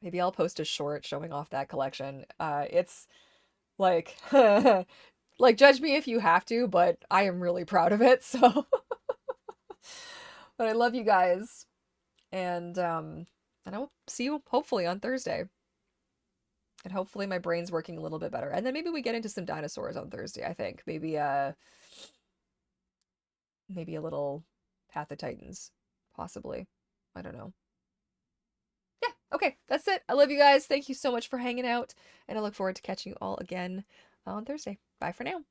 a short showing off that collection. It's like like judge me if you have to, but I am really proud of it, so but I love you guys. And I will see you hopefully on Thursday. And hopefully my brain's working a little bit better. And then maybe we get into some dinosaurs on Thursday, I think. Maybe maybe a little Path of Titans, possibly. I don't know. Yeah, okay, that's it. I love you guys. Thank you so much for hanging out, and I look forward to catching you all again on Thursday. Bye for now.